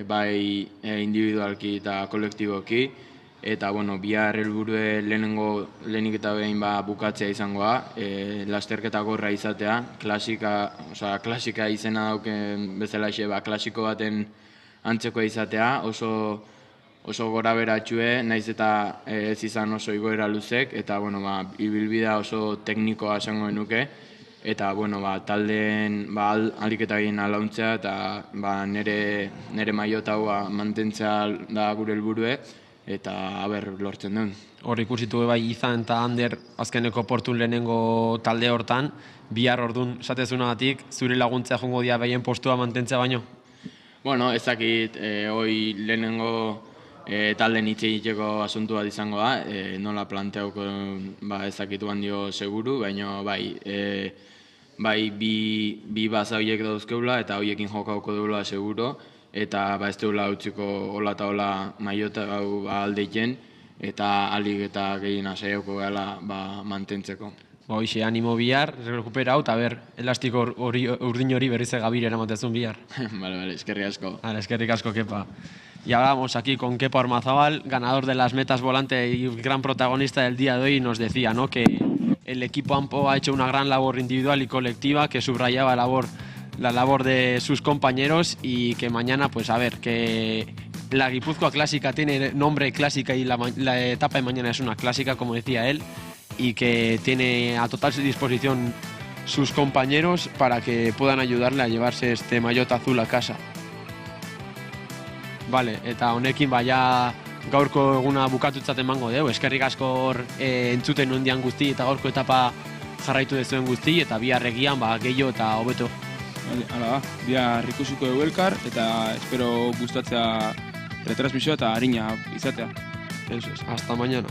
bai individualki eta kolektiboki, eta bihar helburue lehenik eta behin bukatzea izangoa, lasterketa gorra izatea, klasika izena dauken bezalaxe, klasiko baten antzekoa izatea, oso gora beratxue, naiz eta ez izan oso igoera luzek, eta ibilbidea oso teknikoa esango genuke, eta taldeen aliketa egin alauntzea, eta nire maiota hau mantentzea da gure helburue, eta lortzen duen. Hor ikusitu bai Izan eta Ander azkeneko portun lehenengo talde hortan, bihar ordun esatezunagatik zure laguntzea jongo dia behien postua mantentzea baino? Ez dakit, hoi lehenengo talden hitz egiteko asuntu bat izango da, nola planteauko ez dakitu handio seguru, baina bi baza horiek dauzkeula eta horiekin jokauko deula seguro, eta ez deula utziko hola eta hola maiota hau aldeiken, eta alik eta gehien asaioko gala mantentzeko. Hoxe, animo bihar, rekuperau, eta elastiko urdin hori berriz egabir eramatezun bihar. Vale, eskerrik asko. Eskerrik asko, Kepa. Y ahora vamos aquí con Kepa Ormazábal, ganador de las metas volante y gran protagonista del día de hoy, nos decía, ¿no?, que el equipo AMPO ha hecho una gran labor individual y colectiva, que subrayaba la labor de sus compañeros, y que mañana, que la Guipúzcoa Clásica tiene nombre clásica y la etapa de mañana es una clásica, como decía él, y que tiene a total disposición sus compañeros para que puedan ayudarle a llevarse este maillot azul a casa. Vale, eta honekin ja gaurko eguna bukatutzat emango dugu. Eskerrik asko entzuten nondian guzti eta gaurko etapa jarraitu dezuen guzti eta bihar egian gehiago eta hobeto. Hala, bihar ikusiko dugu elkar eta espero gustatzea retransmisioa eta harina izatea. Eso es, hasta mañana.